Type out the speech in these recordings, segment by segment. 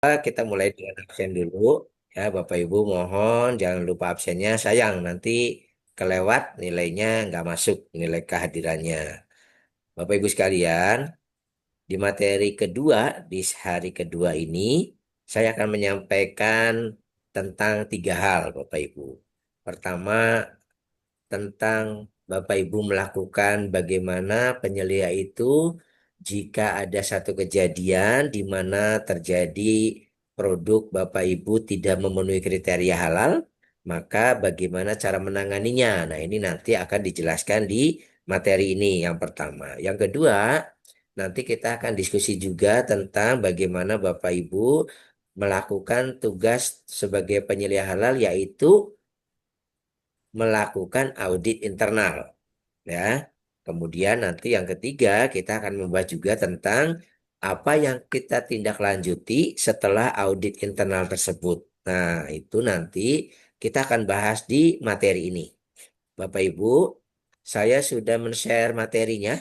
Kita mulai dengan absen dulu. Ya, Bapak Ibu mohon jangan lupa absennya. Sayang nanti kelewat nilainya nggak masuk nilai kehadirannya. Bapak Ibu sekalian, di materi kedua, di hari kedua ini, saya akan menyampaikan tentang tiga hal, Bapak Ibu. Pertama, tentang Bapak Ibu melakukan bagaimana penyelia itu jika ada satu kejadian di mana terjadi produk Bapak Ibu tidak memenuhi kriteria halal, maka bagaimana cara menanganinya. Nah, ini nanti akan dijelaskan di materi ini yang pertama. Yang kedua, nanti kita akan diskusi juga tentang bagaimana Bapak Ibu melakukan tugas sebagai penyelia halal, yaitu melakukan audit internal, ya. Kemudian nanti yang ketiga kita akan membahas juga tentang apa yang kita tindak lanjuti setelah audit internal tersebut. Nah, itu nanti kita akan bahas di materi ini. Bapak Ibu, saya sudah men-share materinya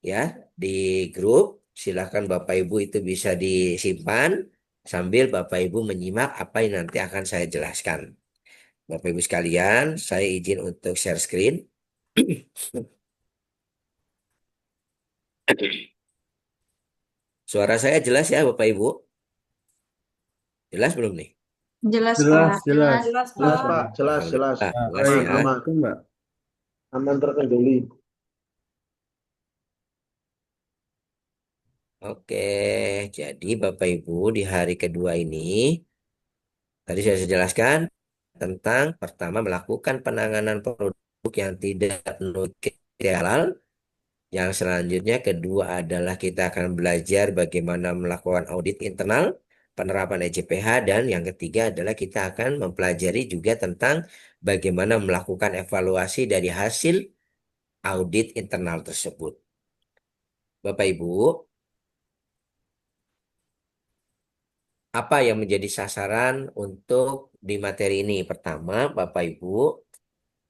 ya di grup. Silakan Bapak Ibu itu bisa disimpan sambil Bapak Ibu menyimak apa yang nanti akan saya jelaskan. Bapak Ibu sekalian, saya izin untuk share screen. Suara saya jelas ya Bapak Ibu? Jelas belum nih? Jelas, Jelas, Pak. jelas. Jelas, Jelas, Pak. Pak. Jelas, jelas. Alhamdulillah, jelas Baik, ya. Aman, itu, Mbak. aman terkendali. Oke, jadi Bapak Ibu di hari kedua ini, tadi saya jelaskan tentang pertama melakukan penanganan produk yang tidak menurut kriteria halal. Yang selanjutnya kedua adalah kita akan belajar bagaimana melakukan audit internal, penerapan EJPH, dan yang ketiga adalah kita akan mempelajari juga tentang bagaimana melakukan evaluasi dari hasil audit internal tersebut. Bapak Ibu, apa yang menjadi sasaran untuk di materi ini? Pertama, Bapak Ibu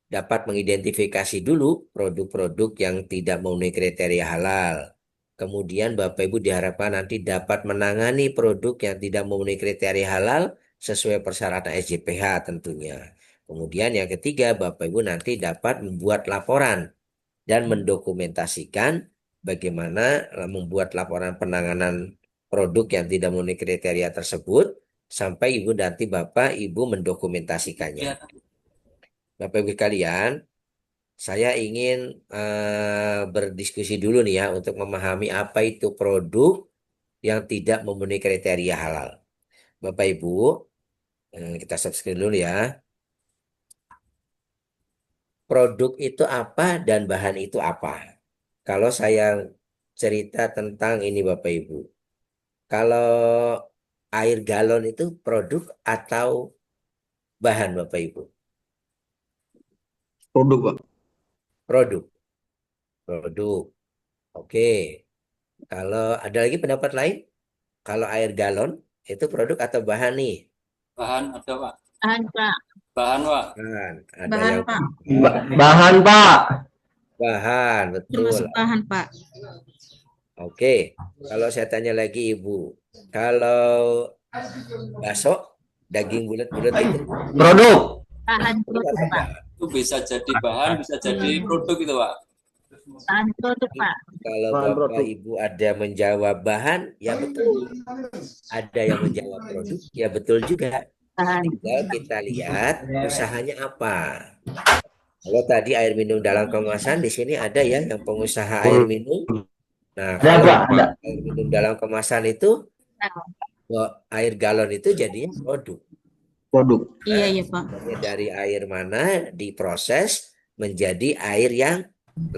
dapat mengidentifikasi dulu produk-produk yang tidak memenuhi kriteria halal. Kemudian Bapak Ibu diharapkan nanti dapat menangani produk yang tidak memenuhi kriteria halal sesuai persyaratan SJPH tentunya. Kemudian yang ketiga, Bapak Ibu nanti dapat membuat laporan dan mendokumentasikan bagaimana membuat laporan penanganan produk yang tidak memenuhi kriteria tersebut sampai Ibu nanti Bapak Ibu mendokumentasikannya. Bapak Ibu sekalian, saya ingin berdiskusi dulu nih ya untuk memahami apa itu produk yang tidak memenuhi kriteria halal. Bapak Ibu, kita subscribe dulu ya. Produk itu apa dan bahan itu apa? Kalau saya cerita tentang ini Bapak Ibu. Kalau air galon itu produk atau bahan Bapak Ibu? Produk, Pak. Produk. Produk. Oke. Kalau ada lagi pendapat lain? Kalau air galon itu produk atau bahan nih? Bahan ada Pak. Bahan, Pak. Bahan Pak. Bahan. Ada Bahan, yang Pak. Bahan, Pak. bahan, betul. Termasuk bahan, Pak. Oke. Kalau saya tanya lagi Ibu, kalau bakso, daging bulat-bulat itu Produk. Bahan produk produk, atau Pak. bahan? Itu bisa jadi bahan, bisa jadi produk itu Pak. Bahan produk, Pak. Kalau Bahan Bapak produk. Ibu ada menjawab bahan, ya betul. Ada yang menjawab produk, ya betul juga. Bahan. Tinggal kita lihat usahanya apa. Kalau tadi air minum dalam kemasan, di sini ada ya yang pengusaha air minum. Nah, Ada, kalau Pak. Ada. air minum dalam kemasan itu, air galon itu jadinya produk. Produk. Iya, iya, Pak. Dari air mana diproses menjadi air yang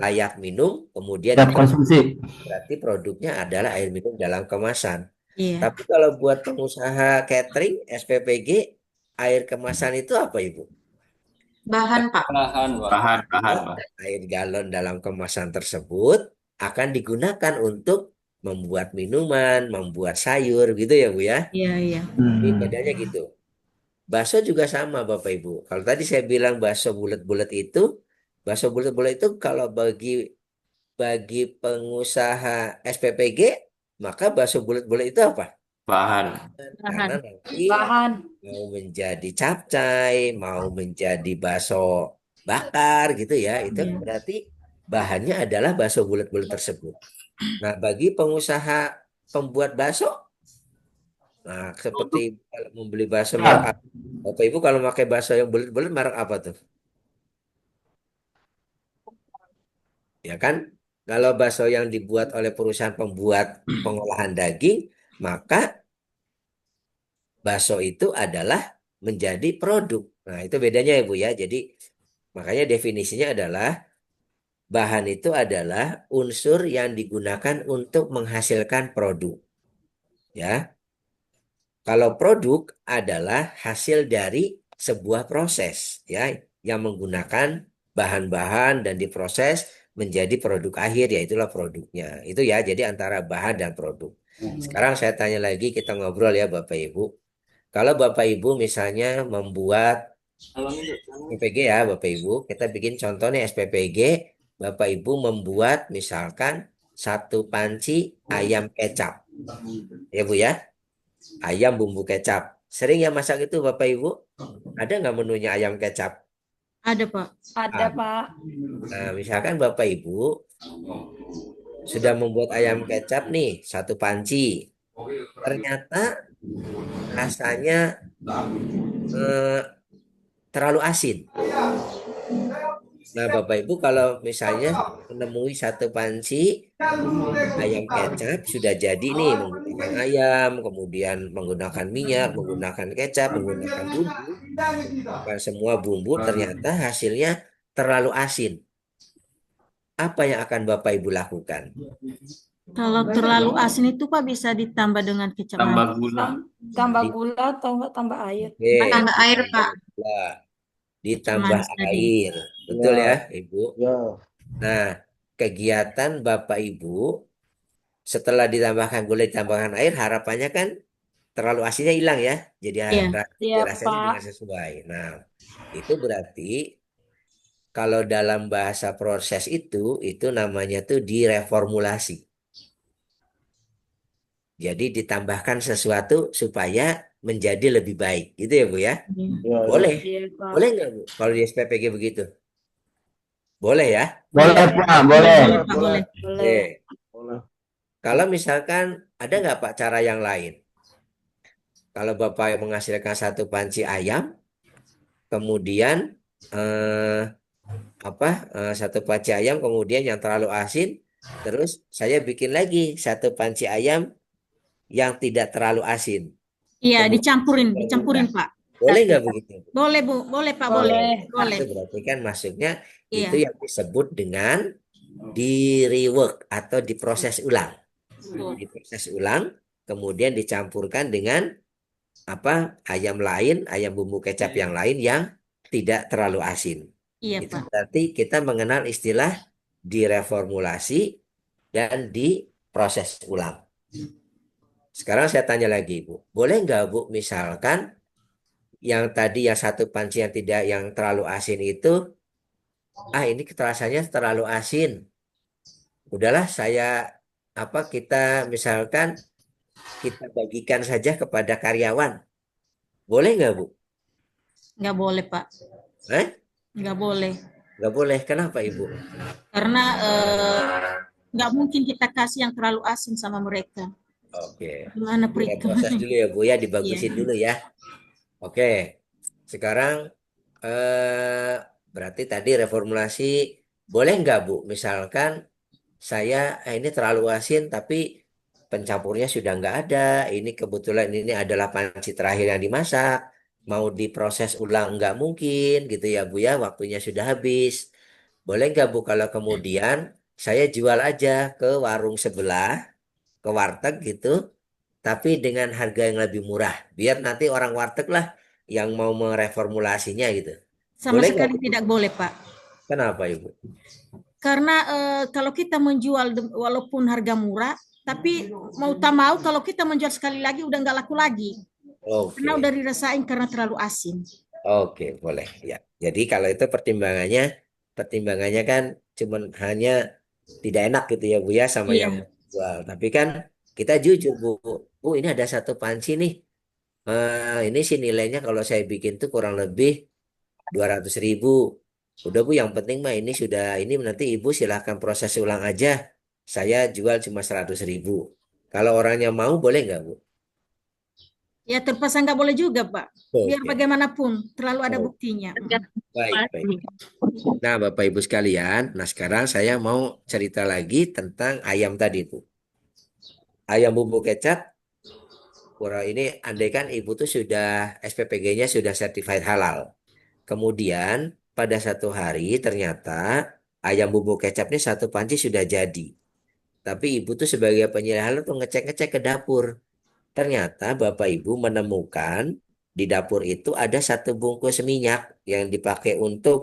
layak minum, kemudian Siap konsumsi. berarti produknya adalah air minum dalam kemasan. Iya. Tapi kalau buat pengusaha catering, SPPG, air kemasan itu apa Ibu? Bahan, Pak. Bahan Pak. Air galon dalam kemasan tersebut akan digunakan untuk membuat minuman, membuat sayur gitu ya Bu ya. Iya, iya. Ini bedanya gitu. Bakso juga sama Bapak Ibu. Kalau tadi saya bilang bakso bulat-bulat itu, bakso bulat-bulat itu kalau bagi pengusaha SPPG, maka bakso bulat-bulat itu apa? Bahan. Karena Bahan. nanti Bahan. mau menjadi capcay, mau menjadi bakso bakar gitu ya, itu Iya. berarti bahannya adalah bakso bulat-bulat tersebut. Nah, bagi pengusaha pembuat bakso, nah seperti kalau membeli bakso merek Pak. apa? Bapak Ibu kalau pakai bakso yang bulat-bulat merek apa tuh? Ya kan? Kalau bakso yang dibuat oleh perusahaan pembuat pengolahan daging, maka bakso itu adalah menjadi produk. Nah, itu bedanya ya Bu ya. Jadi makanya definisinya adalah bahan itu adalah unsur yang digunakan untuk menghasilkan produk. Ya, kalau produk adalah hasil dari sebuah proses, ya, yang menggunakan bahan-bahan dan diproses menjadi produk akhir, yaitulah produknya. Itu ya, jadi antara bahan dan produk. Sekarang saya tanya lagi, kita ngobrol ya Bapak Ibu. Kalau Bapak Ibu misalnya membuat SPPG ya Bapak Ibu, kita bikin contohnya SPPG, Bapak Ibu membuat misalkan satu panci ayam kecap, ya Bu ya, ayam bumbu kecap. Sering ya masak itu Bapak Ibu? Ada nggak menunya ayam kecap? Ada, Pak. Ada, Ah, Pak. Nah, misalkan Bapak Ibu sudah membuat ayam kecap nih, satu panci. Ternyata rasanya eh, terlalu asin. Nah, Bapak Ibu kalau misalnya menemui satu panci ayam kecap sudah jadi nih menggunakan ayam, kemudian menggunakan minyak, menggunakan kecap, menggunakan bumbu, menggunakan semua bumbu, ternyata hasilnya terlalu asin. Apa yang akan Bapak Ibu lakukan? Kalau terlalu asin itu, Pak, bisa ditambah dengan kecap Tambah manis. gula. Tambah Di- gula atau enggak tambah air? Oke, Tambah air, ditambah Pak. gula, Kecap ditambah manis tadi. air. Betul ya, Ya, Ibu? ya. Nah, kegiatan Bapak Ibu setelah ditambahkan gula, ditambahkan air, harapannya kan terlalu asinnya hilang ya. Jadi Iya. Iya, rasanya Pak. dengan sesuai. Nah, itu berarti kalau dalam bahasa proses itu namanya tuh direformulasi. Jadi ditambahkan sesuatu supaya menjadi lebih baik. Gitu ya Bu ya? Iya. Ya, ya. Boleh. Iya, Pak. Boleh nggak Bu? Kalau di SPPG begitu? Boleh ya? Boleh, Boleh. Pak, Boleh, boleh. boleh, Pak, Boleh, boleh. Boleh. Oke. boleh. Kalau misalkan ada nggak Pak cara yang lain? Kalau Bapak menghasilkan satu panci ayam, kemudian eh, satu panci ayam kemudian yang terlalu asin, terus saya bikin lagi satu panci ayam yang tidak terlalu asin. Iya, Kemudian dicampurin, dipermudah. dicampurin, Pak. Boleh nggak begitu? Boleh, Bu. Boleh, Pak, boleh. Boleh. Boleh. Nah, Boleh. itu berarti kan masuknya itu Iya. yang disebut dengan di rework atau diproses ulang. Betul. Diproses ulang, kemudian dicampurkan dengan ayam lain, ayam bumbu kecap yang lain yang tidak terlalu asin. Iya, Itu Pak. berarti kita mengenal istilah direformulasi dan diproses ulang. Sekarang saya tanya lagi, Bu. Boleh nggak, Bu, misalkan yang tadi yang satu panci yang tidak yang terlalu asin itu, ini rasanya terlalu asin. Udahlah kita misalkan kita bagikan saja kepada karyawan. Boleh nggak, Bu? Nggak boleh, Pak. Eh? Nggak boleh. Nggak boleh. Kenapa, Ibu? Karena nggak mungkin kita kasih yang terlalu asin sama mereka. Oke. Gimana Proses perhitungannya? dulu ya, Bu ya, Iya. dibagusin dulu ya. Oke. Sekarang berarti tadi reformulasi boleh nggak Bu? Misalkan saya ini terlalu asin tapi pencampurnya sudah nggak ada. Ini kebetulan ini adalah panci terakhir yang dimasak. Mau diproses ulang nggak mungkin gitu ya Bu ya. Waktunya sudah habis. Boleh nggak Bu kalau kemudian saya jual aja ke warung sebelah, ke warteg gitu, tapi dengan harga yang lebih murah. Biar nanti orang warteg lah yang mau mereformulasinya gitu. Sama Boleh nggak sekali Bu? tidak boleh, Pak. Kenapa Ibu? Karena kalau kita menjual walaupun harga murah, tapi mau tak mau kalau kita menjual sekali lagi udah nggak laku lagi. Karena Oke, udah dirasain karena terlalu asin. oke, boleh ya. Jadi kalau itu pertimbangannya kan cuman hanya tidak enak gitu ya Bu ya sama yang Iya, jual. Tapi kan kita jujur Bu, Bu Bu, ini ada satu panci nih. Ini sih nilainya kalau saya bikin tuh kurang lebih 200.000. Udah Bu, yang penting mah ini nanti Ibu silahkan proses ulang aja. Saya jual cuma 100.000. Kalau orangnya mau boleh nggak Bu? Ya terpaksa nggak boleh juga, Pak. Biar Oke. bagaimanapun terlalu ada Oh, buktinya. baik, baik. Nah, Bapak Ibu sekalian, nah sekarang saya mau cerita lagi tentang ayam tadi Bu. Ayam bumbu kecap, kurang ini andai kan Ibu tuh sudah SPPG-nya sudah certified halal. Kemudian pada satu hari ternyata ayam bumbu kecap ini satu panci sudah jadi. Tapi Ibu tuh sebagai penyilih halal tuh ngecek-ngecek ke dapur. Ternyata Bapak Ibu menemukan di dapur itu ada satu bungkus minyak yang dipakai untuk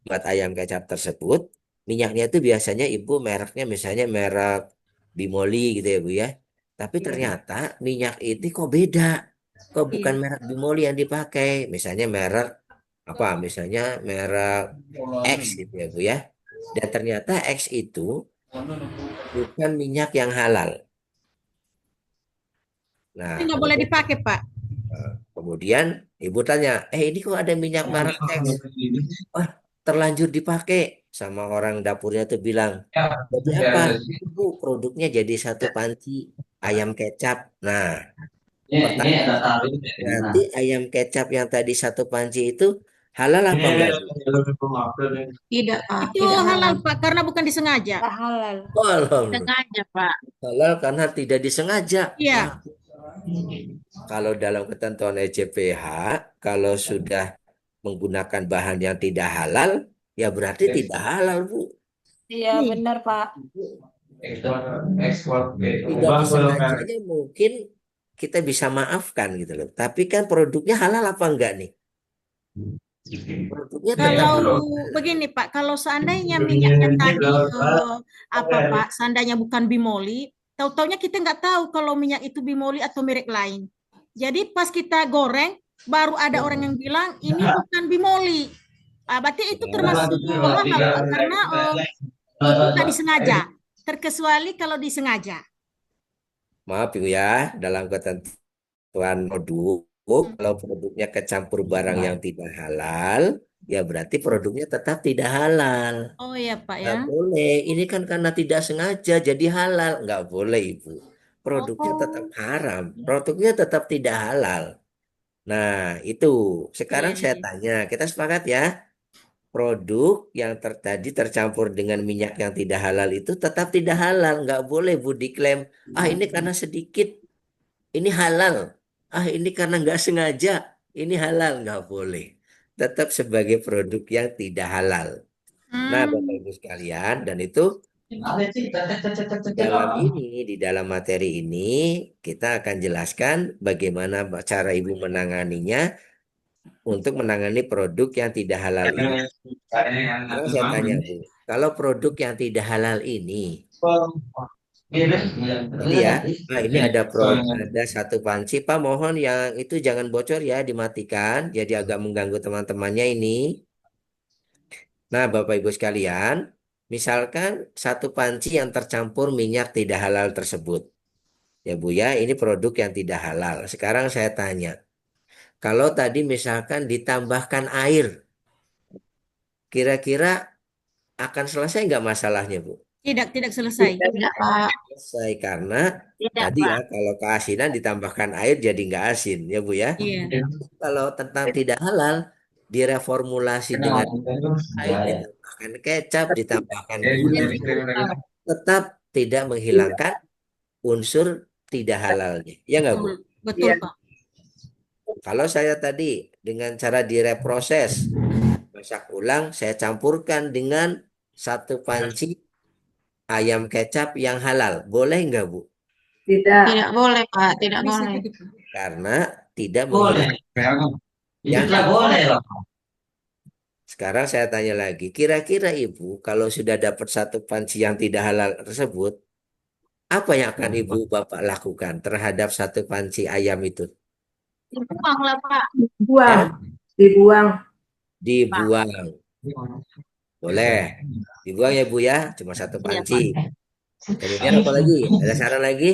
buat ayam kecap tersebut. Minyaknya itu biasanya Ibu mereknya misalnya merek Bimoli gitu ya Bu ya. Tapi ternyata minyak ini kok beda. Kok bukan Iya. merek Bimoli yang dipakai. Misalnya merek apa? Misalnya merek X gitu ya Bu ya. Dan ternyata X itu bukan minyak yang halal. Nah, Itu nggak boleh dipakai, Pak. kemudian ibu tanya, ini kok ada minyak merek X? Wah, terlanjur dipakai sama orang dapurnya tuh bilang, jadi apa? Bu, produknya jadi satu panci ayam kecap. Nah, pertanyaan, berarti ayam kecap yang tadi satu panci itu halal apa enggak, Bu? Tidak, Pak. Itu Tidak halal, halal. Pak, karena bukan disengaja. Tidak halal. Oh, alhamdulillah. Sengaja, Pak. Halal karena tidak disengaja. Wah, Iya. kalau dalam ketentuan ECPH, kalau sudah menggunakan bahan yang tidak halal, ya berarti tidak halal, Bu. Iya, Nih. benar, Pak. Tidak disengajanya mungkin kita bisa maafkan gitu loh. Tapi kan produknya halal apa enggak nih? Produknya tetap Kalau begini Pak, kalau seandainya minyaknya tadi apa Pak, seandainya bukan bimoli, tahu-taunya kita nggak tahu kalau minyak itu bimoli atau merek lain. Jadi pas kita goreng, baru ada orang yang bilang ini bukan bimoli. Berarti itu termasuk halal Pak, karena itu nggak disengaja. Terkecuali kalau disengaja. maaf ya, dalam ketentuan produk, kalau produknya kecampur barang yang tidak halal, ya berarti produknya tetap tidak halal. Oh ya Pak ya. Nggak boleh, ini kan karena tidak sengaja jadi halal. Nggak boleh Ibu. Produknya tetap Oh haram, produknya tetap tidak halal. Nah, itu. iya Sekarang saya iya. tanya, kita sepakat ya, produk yang tadi tercampur dengan minyak yang tidak halal itu tetap tidak halal. Nggak boleh Bu diklaim, ini karena sedikit, ini halal. Ini karena nggak sengaja, ini halal. Nggak boleh. Tetap sebagai produk yang tidak halal. Nah, Bapak Hmm, Ibu sekalian, dan itu di dalam materi ini, kita akan jelaskan bagaimana cara Ibu menanganinya untuk menangani produk yang tidak halal ini. Sekarang saya tanya, Bu, kalau produk yang tidak halal ini, tadi ya, ini ada satu panci, Pak, mohon yang itu jangan bocor ya, dimatikan, jadi agak mengganggu teman-temannya ini. Nah, Bapak Ibu sekalian, misalkan satu panci yang tercampur minyak tidak halal tersebut. Ya Bu ya, ini produk yang tidak halal. Sekarang saya tanya, kalau tadi misalkan ditambahkan air, kira-kira akan selesai nggak masalahnya Bu? tidak selesai. Tidak, Pak. Selesai karena Tidak, tadi ya Pak. kalau keasinan ditambahkan air jadi nggak asin ya Bu ya. Iya. Kalau tentang tidak halal direformulasi dengan air, ditambahkan kecap, ditambahkan gula, tetap tidak menghilangkan unsur tidak halalnya. Ya nggak Bu? Betul, betul Pak. Kalau saya tadi dengan cara direproses, masak ulang, saya campurkan dengan satu panci ayam kecap yang halal. Boleh nggak, Bu? Tidak boleh, Pak. Tidak Bisa boleh. begitu. Karena tidak menghilangkan yang sekarang saya tanya lagi, kira-kira Ibu kalau sudah dapat satu panci yang tidak halal tersebut, apa yang akan Ibu Bapak lakukan terhadap satu panci ayam itu? Dibuang lah, Pak. Ya, Buang. Dibuang. Pak. dibuang. Boleh. Dibuang ya Bu ya, cuma satu Iya, panci. Pak. Kemudian apa lagi? Ada saran lagi?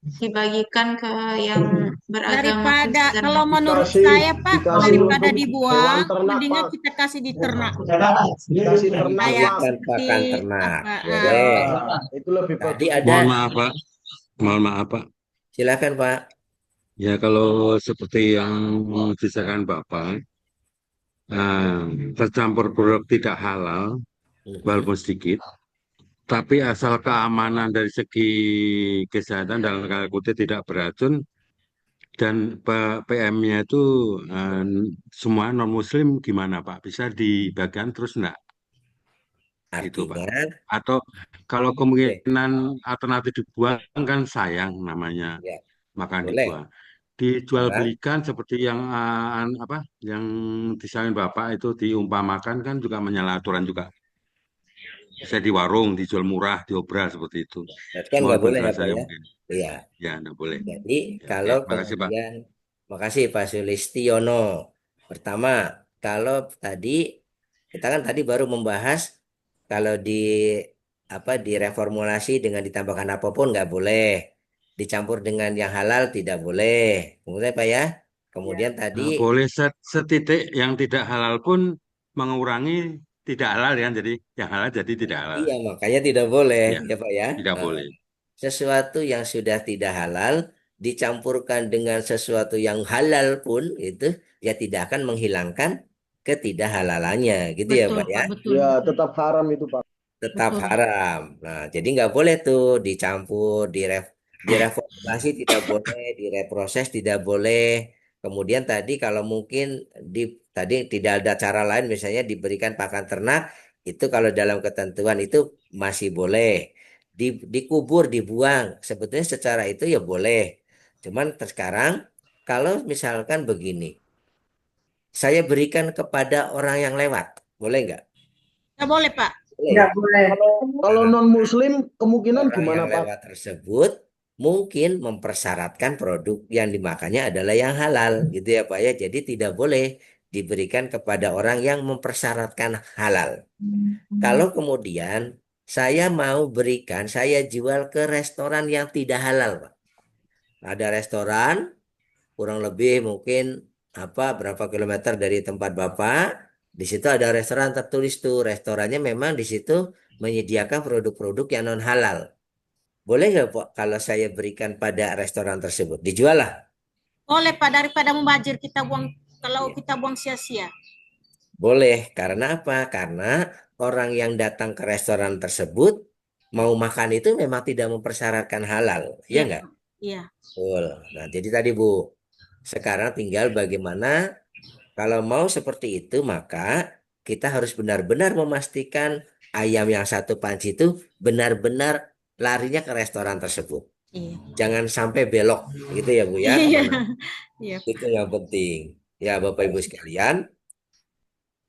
dibagikan ke yang beragama Daripada Kristen. kalau menurut Dikasih saya Pak, dikasih daripada untuk hewan dibuang, ternak, mendingan Pak. kita kasih di ternak. Dikasih ternak, Kayak Pak. Berikan seperti pakan ternak, apa? boleh. Itu lebih Tadi produktif. ada, Mohon maaf, Pak. Mohon maaf, Pak. silakan Pak. Ya, kalau seperti yang disampaikan Bapak, tercampur produk tidak halal, Mhm. walaupun sedikit, tapi asal keamanan dari segi kesehatan dalam tanda kutip tidak beracun dan PM-nya itu eh, semua non-Muslim gimana, Pak? Bisa dibagikan terus enggak? Gitu, Pak. Artinya, Atau kalau oke, kemungkinan alternatif dibuang kan sayang namanya ya makan boleh. dibuang. Dijual Sekarang, belikan seperti yang apa yang disampaikan Bapak itu diumpamakan kan juga menyalahi aturan juga. Saya di warung dijual murah, diobral seperti itu. berarti kan Mohon nggak boleh ya penjelasan Pak saya ya? mungkin. Iya. Ya, enggak boleh. Jadi Ya, oke, kalau makasih Pak. kemudian, makasih Pak Sulistiono. Pertama, kalau tadi kita kan tadi baru membahas kalau di apa direformulasi dengan ditambahkan apapun nggak boleh, dicampur dengan yang halal tidak boleh. Kemudian Pak ya, kemudian tadi Nah, boleh setitik yang tidak halal pun mengurangi tidak halal ya, jadi yang halal jadi tidak halal. iya makanya tidak boleh Ya, ya Pak ya. tidak Nah, boleh. sesuatu yang sudah tidak halal dicampurkan dengan sesuatu yang halal pun itu ya tidak akan menghilangkan ketidakhalalannya gitu ya Betul Pak ya, Pak, betul, Ya, betul, tetap haram itu, Pak. tetap betul. haram. Nah jadi nggak boleh tuh dicampur direformulasi tidak boleh, direproses tidak boleh. Kemudian tadi kalau mungkin di tadi tidak ada cara lain misalnya diberikan pakan ternak itu kalau dalam ketentuan itu masih boleh. Dikubur, dibuang. Sebetulnya secara itu ya boleh. Cuman sekarang kalau misalkan begini, saya berikan kepada orang yang lewat, boleh nggak? Nggak boleh Pak. Boleh Tidak ya. boleh. Kalau non Muslim kemungkinan Orang gimana, yang Pak? lewat tersebut mungkin mempersyaratkan produk yang dimakannya adalah yang halal gitu ya Pak ya. Jadi tidak boleh diberikan kepada orang yang mempersyaratkan halal. Kalau kemudian saya mau berikan, saya jual ke restoran yang tidak halal, Pak. Ada restoran kurang lebih mungkin apa berapa kilometer dari tempat Bapak, di situ ada restoran tertulis tuh restorannya memang di situ menyediakan produk-produk yang non halal. Boleh nggak Pak kalau saya berikan pada restoran tersebut? Dijual lah. Boleh Pak, daripada membajir kita buang, kalau Iya. kita buang sia-sia. Boleh. Karena apa? Karena orang yang datang ke restoran tersebut mau makan itu memang tidak mempersyaratkan halal. Iya Iya nggak? Pak. Iya. Betul. Nah, jadi tadi Bu, sekarang tinggal bagaimana kalau mau seperti itu maka kita harus benar-benar memastikan ayam yang satu panci itu benar-benar larinya ke restoran tersebut. Iya. Jangan sampai belok gitu ya Bu ya Iya. kemana. Iya. Itu yang penting. Ya Bapak Ibu sekalian,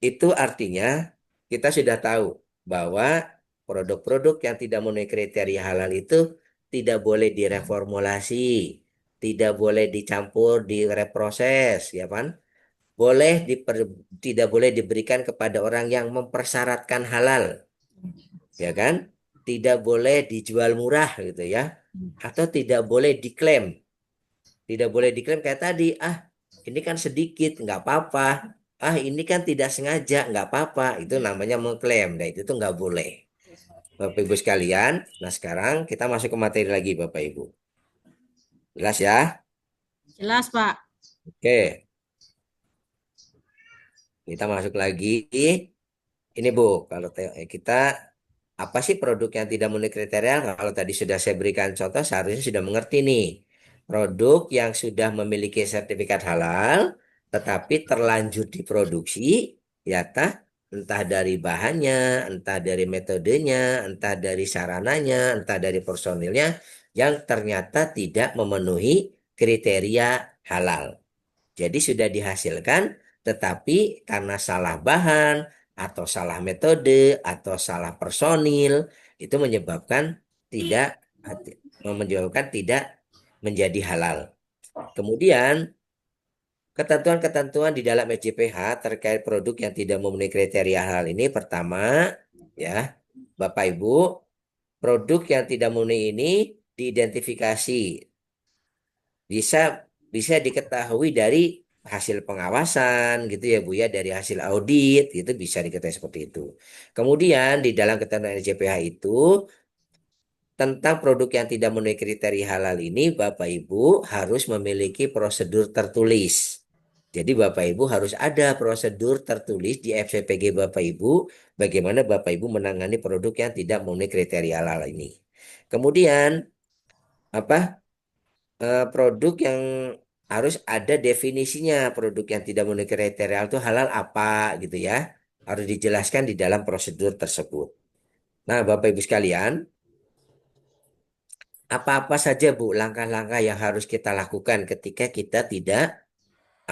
itu artinya kita sudah tahu bahwa produk-produk yang tidak memenuhi kriteria halal itu tidak boleh direformulasi, tidak boleh dicampur, direproses, ya kan? Tidak boleh diberikan kepada orang yang mempersyaratkan halal, ya kan? Tidak boleh dijual murah gitu ya, atau tidak boleh diklaim, tidak boleh diklaim kayak tadi, ah ini kan sedikit, nggak apa-apa, ah ini kan tidak sengaja, nggak apa-apa, itu namanya mengklaim, nah itu tuh nggak boleh. Bapak Ibu sekalian, nah sekarang kita masuk ke materi lagi Bapak Ibu. Jelas ya? Jelas Pak. Oke, kita masuk lagi. Ini Bu, kalau kita apa sih produk yang tidak memenuhi kriteria? Kalau tadi sudah saya berikan contoh, seharusnya sudah mengerti nih. Produk yang sudah memiliki sertifikat halal, tetapi terlanjur diproduksi, ya tah, entah dari bahannya, entah dari metodenya, entah dari sarananya, entah dari personilnya, yang ternyata tidak memenuhi kriteria halal. Jadi sudah dihasilkan, tetapi karena salah bahan, atau salah metode, atau salah personil, itu tidak menyebabkan tidak menjadi halal. Kemudian ketentuan-ketentuan di dalam SJPH terkait produk yang tidak memenuhi kriteria halal ini pertama ya Bapak Ibu, produk yang tidak memenuhi ini diidentifikasi bisa bisa diketahui dari hasil pengawasan gitu ya Bu ya, dari hasil audit gitu bisa diketahui seperti itu. Kemudian di dalam ketentuan RCPH itu tentang produk yang tidak memenuhi kriteria halal ini Bapak Ibu harus memiliki prosedur tertulis. Jadi Bapak Ibu harus ada prosedur tertulis di FCPG Bapak Ibu bagaimana Bapak Ibu menangani produk yang tidak memenuhi kriteria halal ini. Kemudian apa produk yang harus ada definisinya, produk yang tidak memenuhi kriteria itu halal apa gitu ya. Harus dijelaskan di dalam prosedur tersebut. Nah, Bapak Ibu sekalian, apa-apa saja Bu langkah-langkah yang harus kita lakukan ketika kita tidak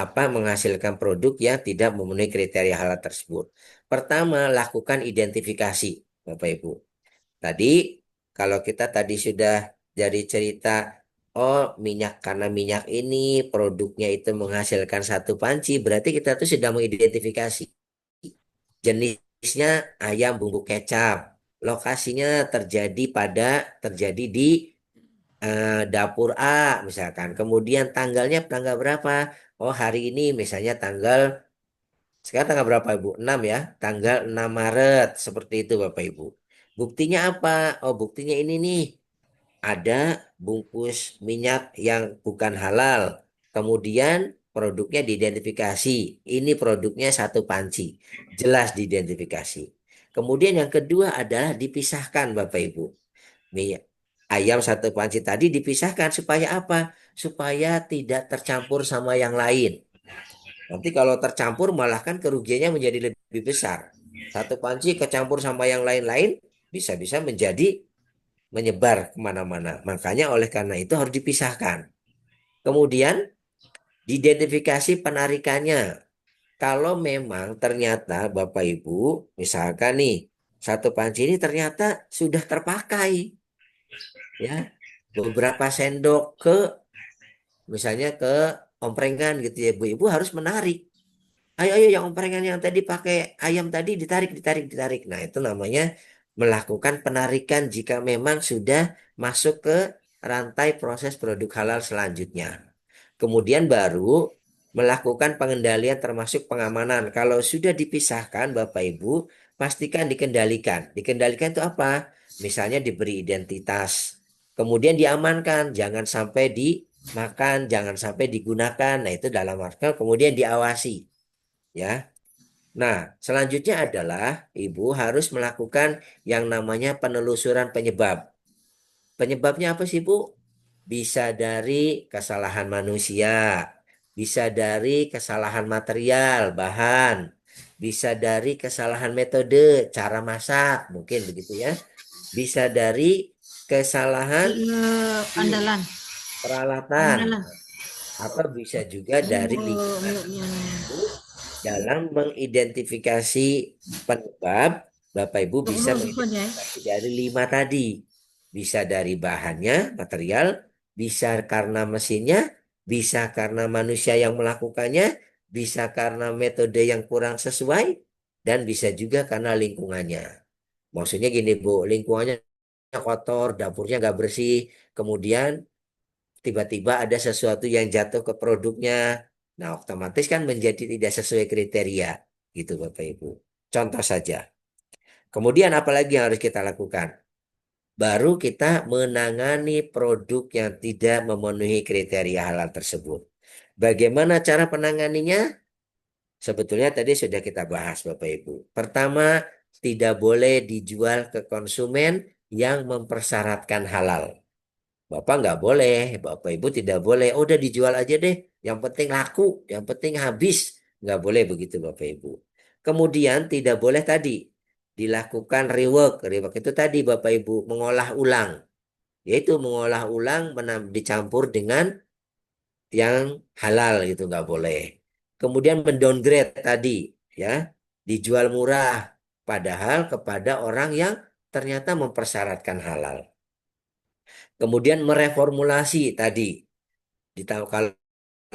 menghasilkan produk yang tidak memenuhi kriteria halal tersebut. Pertama, lakukan identifikasi, Bapak Ibu. Tadi kalau kita tadi sudah jadi cerita, oh minyak karena minyak ini produknya itu menghasilkan satu panci, berarti kita tuh sudah mengidentifikasi jenisnya ayam bumbu kecap. Lokasinya terjadi di dapur A misalkan. Kemudian tanggalnya tanggal berapa? Oh hari ini misalnya sekarang tanggal berapa Ibu? 6 ya. Tanggal 6 Maret. Seperti itu Bapak Ibu. Buktinya apa? Oh buktinya ini nih. Ada bungkus minyak yang bukan halal. Kemudian produknya diidentifikasi. Ini produknya satu panci. Jelas diidentifikasi. Kemudian yang kedua adalah dipisahkan Bapak Ibu. Minyak ayam satu panci tadi dipisahkan supaya apa? Supaya tidak tercampur sama yang lain. Nanti kalau tercampur malah kan kerugiannya menjadi lebih besar. Satu panci kecampur sama yang lain-lain bisa-bisa menyebar kemana-mana. Makanya oleh karena itu harus dipisahkan. Kemudian diidentifikasi penarikannya. Kalau memang ternyata Bapak Ibu, misalkan nih, satu panci ini ternyata sudah terpakai. Ya, beberapa sendok misalnya ke omprengan gitu ya, ibu-ibu harus menarik. Ayo, ayo yang omprengan yang tadi pakai ayam tadi ditarik, ditarik, ditarik. Nah, itu namanya melakukan penarikan jika memang sudah masuk ke rantai proses produk halal selanjutnya. Kemudian baru melakukan pengendalian termasuk pengamanan. Kalau sudah dipisahkan, Bapak Ibu, pastikan dikendalikan. Dikendalikan itu apa? Misalnya diberi identitas. Kemudian diamankan, jangan sampai dimakan, jangan sampai digunakan. Nah, itu dalam arti kemudian diawasi, ya. Nah, selanjutnya adalah Ibu harus melakukan yang namanya penelusuran penyebab. Penyebabnya apa sih, Bu? Bisa dari kesalahan manusia, bisa dari kesalahan material, bahan, bisa dari kesalahan metode, cara masak, mungkin begitu ya. Bisa dari kesalahan Andalan. peralatan, Andalan. atau bisa juga dari lingkungan. Dalam mengidentifikasi penyebab, Bapak Ibu bisa mengidentifikasi dari 5 tadi. Bisa dari bahannya, material, bisa karena mesinnya, bisa karena manusia yang melakukannya, bisa karena metode yang kurang sesuai, dan bisa juga karena lingkungannya. Maksudnya gini Bu, lingkungannya kotor, dapurnya nggak bersih, kemudian tiba-tiba ada sesuatu yang jatuh ke produknya. Nah, otomatis kan menjadi tidak sesuai kriteria. Gitu Bapak Ibu. Contoh saja. Kemudian apalagi yang harus kita lakukan? Baru kita menangani produk yang tidak memenuhi kriteria halal tersebut. Bagaimana cara penanganinya? Sebetulnya tadi sudah kita bahas Bapak Ibu. Pertama, tidak boleh dijual ke konsumen yang mempersyaratkan halal. Bapak nggak boleh, Bapak Ibu tidak boleh. Oh, udah dijual aja deh. Yang penting laku, yang penting habis. Nggak boleh begitu Bapak Ibu. Kemudian tidak boleh tadi dilakukan rework. Rework itu tadi Bapak Ibu mengolah ulang. Yaitu mengolah ulang dicampur dengan yang halal gitu nggak boleh. Kemudian mendowngrade tadi ya, dijual murah padahal kepada orang yang ternyata mempersyaratkan halal. Kemudian mereformulasi tadi. Kalau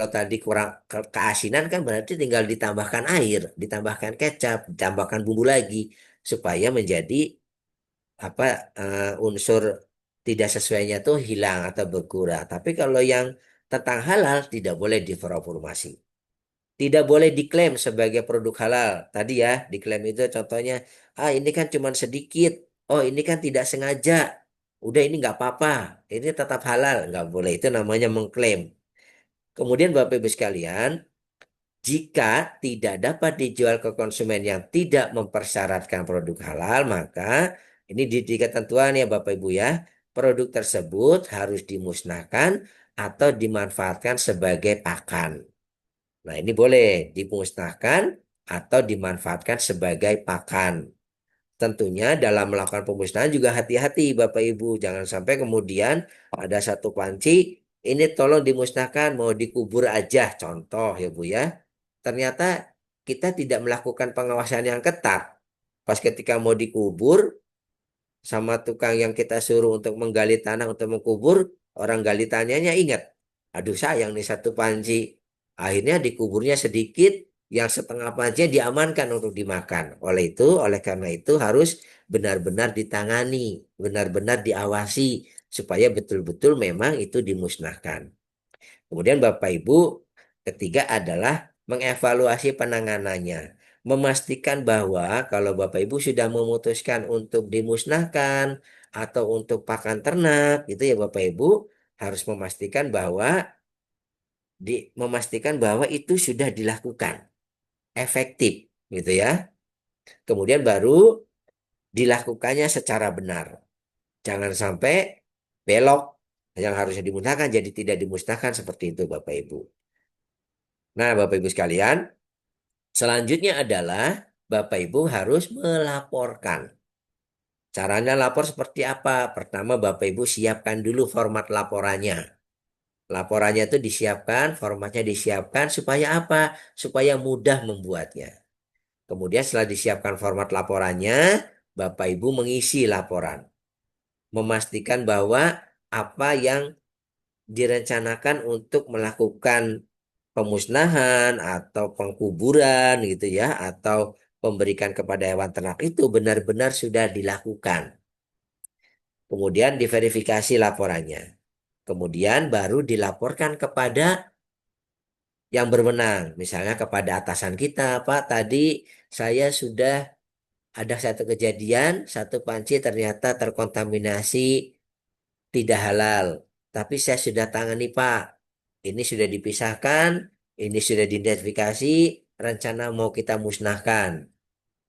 tadi kurang keasinan kan berarti tinggal ditambahkan air, ditambahkan kecap, ditambahkan bumbu lagi supaya menjadi unsur tidak sesuainya tuh hilang atau berkurang. Tapi kalau yang tentang halal tidak boleh diformulasi. Tidak boleh diklaim sebagai produk halal. Tadi ya, diklaim itu contohnya, ini kan cuma sedikit. Oh ini kan tidak sengaja. Udah ini nggak apa-apa. Ini tetap halal. Nggak boleh. Itu namanya mengklaim. Kemudian Bapak Ibu sekalian, jika tidak dapat dijual ke konsumen yang tidak mempersyaratkan produk halal, maka ini di ketentuan ya Bapak Ibu ya, produk tersebut harus dimusnahkan atau dimanfaatkan sebagai pakan. Nah, ini boleh dimusnahkan atau dimanfaatkan sebagai pakan. Tentunya dalam melakukan pemusnahan juga hati-hati Bapak Ibu. Jangan sampai kemudian ada satu panci, ini tolong dimusnahkan, mau dikubur aja. Contoh ya Bu ya. Ternyata kita tidak melakukan pengawasan yang ketat. Pas ketika mau dikubur, sama tukang yang kita suruh untuk menggali tanah untuk mengkubur, orang gali tanahnya ingat, aduh sayang nih satu panci. Akhirnya dikuburnya sedikit, yang setengah panci diamankan untuk dimakan. Oleh karena itu harus benar-benar ditangani, benar-benar diawasi supaya betul-betul memang itu dimusnahkan. Kemudian Bapak Ibu, ketiga adalah mengevaluasi penanganannya. Memastikan bahwa kalau Bapak Ibu sudah memutuskan untuk dimusnahkan atau untuk pakan ternak, gitu ya Bapak Ibu, harus memastikan bahwa itu sudah dilakukan efektif, gitu ya. Kemudian baru dilakukannya secara benar. Jangan sampai belok yang harusnya dimusnahkan jadi tidak dimusnahkan seperti itu Bapak Ibu. Nah, Bapak Ibu sekalian, selanjutnya adalah Bapak Ibu harus melaporkan. Caranya lapor seperti apa? Pertama, Bapak Ibu siapkan dulu format laporannya. Laporannya itu disiapkan, formatnya disiapkan supaya apa? Supaya mudah membuatnya. Kemudian setelah disiapkan format laporannya, Bapak Ibu mengisi laporan. Memastikan bahwa apa yang direncanakan untuk melakukan pemusnahan atau pengkuburan gitu ya, atau pemberikan kepada hewan ternak itu benar-benar sudah dilakukan. Kemudian diverifikasi laporannya. Kemudian baru dilaporkan kepada yang berwenang, misalnya kepada atasan kita, Pak, tadi saya sudah ada satu kejadian, satu panci ternyata terkontaminasi tidak halal. Tapi saya sudah tangani Pak. Ini sudah dipisahkan, ini sudah diidentifikasi, rencana mau kita musnahkan.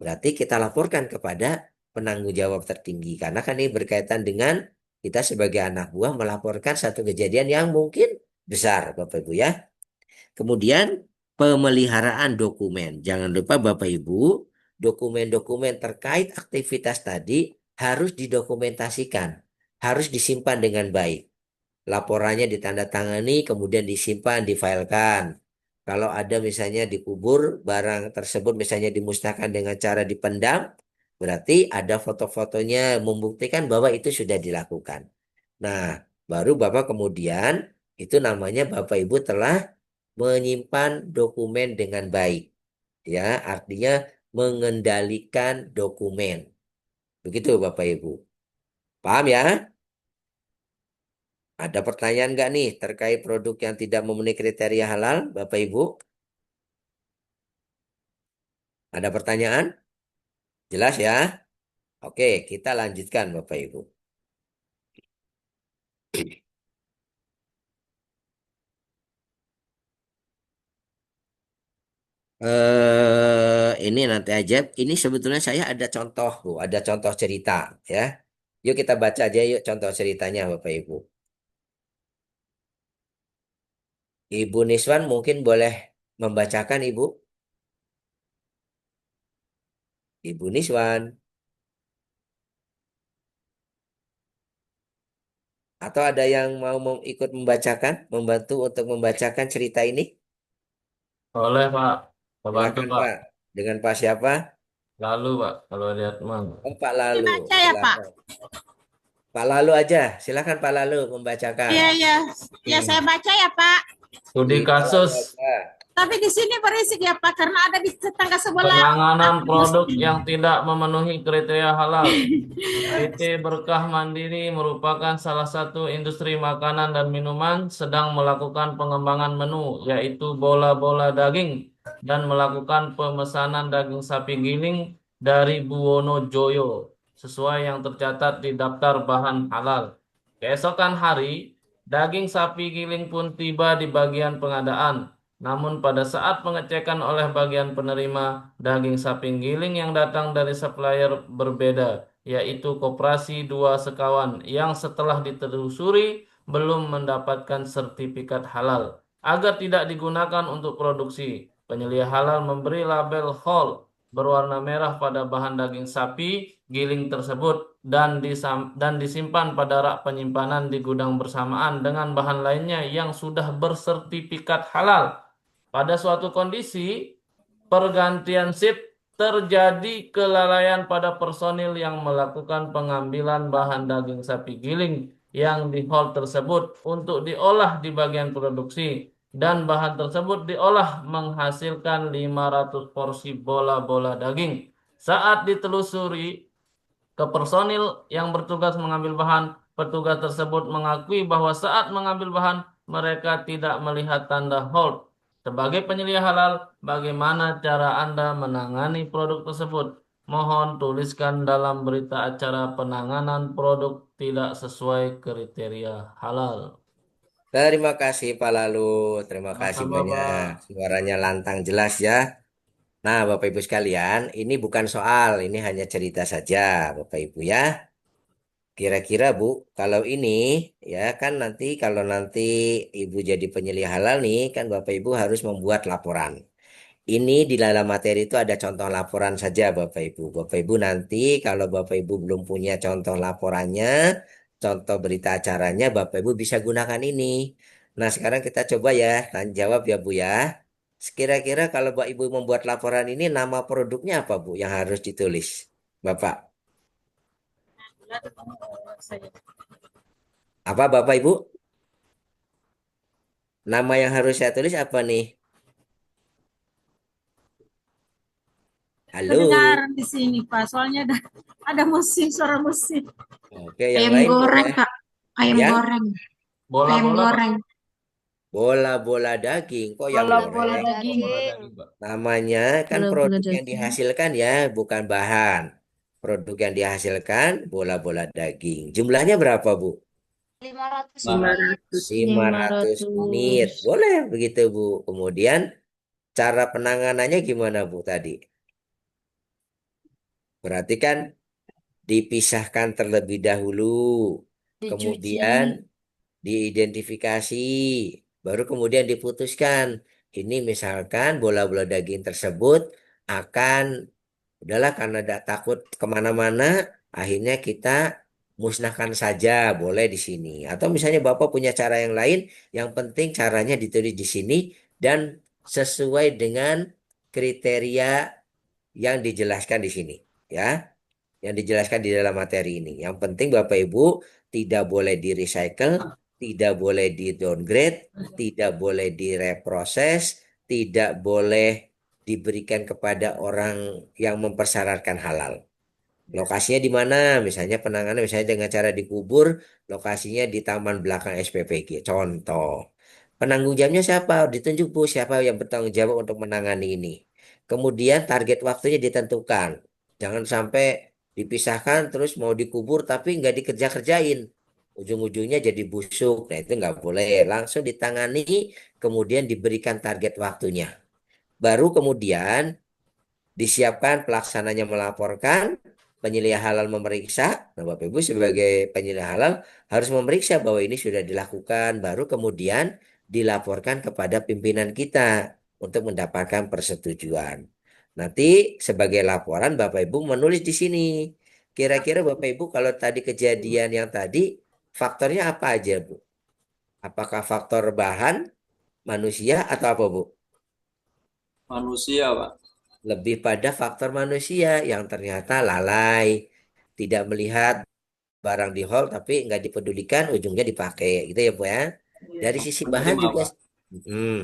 Berarti kita laporkan kepada penanggung jawab tertinggi. Karena kan ini berkaitan dengan kita sebagai anak buah melaporkan satu kejadian yang mungkin besar, Bapak Ibu ya. Kemudian pemeliharaan dokumen. Jangan lupa Bapak Ibu, dokumen-dokumen terkait aktivitas tadi harus didokumentasikan, harus disimpan dengan baik. Laporannya ditandatangani, kemudian disimpan, difailkan. Kalau ada misalnya dikubur, barang tersebut misalnya dimusnahkan dengan cara dipendam, berarti ada foto-fotonya membuktikan bahwa itu sudah dilakukan. Nah, baru Bapak kemudian, itu namanya Bapak Ibu telah menyimpan dokumen dengan baik. Ya, artinya mengendalikan dokumen. Begitu Bapak Ibu. Paham ya? Ada pertanyaan nggak nih terkait produk yang tidak memenuhi kriteria halal, Bapak Ibu? Ada pertanyaan? Jelas ya? Oke, kita lanjutkan Bapak Ibu. Ini nanti aja. Ini sebetulnya saya ada contoh, Bu. Ada contoh cerita ya. Yuk kita baca aja yuk contoh ceritanya Bapak Ibu. Ibu Niswan mungkin boleh membacakan Ibu. Ibu Niswan. Atau ada yang mau ikut membacakan, membantu untuk membacakan cerita ini? Boleh, Pak. Bantu, Silakan Pak. Pak. Dengan Pak siapa? Lalu, Pak, kalau lihat Mang. Oh, Pak Saya Lalu. baca ya, Pak. Silakan. Pak Lalu aja. Silakan Pak Lalu membacakan. Iya, iya. Ya, saya baca ya, Pak. Studi Pak Lalu kasus aja. Tapi di sini berisik ya Pak, karena ada di tetangga sebelah. Penanganan produk yang tidak memenuhi kriteria halal. PT Berkah Mandiri merupakan salah satu industri makanan dan minuman sedang melakukan pengembangan menu, yaitu bola-bola daging, dan melakukan pemesanan daging sapi giling dari Buwono Joyo, sesuai yang tercatat di daftar bahan halal. Keesokan hari, daging sapi giling pun tiba di bagian pengadaan. Namun pada saat pengecekan oleh bagian penerima, daging sapi giling yang datang dari supplier berbeda, yaitu Koperasi 2 Sekawan, yang setelah ditelusuri belum mendapatkan sertifikat halal. Agar tidak digunakan untuk produksi, penyelia halal memberi label whole berwarna merah pada bahan daging sapi giling tersebut dan disimpan pada rak penyimpanan di gudang bersamaan dengan bahan lainnya yang sudah bersertifikat halal. Pada suatu kondisi pergantian shift, terjadi kelalaian pada personil yang melakukan pengambilan bahan daging sapi giling yang di hold tersebut untuk diolah di bagian produksi, dan bahan tersebut diolah menghasilkan 500 porsi bola-bola daging. Saat ditelusuri ke personil yang bertugas mengambil bahan, petugas tersebut mengakui bahwa saat mengambil bahan mereka tidak melihat tanda hold. Sebagai penyelia halal, bagaimana cara Anda menangani produk tersebut? Mohon tuliskan dalam berita acara penanganan produk tidak sesuai kriteria halal. Terima kasih Pak Lalu, terima kasih Sama-sama, banyak. Pak. Suaranya lantang jelas ya. Nah, Bapak Ibu sekalian, ini bukan soal, ini hanya cerita saja, Bapak Ibu ya. Kira-kira Bu, kalau ini ya kan kalau nanti Ibu jadi penyelia halal nih, kan Bapak Ibu harus membuat laporan. Ini di dalam materi itu ada contoh laporan saja Bapak Ibu. Bapak Ibu nanti kalau Bapak Ibu belum punya contoh laporannya, contoh berita acaranya, Bapak Ibu bisa gunakan ini. Nah, sekarang kita coba ya, tanya jawab ya Bu ya. Kira-kira kalau Bapak Ibu membuat laporan ini, nama produknya apa Bu yang harus ditulis? Bapak, apa Bapak Ibu? Nama yang harus saya tulis apa nih? Halo. Kedengaran di sini Pak, soalnya ada musik, suara musik. Oke, yang Ayam lain goreng, boleh. Kak. Ayam Ya? goreng. Ayam Bola-bola, Pak. goreng. Bola-bola daging. Kok yang Bola-bola goreng? daging. Bola daging, Pak. Namanya kan produk yang dihasilkan ya, bukan bahan. Produk yang dihasilkan bola-bola daging. Jumlahnya berapa, Bu? 500 500 unit. Boleh begitu, Bu. Kemudian cara penanganannya gimana, Bu, tadi? Berarti kan dipisahkan terlebih dahulu. Dicuci. Kemudian diidentifikasi, baru kemudian diputuskan. Ini misalkan bola-bola daging tersebut akan, udahlah karena tidak takut kemana-mana, akhirnya kita musnahkan saja, boleh di sini. Atau misalnya Bapak punya cara yang lain, yang penting caranya ditulis di sini dan sesuai dengan kriteria yang dijelaskan di sini, ya. Yang dijelaskan di dalam materi ini. Yang penting Bapak Ibu tidak boleh di recycle, tidak boleh di downgrade, tidak boleh direproses, tidak boleh diberikan kepada orang yang mempersyaratkan halal. Lokasinya di mana? Misalnya penanganan misalnya dengan cara dikubur, lokasinya di taman belakang SPPG. Contoh. Penanggung jawabnya siapa? Ditunjuk Bu, siapa yang bertanggung jawab untuk menangani ini. Kemudian target waktunya ditentukan. Jangan sampai dipisahkan terus mau dikubur tapi nggak dikerja-kerjain. Ujung-ujungnya jadi busuk. Nah itu nggak boleh. Langsung ditangani, kemudian diberikan target waktunya. Baru kemudian disiapkan pelaksananya melaporkan, penyelia halal memeriksa. Nah, Bapak Ibu sebagai penyelia halal harus memeriksa bahwa ini sudah dilakukan, baru kemudian dilaporkan kepada pimpinan kita untuk mendapatkan persetujuan. Nanti sebagai laporan Bapak Ibu menulis di sini. Kira-kira Bapak Ibu kalau tadi kejadian yang tadi faktornya apa aja, Bu? Apakah faktor bahan, manusia atau apa, Bu? Manusia, Pak. Lebih pada faktor manusia yang ternyata lalai, tidak melihat barang di hall tapi nggak dipedulikan, ujungnya dipakai gitu ya Bu ya. Dari sisi bahan Menerima, juga Pak. Hmm.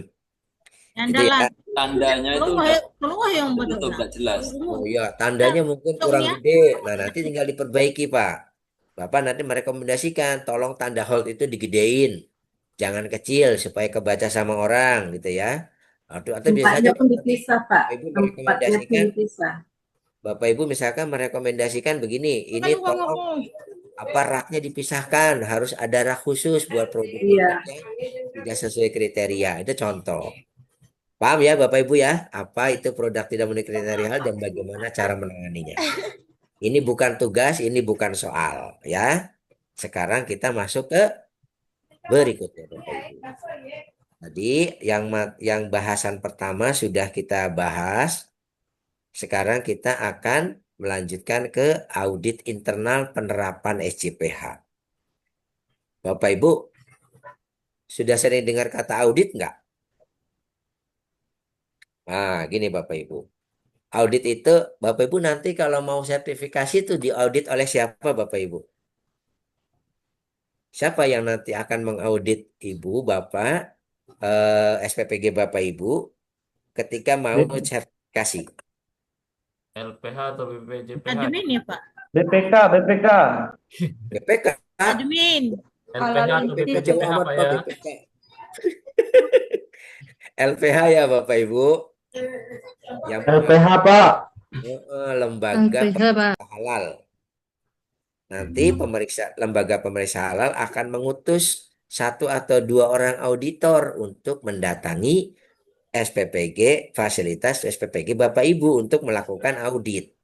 Yang Gitu ya. dalam. Tandanya itu Keluar yang itu betul. nggak jelas. Oh iya, tandanya mungkin kurang ya. gede. Nah, nanti tinggal diperbaiki, Pak. Bapak nanti merekomendasikan, tolong tanda hold itu digedein. Jangan kecil supaya kebaca sama orang gitu ya. Atau biasa aja Tempatnya pun Pak, nanti dipisah, Pak. Bapak Ibu Tempatnya pun merekomendasikan, dipisah. Bapak Ibu misalkan merekomendasikan begini, ini Kan gua tolong ngomong. apa raknya dipisahkan, harus ada rak khusus buat produk-produk Iya. yang tidak sesuai kriteria. Itu contoh. Paham ya Bapak Ibu ya, apa itu produk tidak memenuhi kriteria dan bagaimana cara menanganinya. Ini bukan tugas, ini bukan soal ya. Sekarang kita masuk ke berikutnya Bapak Ibu. Tadi yang bahasan pertama sudah kita bahas. Sekarang kita akan melanjutkan ke audit internal penerapan SJPH. Bapak Ibu, sudah sering dengar kata audit nggak? Nah, gini Bapak Ibu. Audit itu, Bapak Ibu nanti kalau mau sertifikasi itu diaudit oleh siapa Bapak Ibu? Siapa yang nanti akan mengaudit Ibu, Bapak, SPPG Bapak Ibu ketika mau sertifikasi? LPH atau BPJPH? Admin ya, Pak. BPK, BPK. BPK. Admin. LPH atau BPK jauh BPJPH amat Pak Pak ya? BPK. LPH ya Bapak Ibu. Yang LPH, Pak. lembaga pemeriksa halal. Nanti lembaga pemeriksa halal akan mengutus 1 atau 2 orang auditor untuk mendatangi SPPG, fasilitas SPPG Bapak Ibu untuk melakukan audit.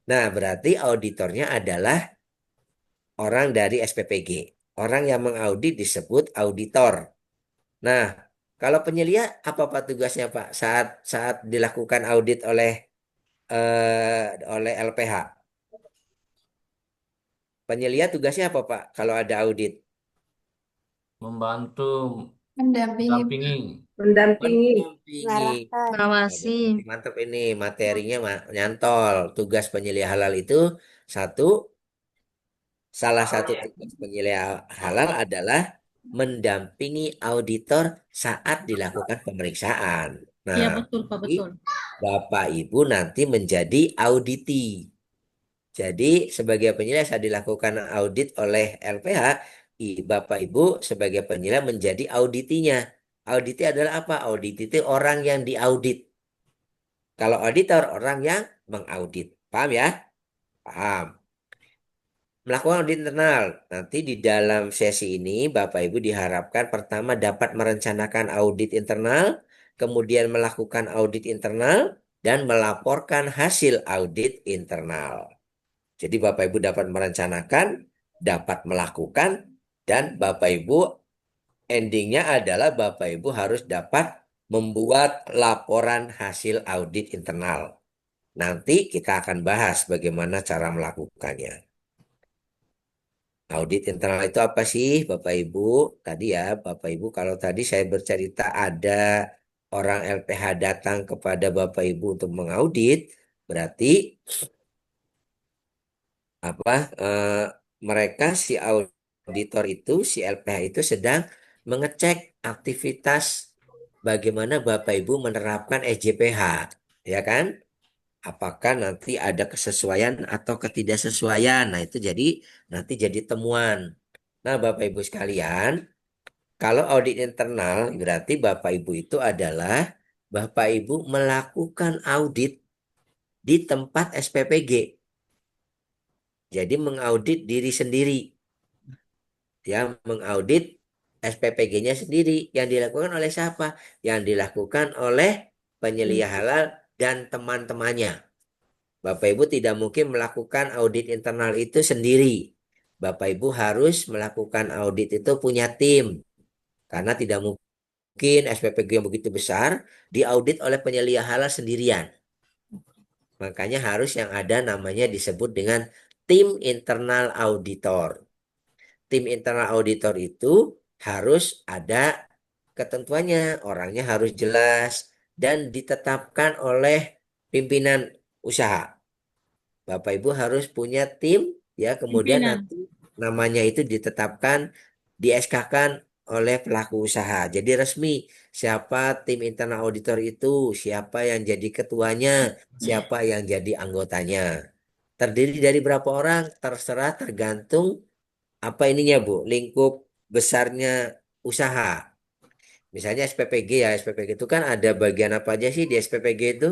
Nah, berarti auditornya adalah orang dari SPPG. Orang yang mengaudit disebut auditor. Nah, kalau penyelia apa Pak tugasnya Pak saat saat dilakukan audit oleh LPH? Penyelia tugasnya apa Pak kalau ada audit? Membantu, Mendampingi. mendampingi. Mendampingi. Mendampingi. Ngawasi. Mantap ini materinya nyantol. Tugas penyelia halal itu salah satu tugas penyelia halal adalah mendampingi auditor saat dilakukan pemeriksaan. Iya, Nah, betul, Pak, jadi betul. Bapak Ibu nanti menjadi auditi. Jadi sebagai penyelia saat dilakukan audit oleh LPH, Bapak Ibu sebagai penyelia menjadi auditinya. Auditi adalah apa? Audit itu orang yang diaudit. Kalau auditor orang yang mengaudit. Paham ya? Paham. Melakukan audit internal. Nanti di dalam sesi ini Bapak Ibu diharapkan pertama dapat merencanakan audit internal, kemudian melakukan audit internal, dan melaporkan hasil audit internal. Jadi Bapak Ibu dapat merencanakan, dapat melakukan, dan Bapak Ibu endingnya adalah Bapak Ibu harus dapat membuat laporan hasil audit internal. Nanti kita akan bahas bagaimana cara melakukannya. Audit internal itu apa sih Bapak Ibu? Tadi ya Bapak Ibu kalau tadi saya bercerita ada orang LPH datang kepada Bapak Ibu untuk mengaudit, berarti apa mereka si auditor itu si LPH itu sedang mengecek aktivitas bagaimana Bapak Ibu menerapkan SJPH, ya kan? Apakah nanti ada kesesuaian atau ketidaksesuaian? Nah, itu nanti jadi temuan. Nah, Bapak Ibu sekalian, kalau audit internal berarti Bapak Ibu itu adalah Bapak Ibu melakukan audit di tempat SPPG. Jadi mengaudit diri sendiri, ya mengaudit SPPG-nya sendiri. Yang dilakukan oleh siapa? Yang dilakukan oleh penyelia halal dan teman-temannya. Bapak Ibu tidak mungkin melakukan audit internal itu sendiri. Bapak Ibu harus melakukan audit itu punya tim. Karena tidak mungkin SPPG yang begitu besar diaudit oleh penyelia halal sendirian. Makanya harus yang ada namanya disebut dengan tim internal auditor. Tim internal auditor itu harus ada ketentuannya, orangnya harus jelas dan ditetapkan oleh pimpinan usaha. Bapak Ibu harus punya tim ya, kemudian Pimpinan. nanti namanya itu ditetapkan, di SK-kan oleh pelaku usaha. Jadi resmi siapa tim internal auditor itu, siapa yang jadi ketuanya, siapa yang jadi anggotanya. Terdiri dari berapa orang? Terserah tergantung apa ininya Bu, lingkup besarnya usaha. Misalnya SPPG ya, SPPG itu kan ada bagian apa aja sih di SPPG itu?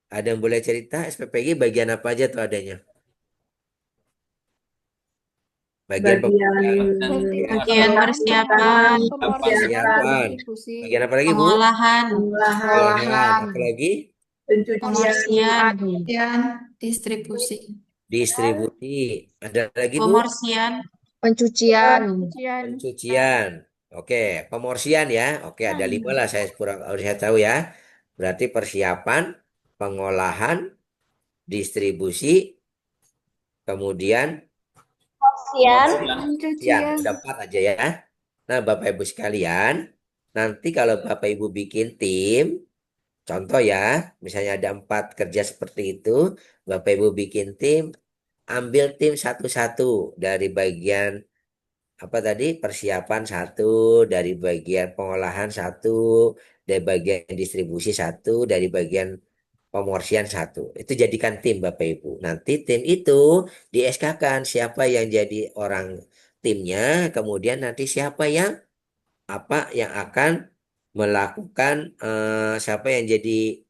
Ada yang boleh cerita SPPG bagian apa aja tuh adanya? Bagian bagian Bagian persiapan, persiapan. Bagian apa lagi Bu? pengolahan, Pengolahan. Apalagi pemorsian, distribusi, distribusi. Ada lagi Bu? pemorsian, pencucian, Pencucian. Oke, pemorsian ya. Oke, ada 5 lah saya tahu ya. Berarti persiapan, pengolahan, distribusi, kemudian Sian. sian. Udah 4 aja ya. Nah, Bapak Ibu sekalian, nanti kalau Bapak Ibu bikin tim, contoh ya, misalnya ada 4 kerja seperti itu, Bapak Ibu bikin tim, ambil tim satu-satu dari bagian apa tadi persiapan satu, dari bagian pengolahan satu, dari bagian distribusi satu, dari bagian pemorsian satu. Itu jadikan tim Bapak Ibu. Nanti tim itu di SK-kan siapa yang jadi orang timnya, kemudian nanti siapa yang apa yang akan melakukan siapa yang jadi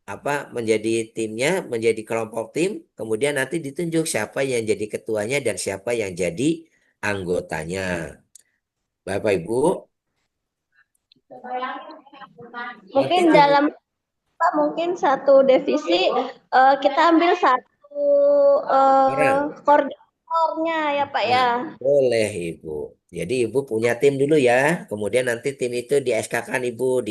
apa menjadi timnya, menjadi kelompok tim, kemudian nanti ditunjuk siapa yang jadi ketuanya dan siapa yang jadi anggotanya. Bapak Ibu, Mungkin ngerti? dalam mungkin satu divisi kita ambil satu Orang. koordinatornya ya Pak Nah, ya. boleh Ibu. Jadi Ibu punya tim dulu ya. Kemudian nanti tim itu di SK-kan Ibu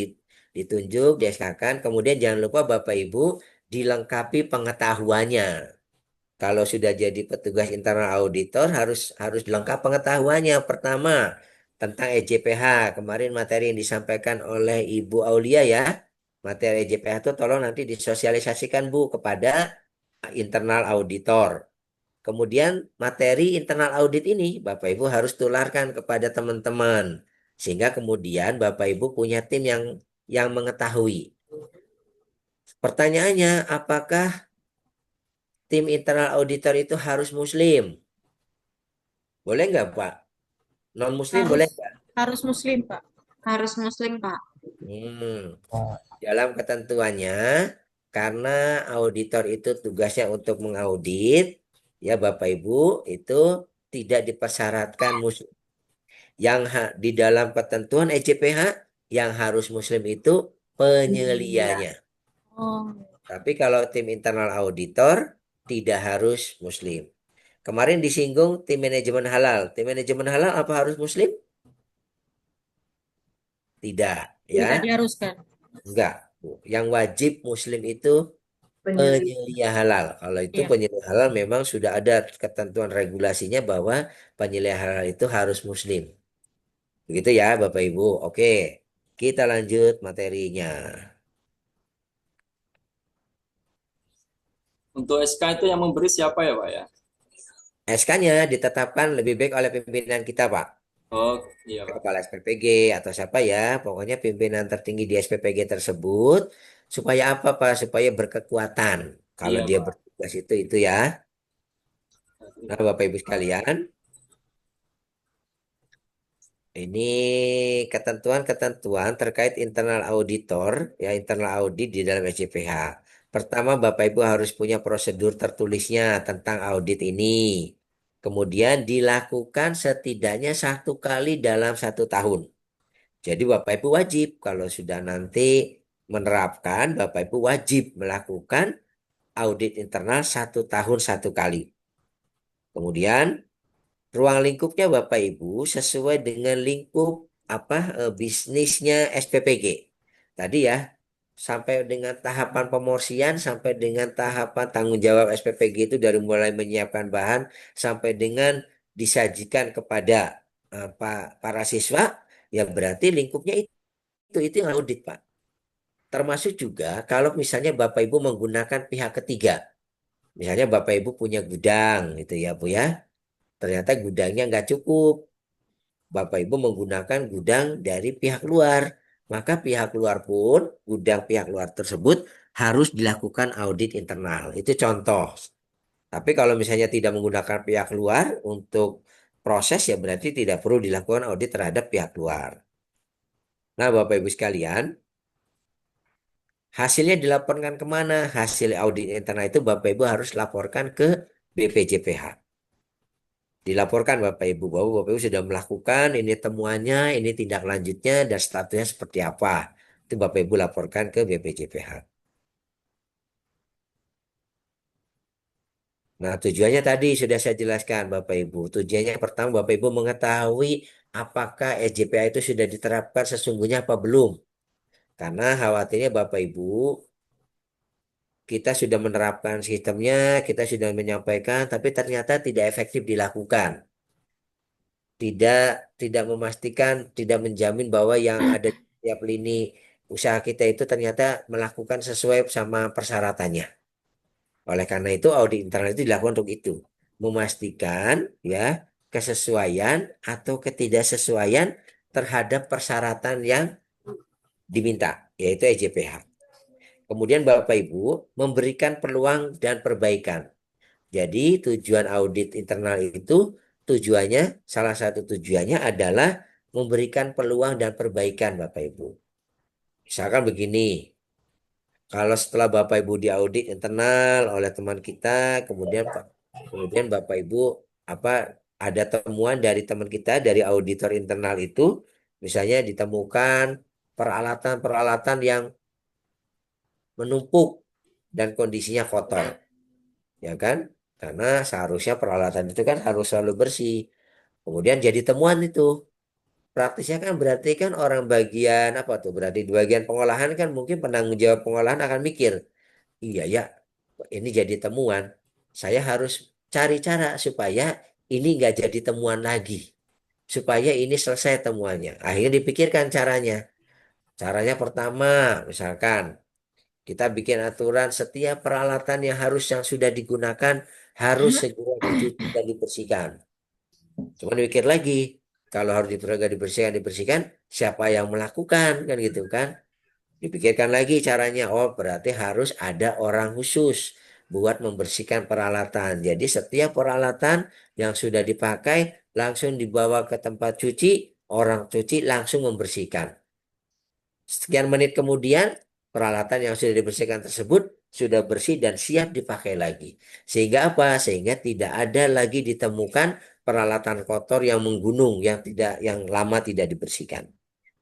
ditunjuk, di SK-kan. Kemudian jangan lupa Bapak Ibu dilengkapi pengetahuannya. Kalau sudah jadi petugas internal auditor harus lengkap pengetahuannya. Pertama, tentang EJPH. Kemarin materi yang disampaikan oleh Ibu Aulia ya. Materi EJPH itu tolong nanti disosialisasikan Bu kepada internal auditor. Kemudian materi internal audit ini Bapak Ibu harus tularkan kepada teman-teman. Sehingga kemudian Bapak Ibu punya tim yang mengetahui. Pertanyaannya, apakah tim internal auditor itu harus Muslim? Boleh nggak Pak? Non-Muslim Harus boleh nggak? harus Muslim, Pak. harus Muslim, Pak. Dalam ketentuannya, karena auditor itu tugasnya untuk mengaudit, ya Bapak Ibu itu tidak dipersyaratkan Muslim. Di dalam ketentuan EJPH yang harus Muslim itu penyelianya. Oh, Tapi kalau tim internal auditor tidak harus Muslim. Kemarin disinggung tim manajemen halal. Tim manajemen halal apa harus Muslim? Tidak, ya. tidak diharuskan. Enggak, Bu. Yang wajib Muslim itu penyelia halal. Kalau itu Ya. penyelia halal memang sudah ada ketentuan regulasinya bahwa penyelia halal itu harus Muslim. Begitu ya, Bapak Ibu. Oke, kita lanjut materinya. Untuk SK itu yang memberi siapa ya Pak ya? SK-nya ditetapkan lebih baik oleh pimpinan kita, Pak. Oh iya Pak. Kepala SPPG atau siapa ya, pokoknya pimpinan tertinggi di SPPG tersebut supaya apa Pak? Supaya berkekuatan. Kalau Iya dia Pak. bertugas itu ya. Nah, Bapak Ibu sekalian, ini ketentuan-ketentuan terkait internal auditor, ya internal audit di dalam SCPH. Pertama, Bapak Ibu harus punya prosedur tertulisnya tentang audit ini. Kemudian dilakukan setidaknya 1 kali dalam 1 tahun. Jadi Bapak Ibu wajib kalau sudah nanti menerapkan, Bapak Ibu wajib melakukan audit internal 1 tahun 1 kali. Kemudian ruang lingkupnya Bapak Ibu sesuai dengan lingkup bisnisnya SPPG. Tadi ya, sampai dengan tahapan pemorsian, sampai dengan tahapan tanggung jawab SPPG itu dari mulai menyiapkan bahan sampai dengan disajikan kepada para siswa, ya berarti lingkupnya itu yang audit Pak. Termasuk juga kalau misalnya Bapak Ibu menggunakan pihak ketiga. Misalnya Bapak Ibu punya gudang gitu ya Bu ya. Ternyata gudangnya nggak cukup. Bapak Ibu menggunakan gudang dari pihak luar. Maka pihak luar pun, gudang pihak luar tersebut harus dilakukan audit internal. Itu contoh. Tapi kalau misalnya tidak menggunakan pihak luar untuk proses ya berarti tidak perlu dilakukan audit terhadap pihak luar. Nah, Bapak Ibu sekalian, hasilnya dilaporkan kemana? Hasil audit internal itu Bapak Ibu harus laporkan ke BPJPH. Dilaporkan Bapak Ibu bahwa Bapak Ibu sudah melakukan ini temuannya, ini tindak lanjutnya dan statusnya seperti apa. Itu Bapak Ibu laporkan ke BPJPH. Nah, tujuannya tadi sudah saya jelaskan Bapak Ibu. Tujuannya pertama Bapak Ibu mengetahui apakah SJPA itu sudah diterapkan sesungguhnya apa belum. Karena khawatirnya Bapak Ibu, kita sudah menerapkan sistemnya, kita sudah menyampaikan, tapi ternyata tidak efektif dilakukan. Tidak tidak memastikan, tidak menjamin bahwa yang ada di tiap lini usaha kita itu ternyata melakukan sesuai sama persyaratannya. Oleh karena itu audit internal itu dilakukan untuk itu, memastikan ya kesesuaian atau ketidaksesuaian terhadap persyaratan yang diminta, yaitu EJPH. Kemudian Bapak Ibu memberikan peluang dan perbaikan. Jadi tujuan audit internal itu tujuannya, salah satu tujuannya adalah memberikan peluang dan perbaikan Bapak Ibu. Misalkan begini, kalau setelah Bapak Ibu diaudit internal oleh teman kita, kemudian Bapak Ibu apa ada temuan dari teman kita dari auditor internal itu, misalnya ditemukan peralatan-peralatan yang menumpuk dan kondisinya kotor, ya kan? Karena seharusnya peralatan itu kan harus selalu bersih. Kemudian jadi temuan itu. Praktisnya kan berarti kan orang bagian apa tuh? Berarti di bagian pengolahan kan mungkin penanggung jawab pengolahan akan mikir, iya ya, ini jadi temuan. Saya harus cari cara supaya ini nggak jadi temuan lagi. Supaya ini selesai temuannya. Akhirnya dipikirkan caranya. Caranya pertama, misalkan kita bikin aturan setiap peralatan yang sudah digunakan harus segera dicuci dan dibersihkan. Cuma mikir lagi, kalau harus dibersihkan, siapa yang melakukan kan gitu kan? Dipikirkan lagi caranya. Oh, berarti harus ada orang khusus buat membersihkan peralatan. Jadi setiap peralatan yang sudah dipakai langsung dibawa ke tempat cuci, orang cuci langsung membersihkan. Sekian menit kemudian, peralatan yang sudah dibersihkan tersebut sudah bersih dan siap dipakai lagi. Sehingga apa? Sehingga tidak ada lagi ditemukan peralatan kotor yang menggunung, yang lama tidak dibersihkan.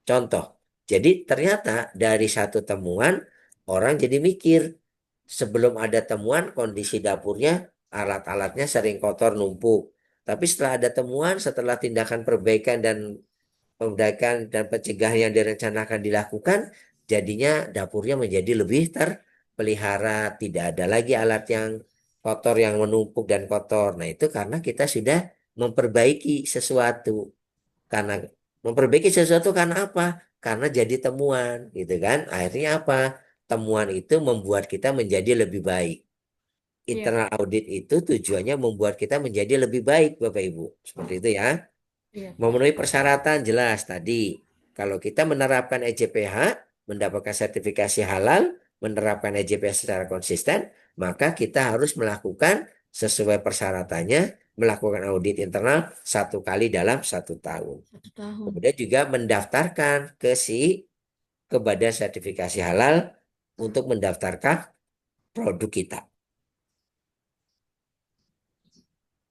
Contoh, jadi ternyata dari satu temuan, orang jadi mikir, sebelum ada temuan, kondisi dapurnya, alat-alatnya sering kotor numpuk. Tapi setelah ada temuan, setelah tindakan perbaikan dan pencegahan yang direncanakan dilakukan, jadinya dapurnya menjadi lebih terpelihara, tidak ada lagi alat yang kotor yang menumpuk dan kotor. Nah, itu karena kita sudah memperbaiki sesuatu. Karena memperbaiki sesuatu karena apa? Karena jadi temuan, gitu kan? Akhirnya apa? Temuan itu membuat kita menjadi lebih baik. Iya, Internal audit itu tujuannya membuat kita menjadi lebih baik, Bapak Ibu. Seperti itu ya. iya, Memenuhi persyaratan jelas tadi. Kalau kita menerapkan EJPH, mendapatkan sertifikasi halal, menerapkan EJPH secara konsisten, maka kita harus melakukan sesuai persyaratannya, melakukan audit internal 1 kali dalam 1 tahun. 1 tahun. Kemudian juga mendaftarkan ke Badan Sertifikasi Halal untuk mendaftarkan produk kita.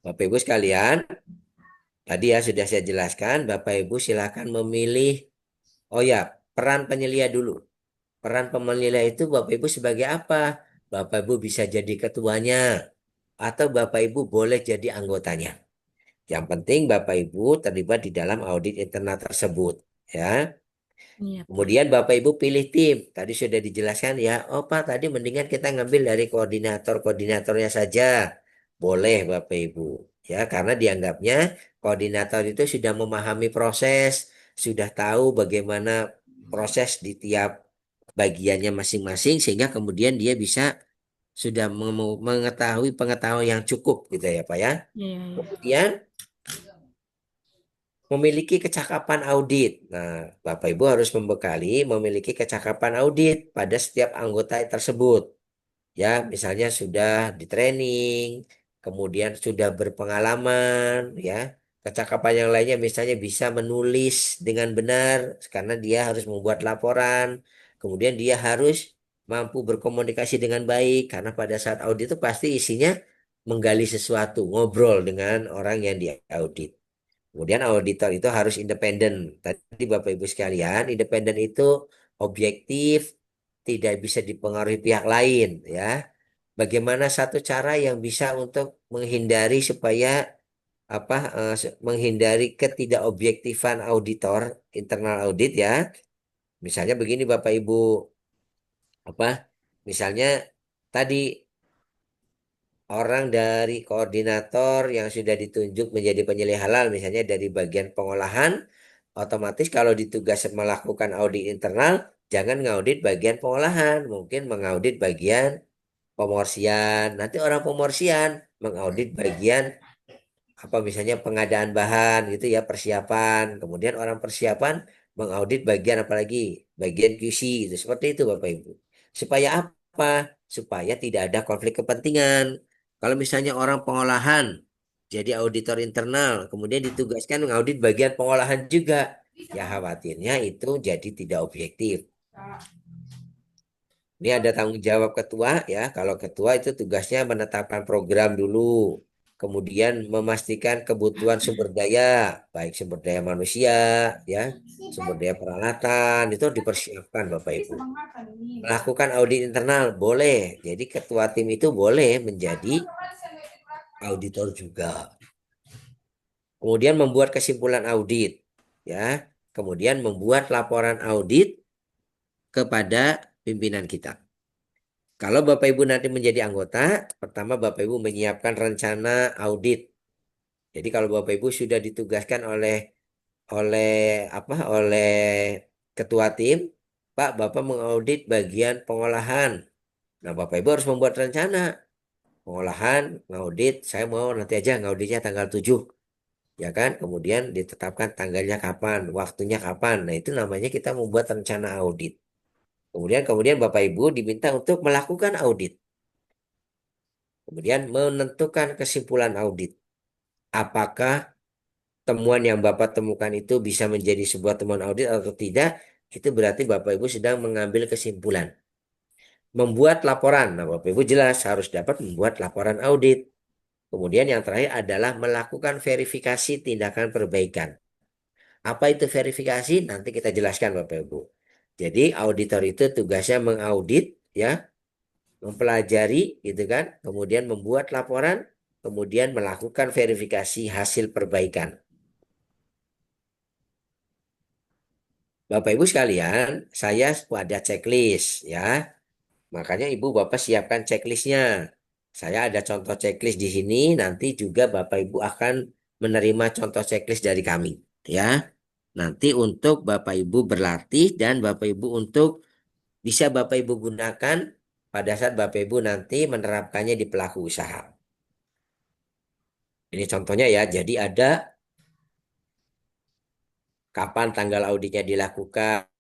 Bapak Ibu sekalian, tadi ya sudah saya jelaskan, Bapak Ibu silakan memilih. Oh ya, peran penyelia dulu. Peran penyelia itu Bapak Ibu sebagai apa? Bapak Ibu bisa jadi ketuanya atau Bapak Ibu boleh jadi anggotanya. Yang penting Bapak Ibu terlibat di dalam audit internal tersebut, ya. Iya, Pak. Kemudian Bapak Ibu pilih tim. Tadi sudah dijelaskan ya. Oh Pak, tadi mendingan kita ngambil dari koordinatornya saja. Boleh Bapak Ibu. Ya, karena dianggapnya koordinator itu sudah memahami proses, sudah tahu bagaimana proses di tiap bagiannya masing-masing, sehingga kemudian dia bisa sudah mengetahui pengetahuan yang cukup gitu ya Pak ya. Iya, iya. Kemudian memiliki kecakapan audit. Nah, Bapak Ibu harus memiliki kecakapan audit pada setiap anggota tersebut. Ya, misalnya sudah di training, kemudian sudah berpengalaman, ya. Kecakapan yang lainnya misalnya bisa menulis dengan benar karena dia harus membuat laporan. Kemudian dia harus mampu berkomunikasi dengan baik karena pada saat audit itu pasti isinya menggali sesuatu, ngobrol dengan orang yang diaudit. Kemudian auditor itu harus independen. Tadi Bapak Ibu sekalian, independen itu objektif, tidak bisa dipengaruhi pihak lain, ya. Bagaimana satu cara yang bisa untuk menghindari supaya menghindari ketidakobjektifan auditor internal audit, ya. Misalnya begini Bapak Ibu, apa? Misalnya tadi orang dari koordinator yang sudah ditunjuk menjadi penyelih halal, misalnya dari bagian pengolahan, otomatis kalau ditugas melakukan audit internal, jangan ngaudit bagian pengolahan, mungkin mengaudit bagian pemorsian. Nanti orang pemorsian mengaudit bagian misalnya pengadaan bahan gitu ya, persiapan. Kemudian orang persiapan mengaudit bagian apalagi bagian QC itu, seperti itu Bapak Ibu. Supaya apa? Supaya tidak ada konflik kepentingan. Kalau misalnya orang pengolahan jadi auditor internal, kemudian ditugaskan mengaudit bagian pengolahan juga, ya khawatirnya itu jadi tidak objektif. Ini ada tanggung jawab ketua, ya. Kalau ketua itu tugasnya menetapkan program dulu, kemudian memastikan kebutuhan sumber daya, baik sumber daya manusia, ya, sumber daya peralatan itu dipersiapkan Bapak Ibu. Melakukan audit internal boleh, jadi ketua tim itu boleh menjadi auditor juga. Kemudian membuat kesimpulan audit, ya. Kemudian membuat laporan audit kepada pimpinan kita. Kalau Bapak Ibu nanti menjadi anggota, pertama Bapak Ibu menyiapkan rencana audit. Jadi kalau Bapak Ibu sudah ditugaskan oleh oleh ketua tim, Pak, Bapak mengaudit bagian pengolahan. Nah, Bapak Ibu harus membuat rencana. Pengolahan, ngaudit, saya mau nanti aja ngauditnya tanggal 7. Ya kan? Kemudian ditetapkan tanggalnya kapan, waktunya kapan. Nah, itu namanya kita membuat rencana audit. Kemudian Bapak Ibu diminta untuk melakukan audit. Kemudian menentukan kesimpulan audit. Apakah temuan yang Bapak temukan itu bisa menjadi sebuah temuan audit atau tidak? Itu berarti Bapak Ibu sedang mengambil kesimpulan. Membuat laporan. Nah, Bapak Ibu jelas harus dapat membuat laporan audit. Kemudian yang terakhir adalah melakukan verifikasi tindakan perbaikan. Apa itu verifikasi? Nanti kita jelaskan Bapak Ibu. Jadi auditor itu tugasnya mengaudit, ya, mempelajari gitu kan, kemudian membuat laporan, kemudian melakukan verifikasi hasil perbaikan. Bapak Ibu sekalian, saya ada checklist ya. Makanya Ibu Bapak siapkan checklistnya. Saya ada contoh checklist di sini, nanti juga Bapak Ibu akan menerima contoh checklist dari kami ya. Nanti untuk Bapak Ibu berlatih dan Bapak Ibu untuk bisa Bapak Ibu gunakan pada saat Bapak Ibu nanti menerapkannya di pelaku usaha. Ini contohnya ya, jadi ada kapan tanggal auditnya dilakukan,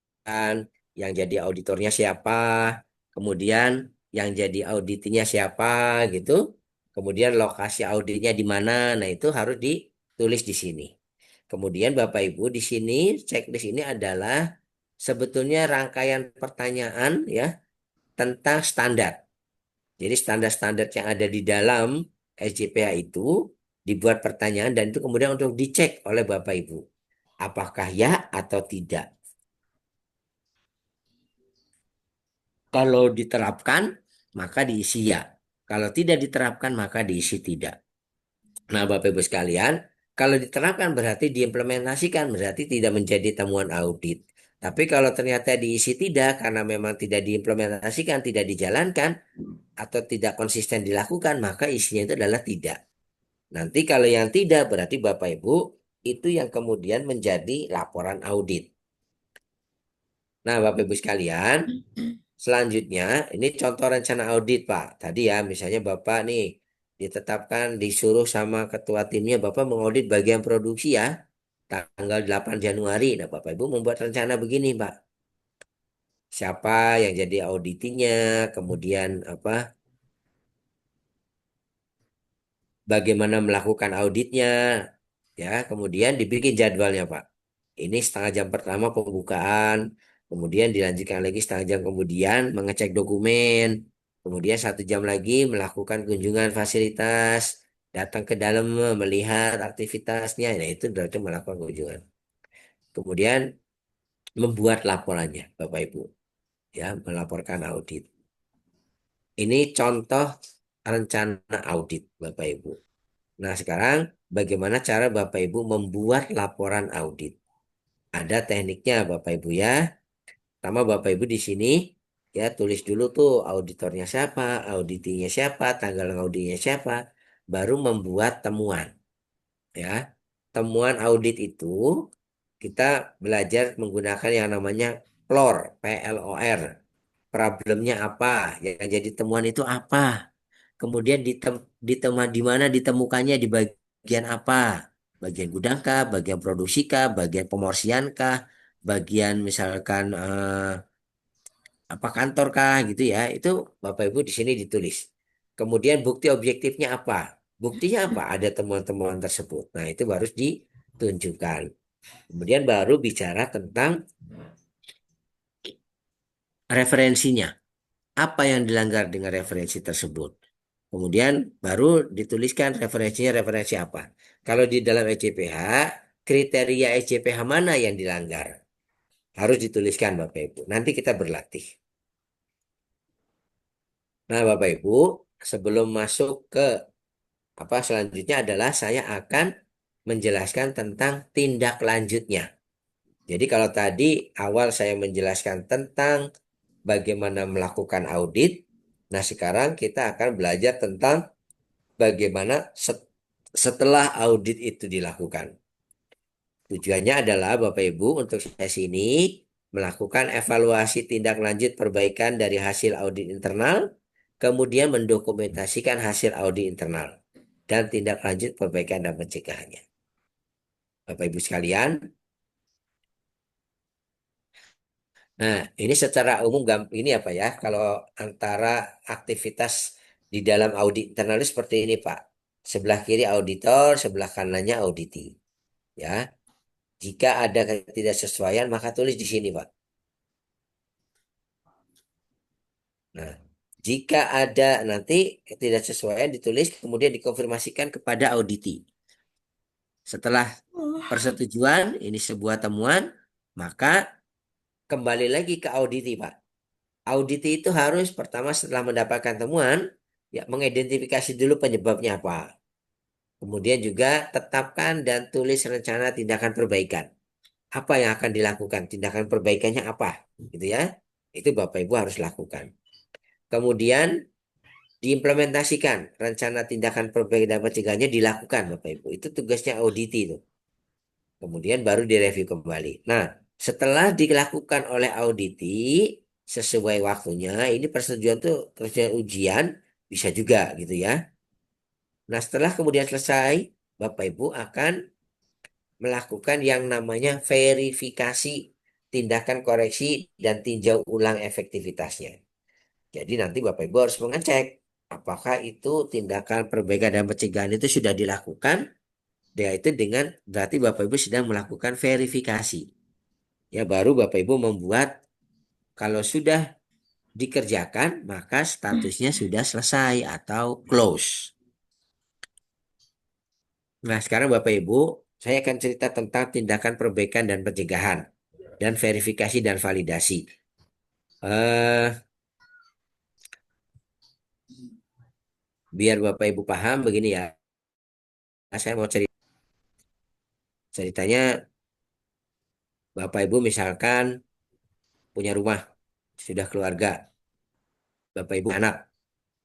yang jadi auditornya siapa, kemudian yang jadi auditnya siapa gitu, kemudian lokasi auditnya di mana, nah itu harus ditulis di sini. Kemudian Bapak Ibu di sini checklist ini adalah sebetulnya rangkaian pertanyaan ya tentang standar. Jadi standar-standar yang ada di dalam SJPH itu dibuat pertanyaan dan itu kemudian untuk dicek oleh Bapak Ibu. Apakah ya atau tidak? Kalau diterapkan, maka diisi ya. Kalau tidak diterapkan, maka diisi tidak. Nah, Bapak Ibu sekalian, kalau diterapkan berarti diimplementasikan, berarti tidak menjadi temuan audit. Tapi kalau ternyata diisi tidak, karena memang tidak diimplementasikan, tidak dijalankan, atau tidak konsisten dilakukan, maka isinya itu adalah tidak. Nanti kalau yang tidak, berarti Bapak Ibu, itu yang kemudian menjadi laporan audit. Nah, Bapak Ibu sekalian, selanjutnya ini contoh rencana audit, Pak. Tadi ya, misalnya Bapak nih ditetapkan disuruh sama ketua timnya Bapak mengaudit bagian produksi ya. tanggal 8 Januari. Nah, Bapak Ibu membuat rencana begini, Pak. Siapa yang jadi auditinya, kemudian apa, bagaimana melakukan auditnya, ya, kemudian dibikin jadwalnya, Pak. Ini setengah jam pertama pembukaan, kemudian dilanjutkan lagi setengah jam kemudian mengecek dokumen, kemudian 1 jam lagi melakukan kunjungan fasilitas, datang ke dalam melihat aktivitasnya, nah itu berarti melakukan kunjungan. Kemudian membuat laporannya, Bapak Ibu, ya, melaporkan audit. Ini contoh rencana audit, Bapak Ibu. Nah, sekarang bagaimana cara Bapak Ibu membuat laporan audit? Ada tekniknya, Bapak Ibu ya. Pertama, Bapak Ibu di sini ya tulis dulu tuh auditornya siapa, auditinya siapa, tanggal auditnya siapa, baru membuat temuan ya. Temuan audit itu kita belajar menggunakan yang namanya PLOR, PLOR. Problemnya apa? Yang jadi temuan itu apa? Kemudian di mana ditemukannya, di bagian apa? Bagian gudang kah, bagian produksi kah, bagian pemorsian kah, bagian misalkan apa kantor kah gitu ya. Itu Bapak Ibu di sini ditulis. Kemudian bukti objektifnya apa? Buktinya apa? Ada temuan-temuan tersebut. Nah, itu harus ditunjukkan. Kemudian baru bicara tentang referensinya. Apa yang dilanggar dengan referensi tersebut? Kemudian baru dituliskan referensinya referensi apa. Kalau di dalam ECPH, kriteria ECPH mana yang dilanggar? Harus dituliskan Bapak Ibu. Nanti kita berlatih. Nah, Bapak Ibu, sebelum masuk ke apa selanjutnya adalah saya akan menjelaskan tentang tindak lanjutnya. Jadi kalau tadi awal saya menjelaskan tentang bagaimana melakukan audit, nah sekarang kita akan belajar tentang bagaimana setelah audit itu dilakukan. Tujuannya adalah Bapak Ibu untuk sesi ini melakukan evaluasi tindak lanjut perbaikan dari hasil audit internal, kemudian mendokumentasikan hasil audit internal dan tindak lanjut perbaikan dan pencegahannya. Bapak Ibu sekalian, nah ini secara umum ini apa ya? Kalau antara aktivitas di dalam audit internal itu seperti ini, Pak. Sebelah kiri auditor, sebelah kanannya auditi. Ya, jika ada ketidaksesuaian maka tulis di sini, Pak. Nah, jika ada nanti ketidaksesuaian ditulis kemudian dikonfirmasikan kepada auditi. Setelah persetujuan ini sebuah temuan, maka kembali lagi ke auditi, Pak. Auditi itu harus pertama setelah mendapatkan temuan, ya mengidentifikasi dulu penyebabnya apa. Kemudian juga tetapkan dan tulis rencana tindakan perbaikan. Apa yang akan dilakukan? Tindakan perbaikannya apa? Gitu ya. Itu Bapak Ibu harus lakukan. Kemudian diimplementasikan rencana tindakan perbaikan dan pencegahannya dilakukan Bapak Ibu. Itu tugasnya auditi itu. Kemudian baru direview kembali. Nah, setelah dilakukan oleh auditi sesuai waktunya, ini persetujuan tuh persetujuan ujian bisa juga gitu ya. Nah, setelah kemudian selesai, Bapak Ibu akan melakukan yang namanya verifikasi tindakan koreksi dan tinjau ulang efektivitasnya. Jadi nanti Bapak Ibu harus mengecek apakah itu tindakan perbaikan dan pencegahan itu sudah dilakukan, yaitu dengan berarti Bapak Ibu sedang melakukan verifikasi. Ya baru Bapak Ibu membuat kalau sudah dikerjakan maka statusnya sudah selesai atau close. Nah sekarang Bapak Ibu saya akan cerita tentang tindakan perbaikan dan pencegahan dan verifikasi dan validasi. Eh, biar Bapak Ibu paham begini ya. Saya mau ceritanya Bapak Ibu misalkan punya rumah, sudah keluarga, Bapak Ibu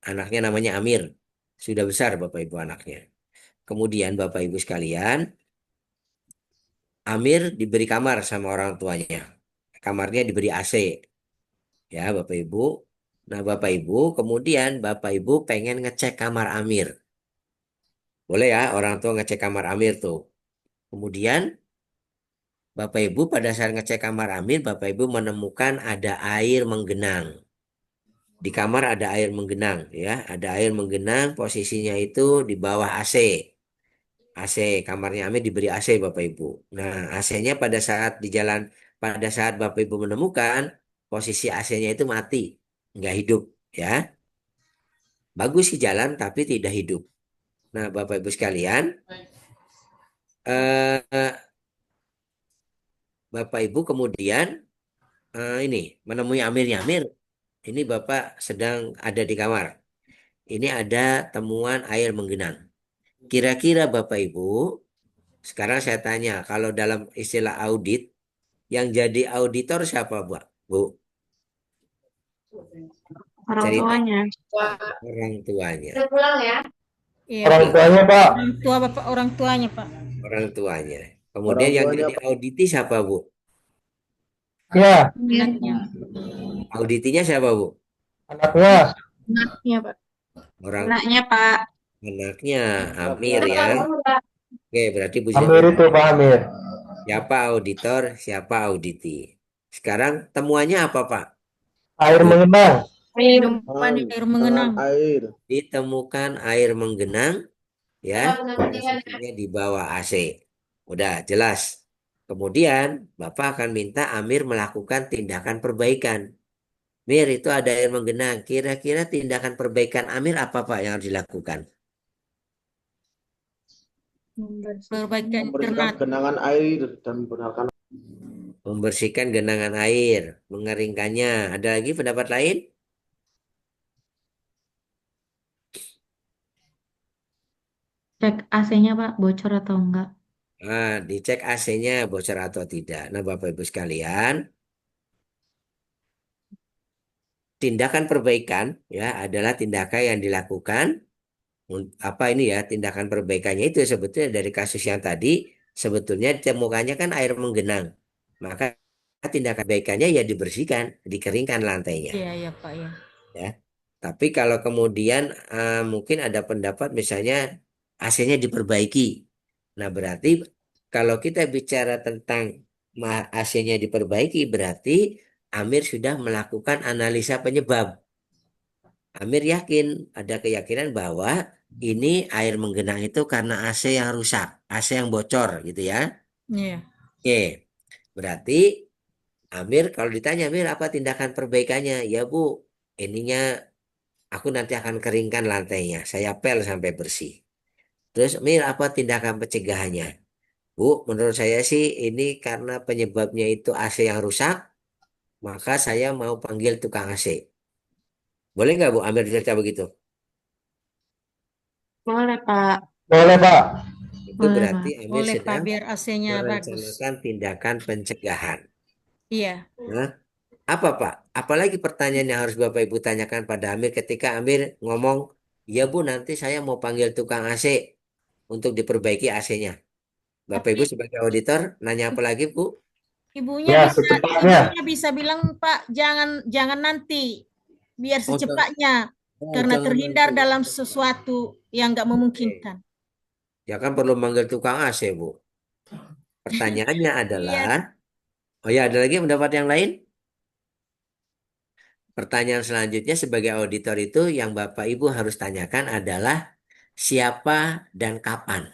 anaknya namanya Amir, sudah besar Bapak Ibu anaknya. Kemudian Bapak Ibu sekalian, Amir diberi kamar sama orang tuanya. Kamarnya diberi AC, ya Bapak Ibu. Nah Bapak Ibu, kemudian Bapak Ibu pengen ngecek kamar Amir. Boleh ya orang tua ngecek kamar Amir tuh. Kemudian Bapak Ibu pada saat ngecek kamar Amir, Bapak Ibu menemukan ada air menggenang. Di kamar ada air menggenang, ya, ada air menggenang, posisinya itu di bawah AC. AC kamarnya Amir diberi AC Bapak Ibu. Nah, AC-nya pada saat Bapak Ibu menemukan posisi AC-nya itu mati, nggak hidup, ya. Bagus sih jalan tapi tidak hidup. Nah, Bapak Ibu sekalian, eh, Bapak Ibu kemudian ini menemui Amirnya. Amir, ini Bapak sedang ada di kamar. Ini ada temuan air menggenang. Kira-kira Bapak Ibu, sekarang saya tanya, kalau dalam istilah audit, yang jadi auditor siapa, Bu? Orang Cerita tuanya. orang tuanya. Iya, Orang Pak. tuanya, Pak. Orang tua Bapak, orang tuanya, Pak. Orang tuanya. Kemudian yang jadi auditi siapa, Bu? Ya, Anaknya. Auditinya siapa, Bu? anaknya. Anaknya, Pak. Orang Anaknya, Pak. anaknya Amir, ya. Oke, berarti Bu Amir itu, Pak Amir. siapa auditor, siapa auditi. Sekarang temuannya apa, Pak? Air mengenang. Air mengenang. Ditemukan air menggenang, ya, posisinya di bawah AC. Udah jelas. Kemudian Bapak akan minta Amir melakukan tindakan perbaikan. Mir, itu ada air menggenang. Kira-kira tindakan perbaikan Amir apa, Pak, yang harus dilakukan? Perbaikan internet. genangan air dan benarkan Membersihkan genangan air, mengeringkannya. Ada lagi pendapat lain? Cek AC-nya, Pak, bocor atau enggak? Dicek AC-nya bocor atau tidak. Nah, Bapak Ibu sekalian, tindakan perbaikan ya adalah tindakan yang dilakukan apa ini ya, tindakan perbaikannya itu sebetulnya dari kasus yang tadi sebetulnya ditemukannya kan air menggenang. Maka tindakan perbaikannya ya dibersihkan, dikeringkan lantainya, Iya, ya, Pak, ya. ya. Tapi kalau kemudian mungkin ada pendapat misalnya AC-nya diperbaiki. Nah, berarti kalau kita bicara tentang AC-nya diperbaiki berarti Amir sudah melakukan analisa penyebab. Amir yakin, ada keyakinan bahwa ini air menggenang itu karena AC yang rusak, AC yang bocor gitu ya. Iya. Oke, berarti Amir kalau ditanya, Amir apa tindakan perbaikannya? Ya Bu, ininya aku nanti akan keringkan lantainya, saya pel sampai bersih. Terus Amir apa tindakan pencegahannya? Bu, menurut saya sih ini karena penyebabnya itu AC yang rusak, maka saya mau panggil tukang AC. Boleh nggak Bu Amir cerita begitu? Boleh, Pak. Boleh, Pak. Itu Boleh, berarti Pak. Amir Boleh, Pak, sedang biar AC-nya bagus. merencanakan tindakan pencegahan. Iya. Nah, apa Pak? Apalagi pertanyaan yang harus Bapak Ibu tanyakan pada Amir ketika Amir ngomong, ya Bu nanti saya mau panggil tukang AC untuk diperbaiki AC-nya. Bapak Ibu sebagai auditor nanya apa lagi Bu? Ibunya Ya, secepatnya. bisa bilang, Pak, jangan nanti, biar Oh, secepatnya, karena jangan terhindar nanti. dalam sesuatu yang nggak memungkinkan. Ya kan perlu manggil tukang AC Bu. Pertanyaannya adalah, oh ya ada lagi pendapat yang lain? Pertanyaan selanjutnya sebagai auditor itu yang Bapak Ibu harus tanyakan adalah siapa dan kapan.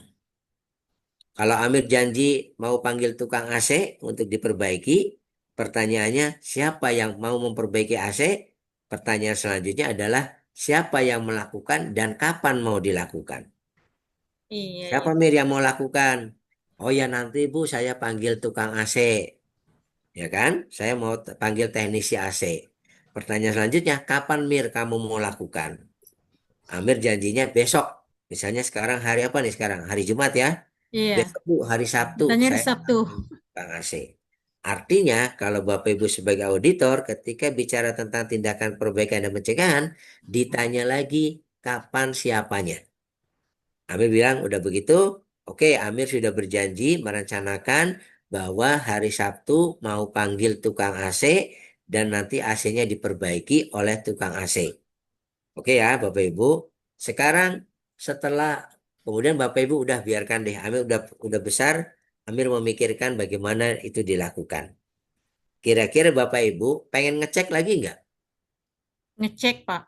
Kalau Amir janji mau panggil tukang AC untuk diperbaiki, pertanyaannya siapa yang mau memperbaiki AC? Pertanyaan selanjutnya adalah siapa yang melakukan dan kapan mau dilakukan? Iya, Siapa Mir yang mau lakukan? Oh ya nanti Bu saya panggil tukang AC. Ya kan? Saya mau panggil teknisi AC. Pertanyaan selanjutnya, kapan Mir kamu mau lakukan? Amir janjinya besok. Misalnya sekarang hari apa nih sekarang? Hari Jumat ya. iya. Besok Bu, hari Sabtu Tanya hari saya Sabtu. Kang AC. Artinya kalau Bapak Ibu sebagai auditor ketika bicara tentang tindakan perbaikan dan pencegahan, ditanya lagi kapan siapanya. Amir bilang udah begitu. Oke, Amir sudah berjanji merencanakan bahwa hari Sabtu mau panggil tukang AC dan nanti AC-nya diperbaiki oleh tukang AC. Oke ya, Bapak Ibu. Sekarang setelah kemudian Bapak Ibu udah biarkan deh, Amir udah besar, Amir memikirkan bagaimana itu dilakukan. Kira-kira Bapak Ibu pengen ngecek lagi nggak? Ngecek, Pak.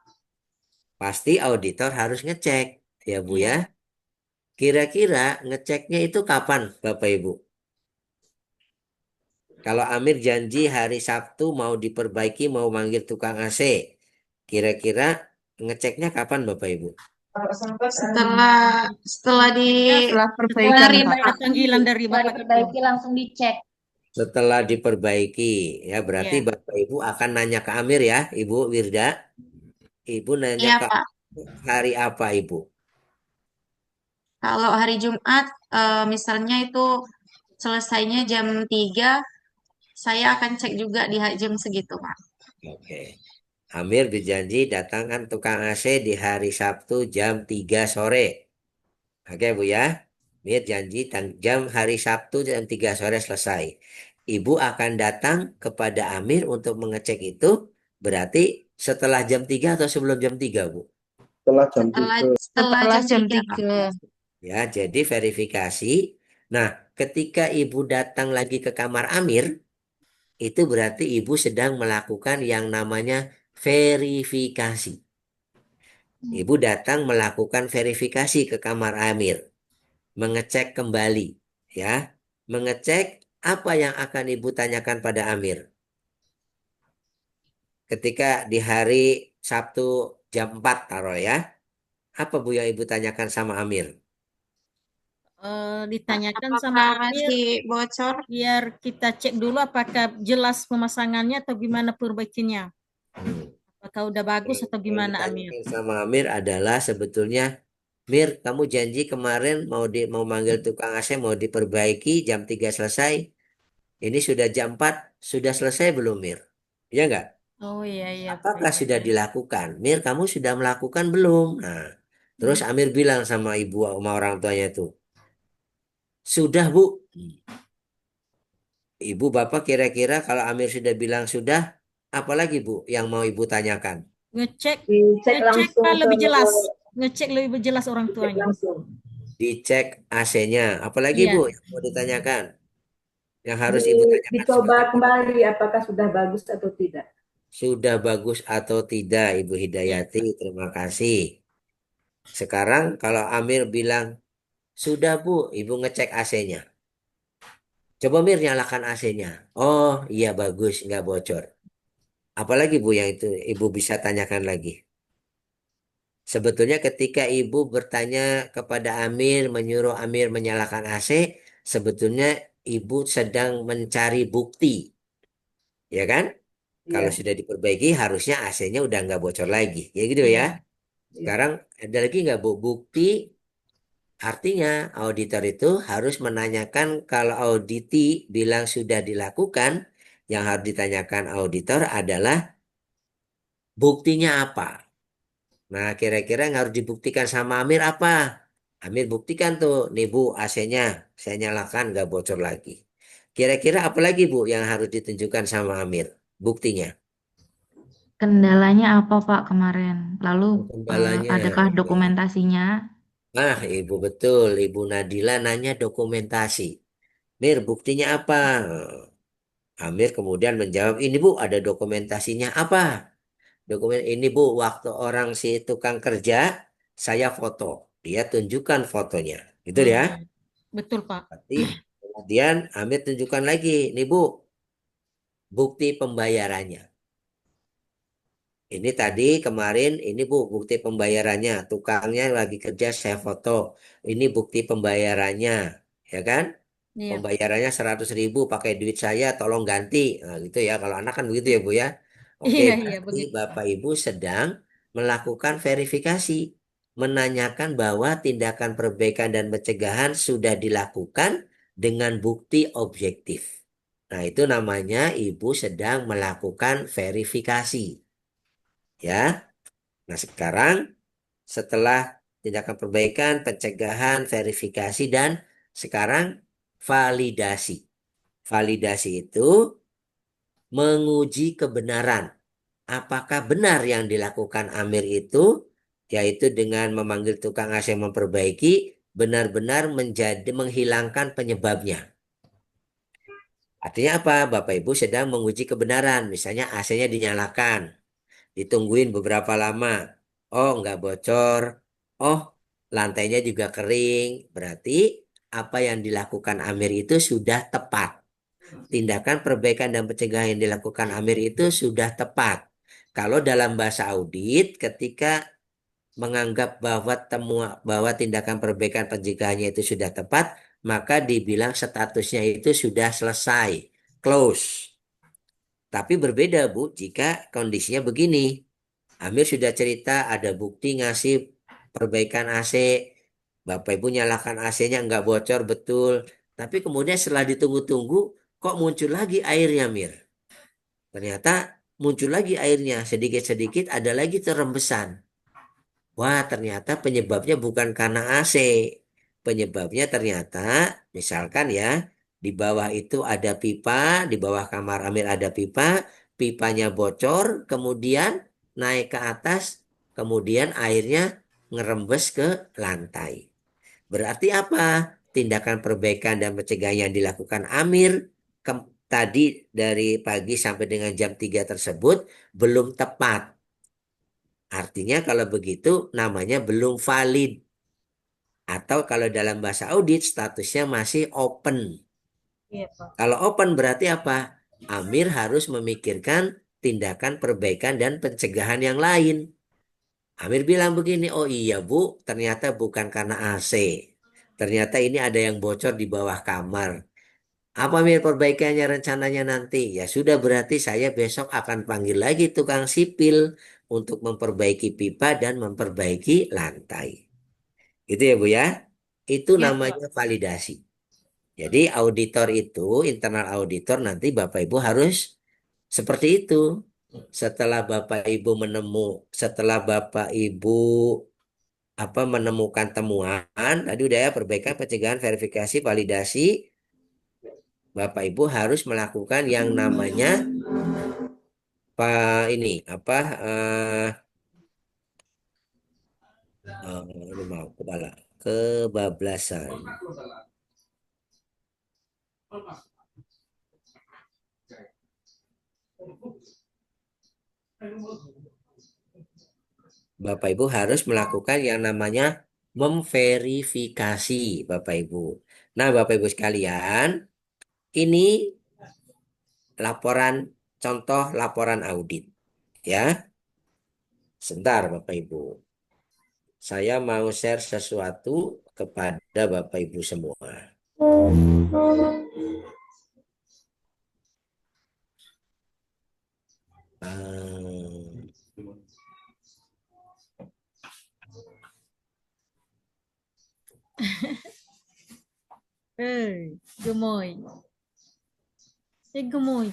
Pasti auditor harus ngecek, ya Bu Iya. ya. Kira-kira ngeceknya itu kapan Bapak Ibu? Kalau Amir janji hari Sabtu mau diperbaiki, mau manggil tukang AC. Kira-kira ngeceknya kapan Bapak Ibu? Setelah Setelah perbaikan, Pak. ada panggilan dari Setelah Bapak itu. diperbaiki langsung dicek. Setelah diperbaiki, ya berarti Iya. Bapak Ibu akan nanya ke Amir ya, Ibu Wirda. Ibu nanya Iya, ke Pak. hari apa Ibu? Kalau hari Jumat, misalnya itu selesainya jam 3, saya akan cek juga di jam segitu, Pak. Oke. Amir berjanji datangkan tukang AC di hari Sabtu jam 3 sore. Oke Bu ya. Amir janji jam hari Sabtu jam 3 sore selesai. Ibu akan datang kepada Amir untuk mengecek itu. Berarti setelah jam 3 atau sebelum jam 3 Bu? Setelah jam Setelah 3. setelah Setelah jam jam 3, Pak. 3. Ya, jadi verifikasi. Nah, ketika Ibu datang lagi ke kamar Amir, itu berarti Ibu sedang melakukan yang namanya verifikasi. Ibu datang melakukan verifikasi ke kamar Amir, mengecek kembali, ya, mengecek apa yang akan Ibu tanyakan pada Amir. Ketika di hari Sabtu jam 4 taruh ya, apa Bu yang Ibu tanyakan sama Amir? Ditanyakan sama Apakah Amir masih bocor? biar kita cek dulu apakah jelas pemasangannya atau gimana perbaikinya. Hmm. Apakah udah bagus atau Yang gimana Amir? ditanyakan sama Amir adalah sebetulnya, Mir, kamu janji kemarin mau manggil tukang AC mau diperbaiki jam 3 selesai. Ini sudah jam 4 sudah selesai belum, Mir? Iya enggak? Oh iya iya Pak. Apakah sudah dilakukan? Mir, kamu sudah melakukan belum? Nah, terus Amir bilang sama ibu sama orang tuanya itu, sudah, Bu. Ibu Bapak kira-kira kalau Amir sudah bilang sudah, apalagi Bu yang mau Ibu tanyakan? Ngecek Dicek ngecek langsung Pak, ke lebih jelas. Ngecek lebih jelas orang dicek tuanya. langsung. Dicek AC-nya. Apalagi Iya. Bu yang mau ditanyakan? Yang harus Ibu tanyakan Dicoba sebagai kembali apakah sudah bagus atau tidak. sudah bagus atau tidak, Ibu Iya. Hidayati. Terima kasih. Sekarang kalau Amir bilang, sudah Bu, Ibu ngecek AC-nya. Coba Mir nyalakan AC-nya. Oh iya bagus, nggak bocor. Apalagi Bu yang itu Ibu bisa tanyakan lagi. Sebetulnya ketika Ibu bertanya kepada Amir, menyuruh Amir menyalakan AC, sebetulnya Ibu sedang mencari bukti. Ya kan? Kalau Iya, sudah diperbaiki harusnya AC-nya udah nggak bocor lagi. Ya gitu ya. Iya. iya. Sekarang ada lagi nggak Bu bukti? Artinya auditor itu harus menanyakan kalau auditi bilang sudah dilakukan, yang harus ditanyakan auditor adalah buktinya apa. Nah kira-kira yang harus dibuktikan sama Amir apa? Amir buktikan tuh, nih Bu AC-nya saya nyalakan nggak bocor lagi. Kira-kira apa lagi Bu yang harus ditunjukkan sama Amir? Buktinya. Kendalanya apa Pak kemarin? Lalu Kendalanya. adakah dokumentasinya? Nah, Ibu betul, Ibu Nadila nanya dokumentasi. Mir, buktinya apa? Amir kemudian menjawab, ini Bu, ada dokumentasinya apa? Dokumen ini Bu, waktu orang si tukang kerja, saya foto. Dia tunjukkan fotonya. Gitu ya. Betul Pak. Berarti kemudian Amir tunjukkan lagi, ini Bu, bukti pembayarannya. Ini tadi kemarin, ini Bu, bukti pembayarannya. Tukangnya lagi kerja, saya foto. Ini bukti pembayarannya. Ya kan? Iya. Pembayarannya 100.000 pakai duit saya, tolong ganti. Nah, gitu ya. Kalau anak kan begitu ya Bu ya. Oke, Iya iya berarti begitu. Bapak Ibu sedang melakukan verifikasi. Menanyakan bahwa tindakan perbaikan dan pencegahan sudah dilakukan dengan bukti objektif. Nah, itu namanya Ibu sedang melakukan verifikasi. Ya. Nah, sekarang setelah tindakan perbaikan, pencegahan, verifikasi, dan sekarang validasi. Validasi itu menguji kebenaran. Apakah benar yang dilakukan Amir itu, yaitu dengan memanggil tukang AC memperbaiki, benar-benar menjadi menghilangkan penyebabnya. Artinya apa? Bapak Ibu sedang menguji kebenaran. Misalnya AC-nya dinyalakan, ditungguin beberapa lama. Oh, nggak bocor. Oh, lantainya juga kering. Berarti apa yang dilakukan Amir itu sudah tepat. Tindakan perbaikan dan pencegahan yang dilakukan Amir itu sudah tepat. Kalau dalam bahasa audit, ketika menganggap bahwa tindakan perbaikan pencegahannya itu sudah tepat, maka dibilang statusnya itu sudah selesai, close. Tapi berbeda Bu, jika kondisinya begini. Amir sudah cerita ada bukti ngasih perbaikan AC, Bapak Ibu nyalakan AC-nya nggak bocor betul. Tapi kemudian setelah ditunggu-tunggu, kok muncul lagi airnya, Mir? Ternyata muncul lagi airnya, sedikit-sedikit ada lagi terembesan. Wah, ternyata penyebabnya bukan karena AC. Penyebabnya ternyata, misalkan ya, di bawah itu ada pipa, di bawah kamar Amir ada pipa, pipanya bocor, kemudian naik ke atas, kemudian airnya ngerembes ke lantai. Berarti apa? Tindakan perbaikan dan pencegahan yang dilakukan Amir tadi dari pagi sampai dengan jam 3 tersebut belum tepat. Artinya kalau begitu namanya belum valid. Atau kalau dalam bahasa audit statusnya masih open. Iya, Pak. Kalau open berarti apa? Amir harus memikirkan tindakan perbaikan dan pencegahan yang lain. Amir bilang begini, oh iya Bu, ternyata bukan karena AC. Ternyata ini ada yang bocor di bawah kamar. Apa Amir perbaikannya rencananya nanti? Ya sudah berarti saya besok akan panggil lagi tukang sipil untuk memperbaiki pipa dan memperbaiki lantai. Gitu ya Bu ya. Itu Iya, Pak. namanya validasi. Jadi auditor itu, internal auditor nanti Bapak Ibu harus seperti itu. Setelah Bapak Ibu menemukan temuan, tadi udah ya perbaikan, pencegahan, verifikasi, validasi, Bapak Ibu harus melakukan yang namanya ini ini mau kepala kebablasan. Bapak Ibu harus melakukan yang namanya memverifikasi, Bapak Ibu. Nah, Bapak Ibu sekalian, ini contoh laporan audit, ya. Sebentar, Bapak Ibu. Saya mau share sesuatu kepada Bapak Ibu semua. Gemoy. Gemoy.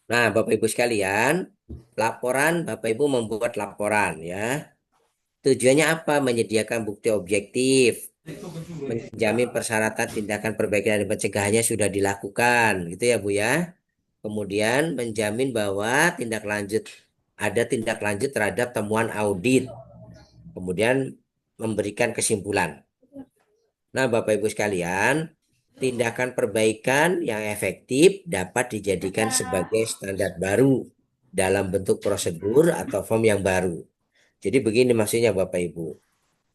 Nah, Bapak Ibu sekalian, Bapak Ibu membuat laporan ya. Tujuannya apa? Menyediakan bukti objektif, menjamin persyaratan tindakan perbaikan dan pencegahannya sudah dilakukan, gitu ya Bu ya. Kemudian menjamin bahwa ada tindak lanjut terhadap temuan audit. Kemudian memberikan kesimpulan. Nah, Bapak Ibu sekalian, tindakan perbaikan yang efektif dapat dijadikan sebagai standar baru dalam bentuk prosedur atau form yang baru. Jadi begini maksudnya Bapak Ibu.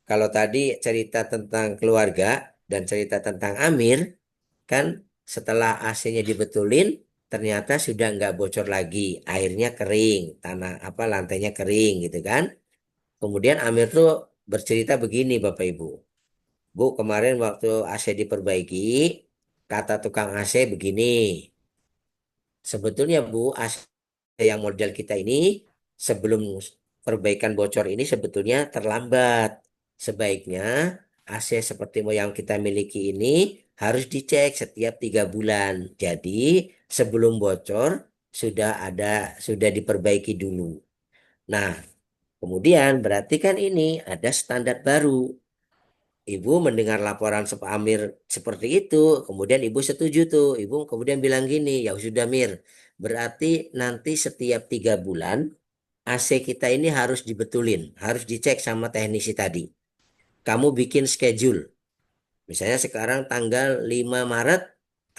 Kalau tadi cerita tentang keluarga dan cerita tentang Amir, kan setelah AC-nya dibetulin, ternyata sudah nggak bocor lagi, airnya kering, lantainya kering gitu kan. Kemudian Amir tuh bercerita begini Bapak Ibu. Bu, kemarin waktu AC diperbaiki, kata tukang AC begini. Sebetulnya Bu, AC yang model kita ini sebelum perbaikan bocor ini sebetulnya terlambat. Sebaiknya AC seperti yang kita miliki ini harus dicek setiap 3 bulan. Jadi sebelum bocor sudah diperbaiki dulu. Nah, kemudian berarti kan ini ada standar baru. Ibu mendengar laporan Amir seperti itu, kemudian ibu setuju tuh. Ibu kemudian bilang gini, ya sudah Mir, berarti nanti setiap 3 bulan AC kita ini harus dibetulin, harus dicek sama teknisi tadi. kamu bikin schedule. Misalnya sekarang tanggal 5 Maret,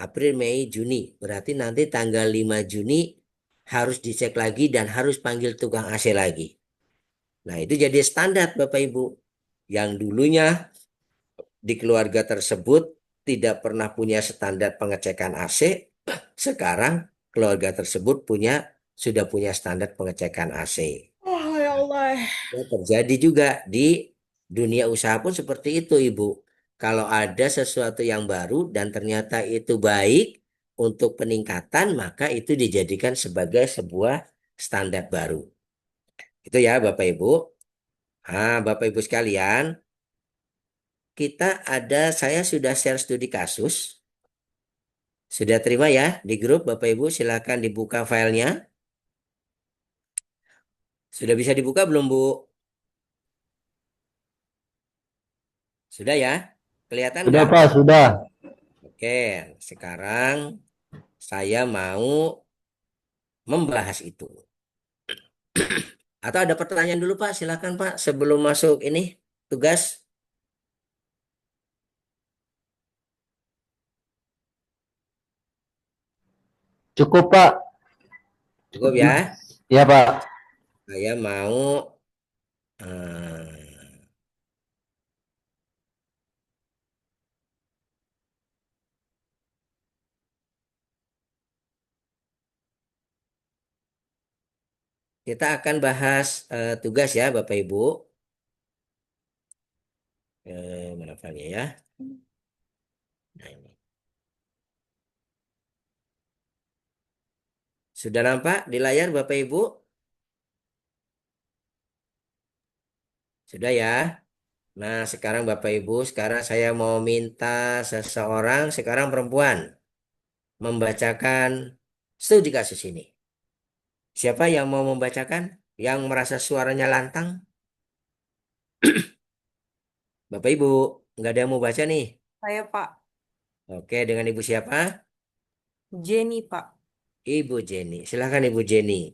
April, Mei, Juni. Berarti nanti tanggal 5 Juni harus dicek lagi dan harus panggil tukang AC lagi. Nah, itu jadi standar Bapak Ibu. Yang dulunya di keluarga tersebut tidak pernah punya standar pengecekan AC, sekarang keluarga tersebut sudah punya standar pengecekan AC. Oh ya Allah. Ya, terjadi juga di dunia usaha pun seperti itu, Ibu. Kalau ada sesuatu yang baru dan ternyata itu baik untuk peningkatan, maka itu dijadikan sebagai sebuah standar baru. Itu ya, Bapak Ibu. Bapak Ibu sekalian, saya sudah share studi kasus. Sudah terima ya di grup, Bapak Ibu, silakan dibuka filenya. Sudah bisa dibuka belum, Bu? Sudah ya? Kelihatan Sudah, nggak? Pak, sudah. Oke, sekarang saya mau membahas itu. Atau ada pertanyaan dulu, Pak? Silakan, Pak, sebelum masuk ini tugas. Cukup, Pak. Cukup ya? Ya, Pak. Saya mau eh, kita akan bahas tugas ya, Bapak Ibu. Mana filenya ya? Nah, ini. Sudah nampak di layar, Bapak Ibu? Sudah ya? Nah, sekarang Bapak Ibu, sekarang saya mau minta seseorang, sekarang perempuan, membacakan studi kasus ini. Siapa yang mau membacakan? Yang merasa suaranya lantang? Bapak Ibu, nggak ada yang mau baca nih. Saya Pak Oke, dengan Ibu siapa? Jenny, Pak. Ibu Jenny. Silahkan Ibu Jenny.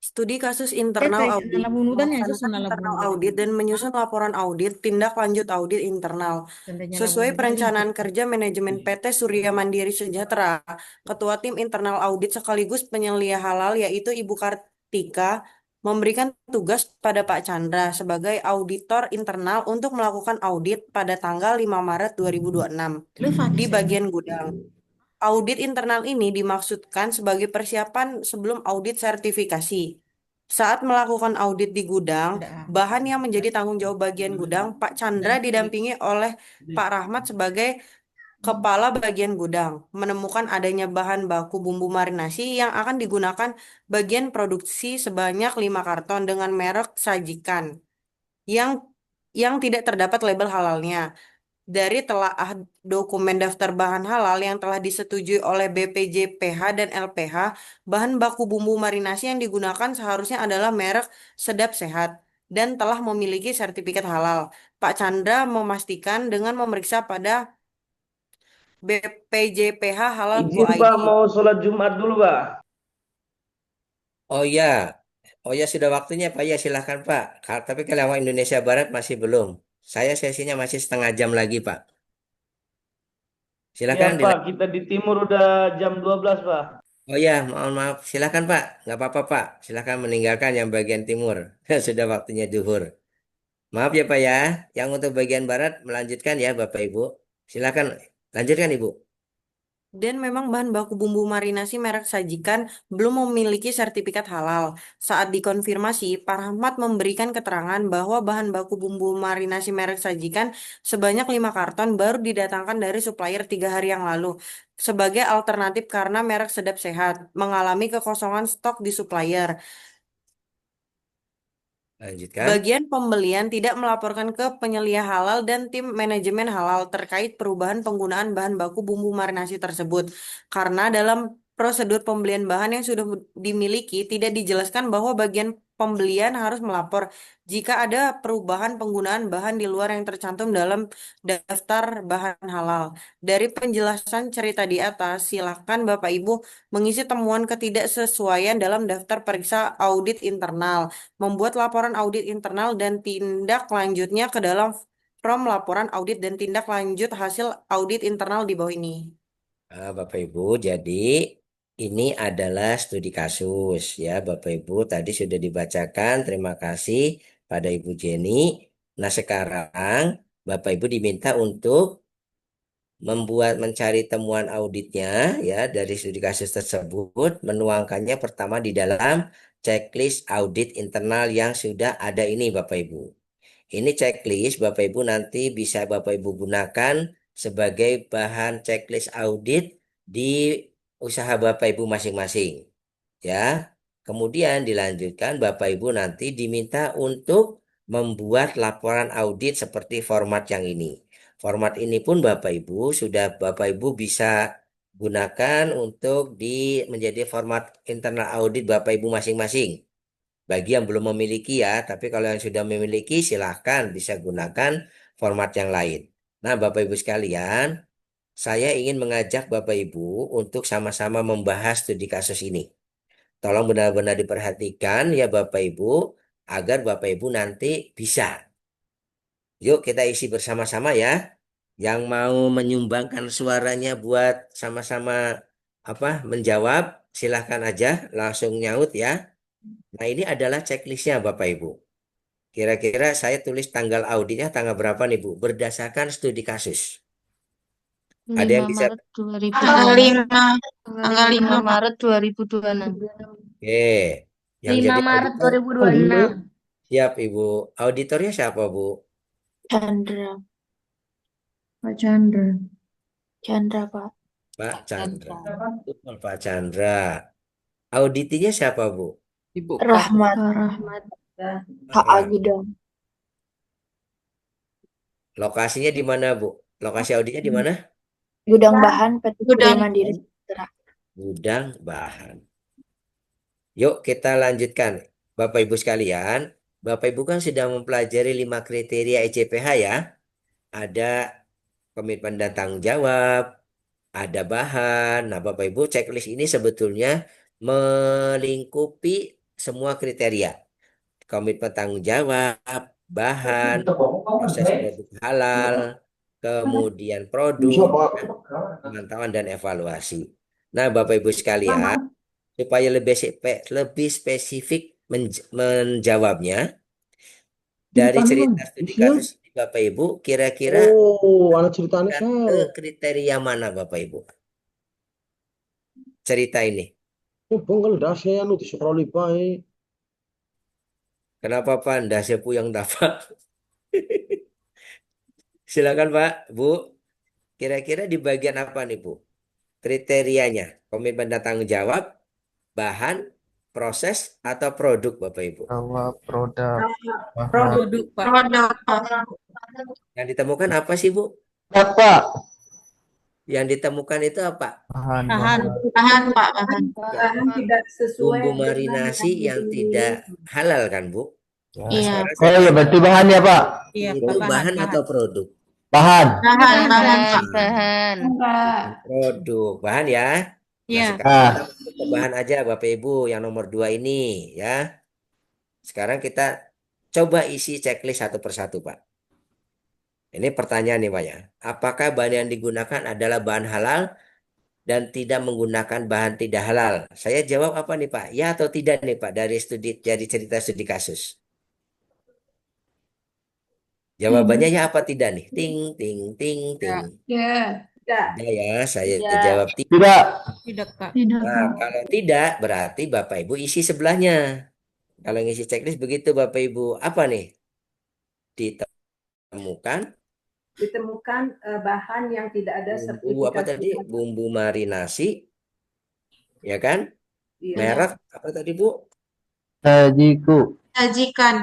Studi kasus internal audit, melaksanakan internal audit dan menyusun laporan audit, tindak lanjut audit internal. Sesuai perencanaan kerja manajemen PT Surya Mandiri Sejahtera, Ketua Tim Internal Audit sekaligus penyelia halal yaitu Ibu Kartika memberikan tugas pada Pak Chandra sebagai auditor internal untuk melakukan audit pada tanggal 5 Maret 2026 di bagian gudang. Audit internal ini dimaksudkan sebagai persiapan sebelum audit sertifikasi. Saat melakukan audit di gudang, bahan yang menjadi tanggung jawab bagian gudang, Pak Chandra didampingi oleh Pak Rahmat sebagai kepala bagian gudang, menemukan adanya bahan baku bumbu marinasi yang akan digunakan bagian produksi sebanyak 5 karton dengan merek Sajikan yang tidak terdapat label halalnya. Dari telaah dokumen daftar bahan halal yang telah disetujui oleh BPJPH dan LPH, bahan baku bumbu marinasi yang digunakan seharusnya adalah merek Sedap Sehat dan telah memiliki sertifikat halal. Pak Chandra memastikan dengan memeriksa pada BPJPH Halal Izin Co. Pak, ID. mau sholat Jumat dulu Pak. Oh ya, sudah waktunya Pak. Ya silahkan Pak. Tapi kalau yang Indonesia Barat masih belum. Saya sesinya masih setengah jam lagi Pak. Ya Silakan Pak, kita di timur udah jam 12 Pak. Oh ya, mohon maaf. Silakan Pak. Nggak apa-apa Pak. Silakan meninggalkan yang bagian timur. Sudah waktunya duhur. Maaf ya Pak ya. Yang untuk bagian barat melanjutkan ya Bapak Ibu. Silakan lanjutkan Ibu. Dan memang bahan baku bumbu marinasi merek Sajikan belum memiliki sertifikat halal. Saat dikonfirmasi, Pak Rahmat memberikan keterangan bahwa bahan baku bumbu marinasi merek Sajikan sebanyak 5 karton baru didatangkan dari supplier 3 hari yang lalu. Sebagai alternatif karena merek Sedap Sehat mengalami kekosongan stok di supplier. Lanjutkan. Bagian pembelian tidak melaporkan ke penyelia halal dan tim manajemen halal terkait perubahan penggunaan bahan baku bumbu marinasi tersebut. Karena dalam prosedur pembelian bahan yang sudah dimiliki tidak dijelaskan bahwa bagian pembelian harus melapor jika ada perubahan penggunaan bahan di luar yang tercantum dalam daftar bahan halal. Dari penjelasan cerita di atas, silakan Bapak Ibu mengisi temuan ketidaksesuaian dalam daftar periksa audit internal, membuat laporan audit internal dan tindak lanjutnya ke dalam form laporan audit dan tindak lanjut hasil audit internal di bawah ini. Bapak Ibu, jadi ini adalah studi kasus ya Bapak Ibu. Tadi sudah dibacakan. Terima kasih pada Ibu Jenny. Nah, sekarang Bapak Ibu diminta untuk mencari temuan auditnya ya dari studi kasus tersebut, menuangkannya pertama di dalam checklist audit internal yang sudah ada ini Bapak Ibu. Ini checklist Bapak Ibu nanti bisa Bapak Ibu gunakan sebagai bahan checklist audit di usaha Bapak Ibu masing-masing. Ya. Kemudian dilanjutkan Bapak Ibu nanti diminta untuk membuat laporan audit seperti format yang ini. Format ini pun Bapak Ibu sudah Bapak Ibu bisa gunakan untuk menjadi format internal audit Bapak Ibu masing-masing. Bagi yang belum memiliki ya, tapi kalau yang sudah memiliki silahkan bisa gunakan format yang lain. Nah, Bapak Ibu sekalian, saya ingin mengajak Bapak Ibu untuk sama-sama membahas studi kasus ini. Tolong benar-benar diperhatikan ya Bapak Ibu, agar Bapak Ibu nanti bisa. Yuk kita isi bersama-sama ya. Yang mau menyumbangkan suaranya buat sama-sama menjawab, silahkan aja langsung nyaut ya. Nah, ini adalah checklistnya Bapak Ibu. Kira-kira saya tulis tanggal auditnya tanggal berapa nih Bu? Berdasarkan studi kasus. Ada yang 5 bisa? Maret 2026. Tanggal 5. Tanggal 5, Pak. Maret 2026. Oke. Yang 5 jadi Maret auditor 2026. siap Ibu. Auditornya siapa Bu? Chandra. Pak Chandra. Chandra, Pak. Pak Chandra. Betul, Pak Chandra. Auditinya siapa Bu? Ibu Rahmat. Pak Rahmat. Pak Rahmat. Agudang. Lokasinya di mana Bu? Lokasi auditnya di mana? Gudang bahan PT Surya Gudang. Mandiri Sejahtera. Gudang bahan. Yuk kita lanjutkan. Bapak Ibu sekalian, Bapak Ibu kan sudah mempelajari 5 kriteria ECPH ya. Ada komitmen dan tanggung jawab, ada bahan. Nah, Bapak Ibu checklist ini sebetulnya melingkupi semua kriteria. Komitmen tanggung jawab, bahan, proses produk halal, kemudian produk, pemantauan dan evaluasi. Nah, Bapak Ibu sekalian, supaya lebih spesifik menjawabnya, dari cerita studi kasus ini Bapak Ibu, kira-kira ada ceritanya ke kriteria mana Bapak Ibu? Cerita ini. Bongkal dasnya anu disekroli bae. Kenapa Pak? Ndasnya yang dapat. Silakan Pak, Bu. Kira-kira di bagian apa nih Bu? Kriterianya, komitmen dan tanggung jawab, bahan, proses, atau produk Bapak Ibu? produk. Produk, Pak. Produk, Pak. Yang ditemukan apa sih Bu? Pak. Yang ditemukan itu apa? Bahan. Bahan, Pak. Bahan. Bahan tidak sesuai Bumbu dengan marinasi yang di- tidak halal kan Bu? Nah, Iya. sekarang Oh saya iya, berarti bahan ya Pak? Iya, itu Pak, bahan atau produk? Bahan. Bahan, bahan, Pak. Bahan. Produk, bahan ya. Nah, Iya. sekarang kita masuk ke bahan aja Bapak Ibu yang nomor 2 ini ya. Sekarang kita coba isi checklist satu persatu Pak. Ini pertanyaan nih Pak ya. Apakah bahan yang digunakan adalah bahan halal dan tidak menggunakan bahan tidak halal? Saya jawab apa nih Pak? Ya atau tidak nih Pak dari cerita studi kasus? Jawabannya ya apa tidak nih? Ting ting ting ting. Tidak. Tidak ya, saya Tidak. jawab tidak. Tidak. Tidak, Kak. Nah, kalau tidak berarti Bapak Ibu isi sebelahnya. Kalau ngisi checklist begitu Bapak Ibu, apa nih? Ditemukan Bahan yang tidak ada bumbu apa sertifikasi. tadi? Bumbu marinasi, ya kan? Iya. Merek apa tadi Bu? Sajiku. Sajikan.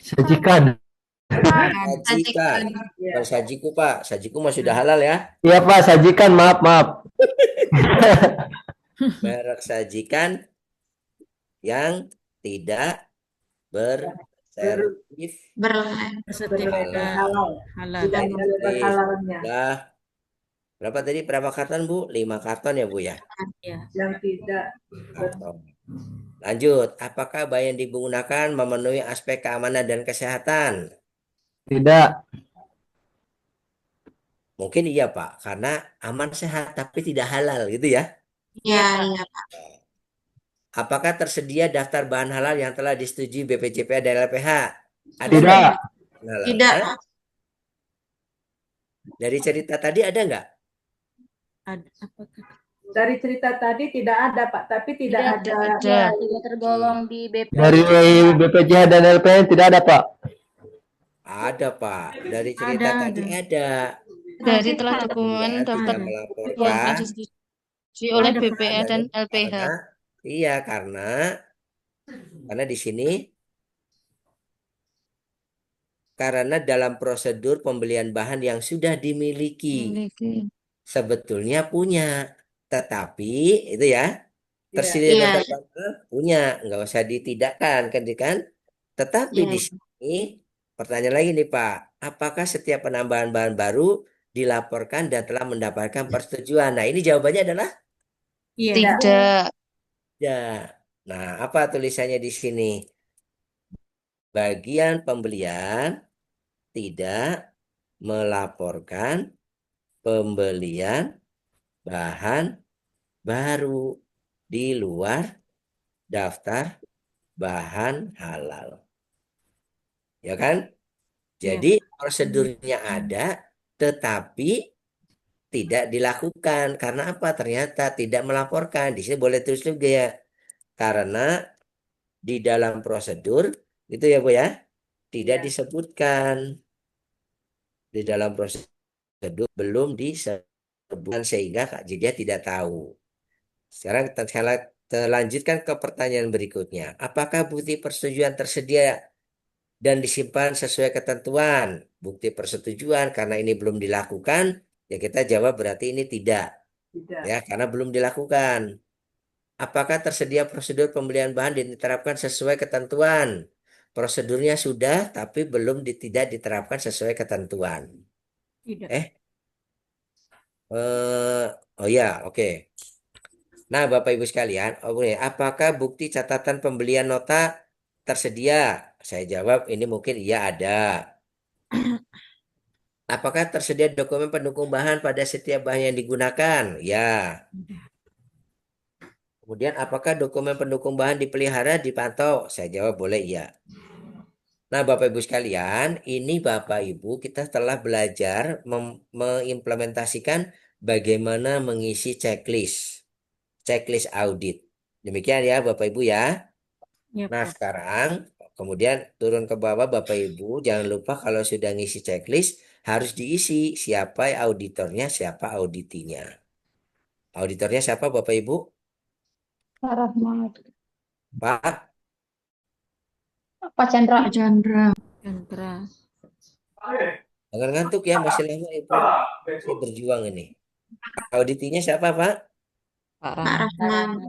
Sajikan. Sajikan. Bukan sajiku Pak, sajiku mah sudah halal ya. Iya Pak, sajikan. Maaf. Merek sajikan yang tidak bersertif bersertifikat halal. halal. Tidak ada label Jadi halalnya. sudah berapa tadi? Berapa karton, Bu? 5 karton ya, Bu ya? Ya. Yang tidak Karton. Lanjut, apakah bahan yang digunakan memenuhi aspek keamanan dan kesehatan? Tidak. Mungkin iya, Pak, karena aman sehat tapi tidak halal gitu ya. Ya, iya, Pak. Apakah tersedia daftar bahan halal yang telah disetujui BPJPH dan LPH? Ada Tidak. nggak? Halal? Tidak, Hah? Pak. Dari cerita tadi ada nggak? Ada apakah? dari cerita tadi tidak ada Pak, tapi tidak ada. Ada. Tidak tergolong di BP. Dari BPJH dan LPN tidak ada, Pak. Ada, Pak. Dari cerita tadi ada. Dari telah dokumen Ya, daftar tidak yang melaporkan. telah disetujui oleh Ada, Pak. BPH dan LPH. Iya, karena di sini karena dalam prosedur pembelian bahan yang sudah dimiliki sebetulnya punya, tetapi itu ya tersedia Iya. daftar bahan punya, nggak usah ditidakkan kan? Tetapi Iya. di sini pertanyaan lagi nih Pak, apakah setiap penambahan bahan baru dilaporkan dan telah mendapatkan persetujuan? Nah, ini jawabannya adalah Iya. Tidak. ya. Nah, apa tulisannya di sini? Bagian pembelian tidak melaporkan pembelian bahan baru di luar daftar bahan halal. Ya kan? Jadi prosedurnya ada, tetapi tidak dilakukan. Karena apa? Ternyata tidak melaporkan. Di sini boleh tulis juga ya. Karena di dalam prosedur, itu ya Bu ya, tidak disebutkan. Di dalam prosedur belum disebutkan sehingga Kak Jidia tidak tahu. Sekarang kita lanjutkan ke pertanyaan berikutnya. Apakah bukti persetujuan tersedia dan disimpan sesuai ketentuan? Bukti persetujuan karena ini belum dilakukan, ya kita jawab berarti ini tidak. Tidak. Ya, karena belum dilakukan. Apakah tersedia prosedur pembelian bahan diterapkan sesuai ketentuan? Prosedurnya sudah, tapi belum tidak diterapkan sesuai ketentuan. Tidak. Oh ya, oke. Nah, Bapak Ibu sekalian, apakah bukti catatan pembelian nota tersedia? Saya jawab ini mungkin iya ada. Apakah tersedia dokumen pendukung bahan pada setiap bahan yang digunakan? Ya. Kemudian apakah dokumen pendukung bahan dipelihara, dipantau? Saya jawab boleh iya. Nah, Bapak Ibu sekalian, ini Bapak Ibu kita telah belajar mengimplementasikan bagaimana mengisi checklist audit. Demikian ya Bapak Ibu ya. Nah, sekarang kemudian turun ke bawah Bapak Ibu, jangan lupa kalau sudah ngisi checklist harus diisi siapa auditornya, siapa auditinya. Auditornya siapa Bapak Ibu? Pak Rahmat. Pak Chandra. Chandra. Jangan ngantuk ya, masih lama itu. Saya berjuang ini. Auditinya siapa Pak? Pak Rahmat.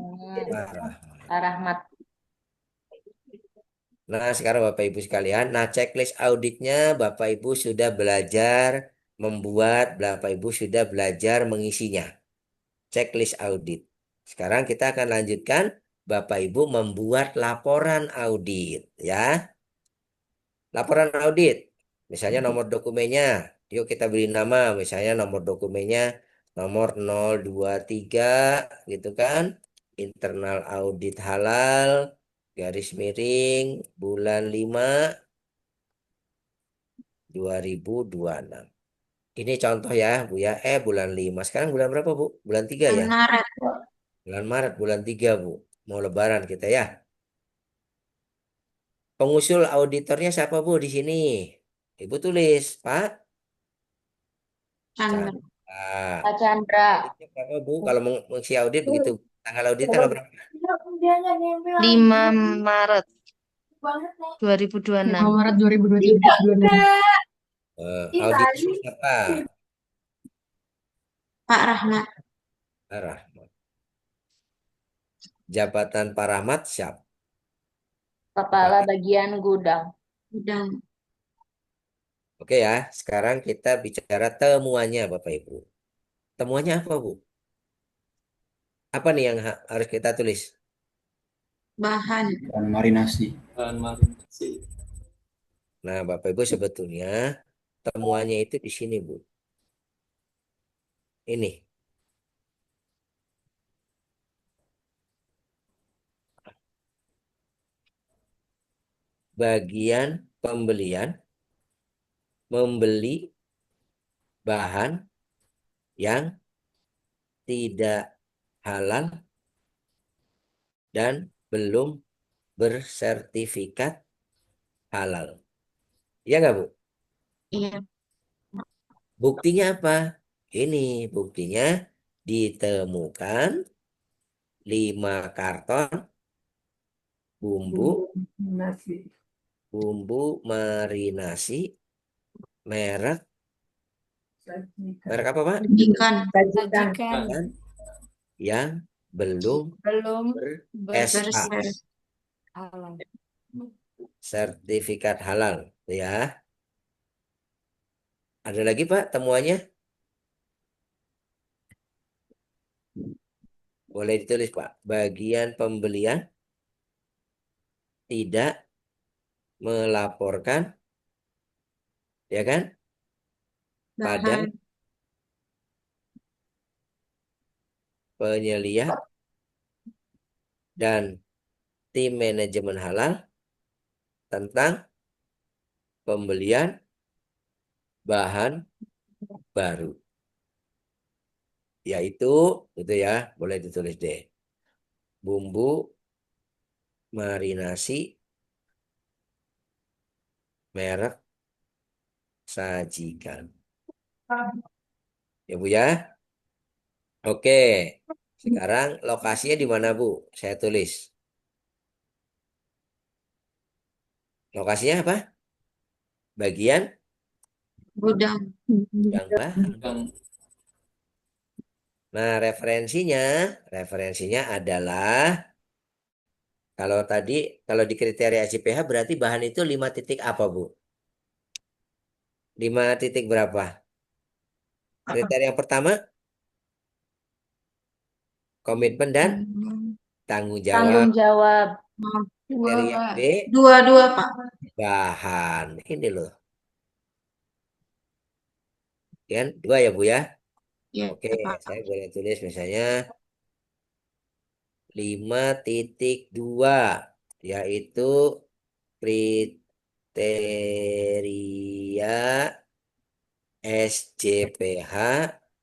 Pak Rahmat. Nah, sekarang Bapak Ibu sekalian, checklist auditnya Bapak Ibu sudah belajar membuat, Bapak Ibu sudah belajar mengisinya. Checklist audit. Sekarang kita akan lanjutkan Bapak Ibu membuat laporan audit ya. Laporan audit. Misalnya nomor dokumennya. Yuk kita beri nama, misalnya nomor dokumennya nomor 023 gitu kan. Internal audit halal garis miring bulan 5 2026. Ini contoh ya Bu ya. Bulan 5. Sekarang bulan berapa Bu? Bulan 3 ya? Maret. Bulan Maret, bulan 3 Bu. Mau lebaran kita ya. Pengusul auditornya siapa Bu di sini? Ibu tulis, Pak Chandra. Pak Chandra. Berapa Bu? Kalau mengisi audit begitu. Tanggal audit tanggal berapa? 5 Maret 2026. 5 Maret 2023. Auditor siapa? Pak Rahmat. Pak Rahmat. Jabatan Pak Rahmat siapa? Kepala bagian gudang. Gudang. Oke ya, sekarang kita bicara temuannya Bapak Ibu. Temuannya apa Bu? Apa nih yang harus kita tulis? Bahan. Dan marinasi. Nah Bapak Ibu sebetulnya temuannya itu di sini Bu. Ini. Bagian pembelian membeli bahan yang tidak halal dan belum bersertifikat halal. Iya nggak Bu? Iya. Buktinya apa? Ini buktinya ditemukan 5 karton bumbu Nasi. marinasi merek apa Pak? Sajikan. Sajikan. Yang belum Belum ber-SA halal. sertifikat halal ya. Ada lagi Pak temuannya? Boleh ditulis Pak. Bagian pembelian tidak melaporkan ya kan pada Bahan. penyelia dan tim manajemen halal tentang pembelian bahan baru. Yaitu itu ya, boleh ditulis deh. Bumbu marinasi merek Sajikan. Ya Bu ya. Oke. Sekarang lokasinya di mana Bu? Saya tulis. Lokasinya apa? Bagian Gudang. yang bahan. Nah, referensinya adalah kalau di kriteria CPH berarti bahan itu 5 titik apa, Bu? 5 titik berapa? Kriteria yang pertama, komitmen dan tanggung Tanggung jawab. jawab. Kriteria B, Dua, Pak. bahan. Ini loh. Kan? 2 ya, Bu ya? Iya, Oke, Pak. saya boleh tulis misalnya 5.2 yaitu kriteria SJPH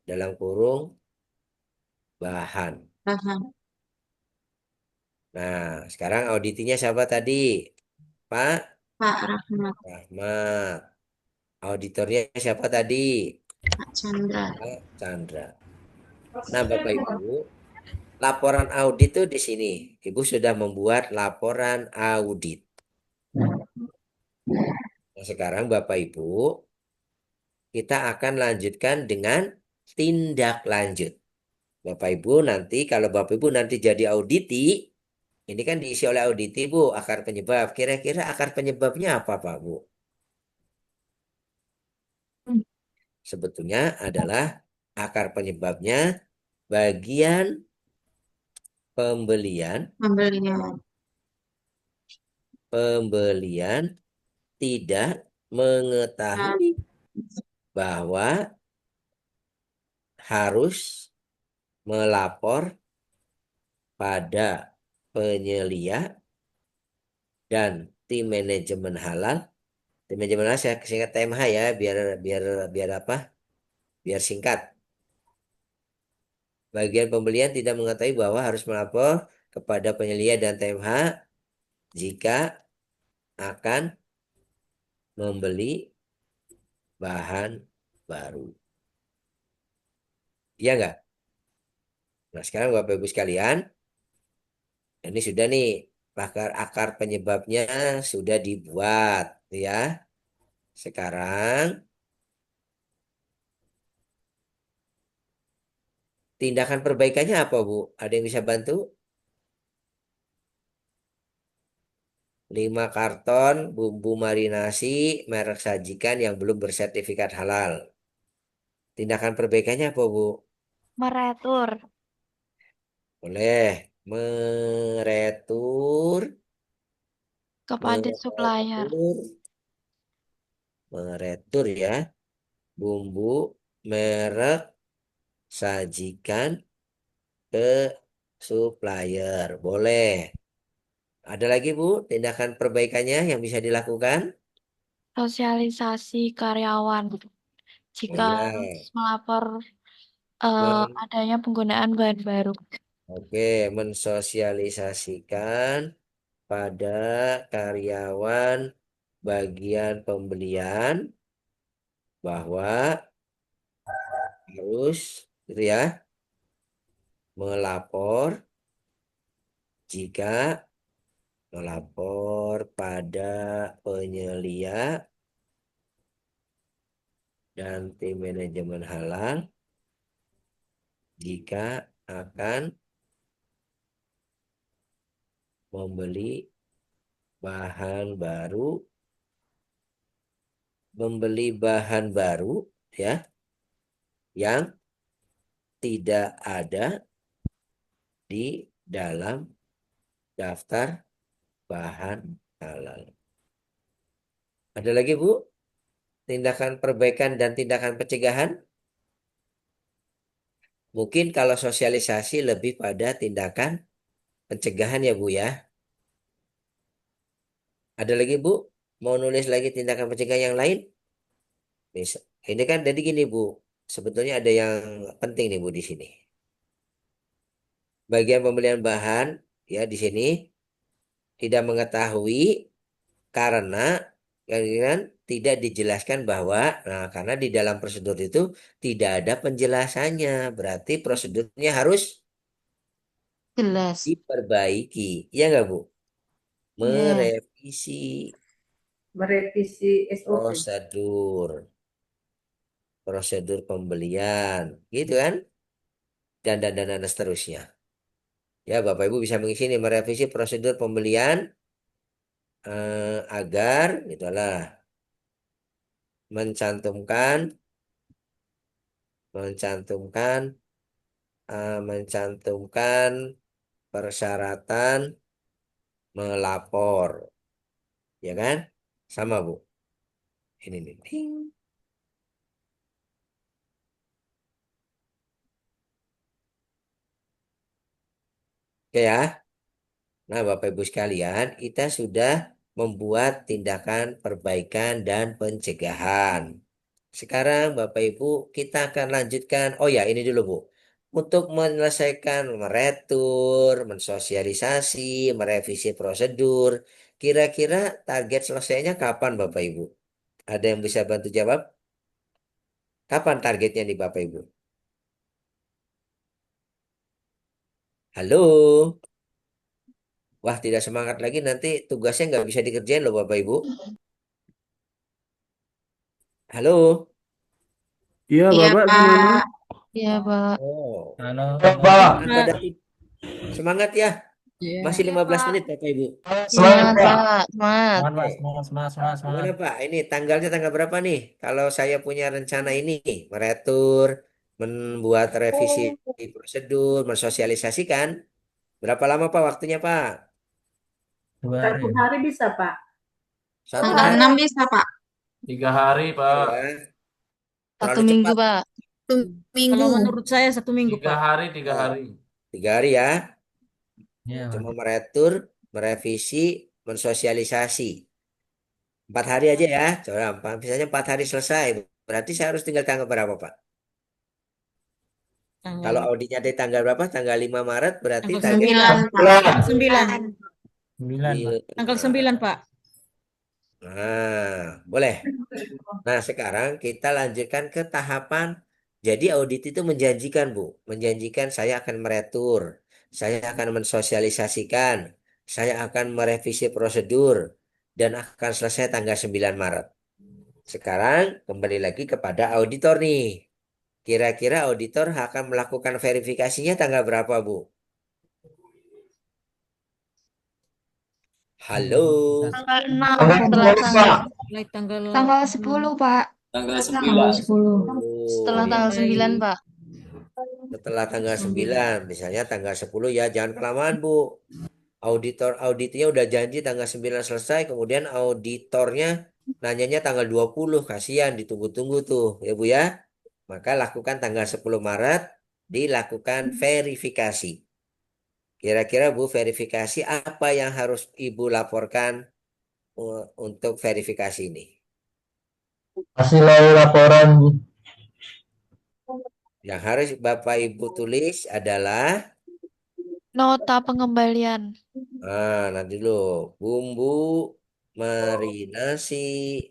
dalam kurung bahan. Bahan. Nah, sekarang auditinya siapa tadi? Pak Pak Rahmat. Rahmat. Auditornya siapa tadi? Pak Chandra. Pak Chandra. Nah, Bapak Ibu, laporan audit itu di sini. Ibu sudah membuat laporan audit. Nah, sekarang Bapak Ibu, kita akan lanjutkan dengan tindak lanjut. Bapak Ibu nanti, kalau Bapak Ibu nanti jadi auditi, ini kan diisi oleh auditi Bu, akar penyebab. Kira-kira akar penyebabnya apa Pak Bu? Sebetulnya adalah akar penyebabnya bagian pembelian tidak mengetahui bahwa harus melapor pada penyelia dan tim manajemen halal. Tim manajemen halal saya singkat TMH ya, biar biar biar apa? Biar singkat. Bagian pembelian tidak mengetahui bahwa harus melapor kepada penyelia dan TMH jika akan membeli bahan baru. Iya nggak? Nah sekarang Bapak Ibu sekalian, ini sudah nih akar penyebabnya sudah dibuat, ya. Sekarang tindakan perbaikannya apa Bu? Ada yang bisa bantu? 5 karton bumbu marinasi merek sajikan yang belum bersertifikat halal. Tindakan perbaikannya apa, Bu? Meretur. Boleh meretur, Kepada supplier. meretur ya, bumbu merek sajikan ke supplier. Boleh. Ada lagi, Bu, tindakan perbaikannya yang bisa dilakukan? Sosialisasi karyawan. Jika Iya. harus melapor Men- adanya penggunaan bahan baru. Oke, mensosialisasikan pada karyawan bagian pembelian bahwa harus gitu ya melapor jika melapor pada penyelia dan tim manajemen halal jika akan membeli bahan baru ya yang tidak ada di dalam daftar bahan halal. Ada lagi, Bu? Tindakan perbaikan dan tindakan pencegahan? Mungkin kalau sosialisasi lebih pada tindakan pencegahan ya, Bu ya. Ada lagi, Bu? Mau nulis lagi tindakan pencegahan yang lain? Bisa. Ini kan jadi gini, Bu. Sebetulnya ada yang penting nih, Bu, di sini. Bagian pembelian bahan ya di sini tidak mengetahui karena kan tidak dijelaskan bahwa karena di dalam prosedur itu tidak ada penjelasannya, berarti prosedurnya harus Jelas. diperbaiki. Ya nggak, Bu? Ya. Merevisi Merevisi SOP. prosedur pembelian, gitu kan? Dan seterusnya. Ya, Bapak Ibu bisa mengisi ini merevisi prosedur pembelian agar itulah mencantumkan mencantumkan mencantumkan persyaratan melapor, ya kan? Sama, Bu. Ini nih. Ting. Oke ya. Nah, Bapak Ibu sekalian, kita sudah membuat tindakan perbaikan dan pencegahan. Sekarang Bapak Ibu, kita akan lanjutkan. Oh ya, ini dulu, Bu. Untuk menyelesaikan meretur, mensosialisasi, merevisi prosedur, kira-kira target selesainya kapan, Bapak Ibu? Ada yang bisa bantu jawab? Kapan targetnya nih, Bapak Ibu? Halo? Wah, tidak semangat lagi, nanti tugasnya nggak bisa dikerjain loh, Bapak Ibu. Halo? Iya, Iya, Bapak gimana? Pak. Iya, Pak. Oh, Halo. pada semangat ya. Masih Iya, 15 Pak. menit, Bapak Ibu. Semangat, Pak. Semangat. Gimana, Pak? Ini tanggalnya tanggal berapa nih? Kalau saya punya rencana ini, meretur, membuat revisi prosedur, mensosialisasikan. Berapa lama, Pak, waktunya, Pak? 1 hari bisa, Pak. 1 Tanggal hari 6 bisa, Pak. 3 hari, Pak. ya. 1 Terlalu minggu, cepat. Pak. Kalau menurut saya 1 minggu, 3 Pak. hari, 3 Oh, hari. 3 hari ya. Iya, Cuma meretur, merevisi, mensosialisasi. 4 hari aja ya. Coba, misalnya 4 hari selesai. Berarti saya harus tinggal tanggal berapa, Pak? Kalau auditnya di tanggal berapa? Tanggal 5 Maret, berarti Tanggal target 9, Pak. Tanggal 9. 9, Pak. Tanggal 9, Pak. Nah, boleh. Nah, sekarang kita lanjutkan ke tahapan. Jadi audit itu menjanjikan, Bu. Menjanjikan saya akan meretur, saya akan mensosialisasikan, saya akan merevisi prosedur, dan akan selesai tanggal 9 Maret. Sekarang kembali lagi kepada auditor nih. Kira-kira auditor akan melakukan verifikasinya tanggal berapa, Bu? Halo. Tanggal 6 Tanggal setelah 10, tanggal Pak. Mulai tanggal tanggal 10, Pak. Tanggal Tanggal 9. 10. Oh, Setelah ya. tanggal 9, Pak. Setelah tanggal 9, misalnya tanggal 10 ya, jangan kelamaan, Bu. Auditnya udah janji tanggal 9 selesai, kemudian auditornya nanyanya tanggal 20, kasihan ditunggu-tunggu tuh, ya Bu ya. Maka lakukan tanggal 10 Maret, dilakukan verifikasi. Kira-kira Bu, verifikasi apa yang harus Ibu laporkan untuk verifikasi ini? Hasil laporan Yang harus Bapak Ibu tulis adalah, Nota pengembalian. nanti dulu, bumbu marinasi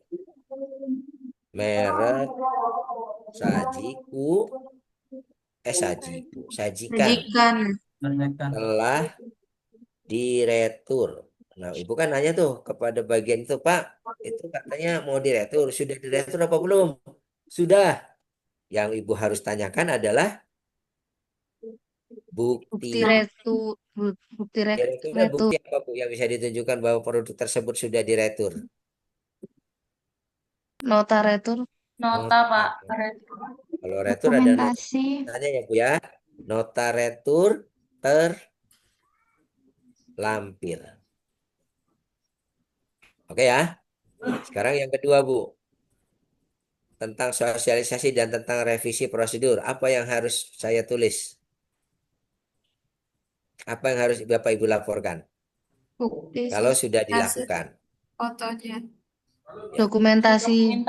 merek sajikan Sajikan. telah diretur. Nah, Ibu kan nanya tuh kepada bagian itu, Pak, itu katanya mau diretur, sudah diretur apa belum? Sudah. Yang Ibu harus tanyakan adalah Bukti bukti. retur. Bukti Kira-kira retur. bukti apa, Bu, yang bisa ditunjukkan bahwa produk tersebut sudah diretur? Nota retur. Nota, Pak. Kalau retur ada Dokumentasi. notanya ya, Bu ya. Nota retur terlampir. Oke ya. Sekarang yang kedua, Bu. Tentang sosialisasi dan tentang revisi prosedur. Apa yang harus saya tulis? Apa yang harus Bapak Ibu laporkan? Bukti Kalau sudah hasil dilakukan. fotonya. Dokumentasi.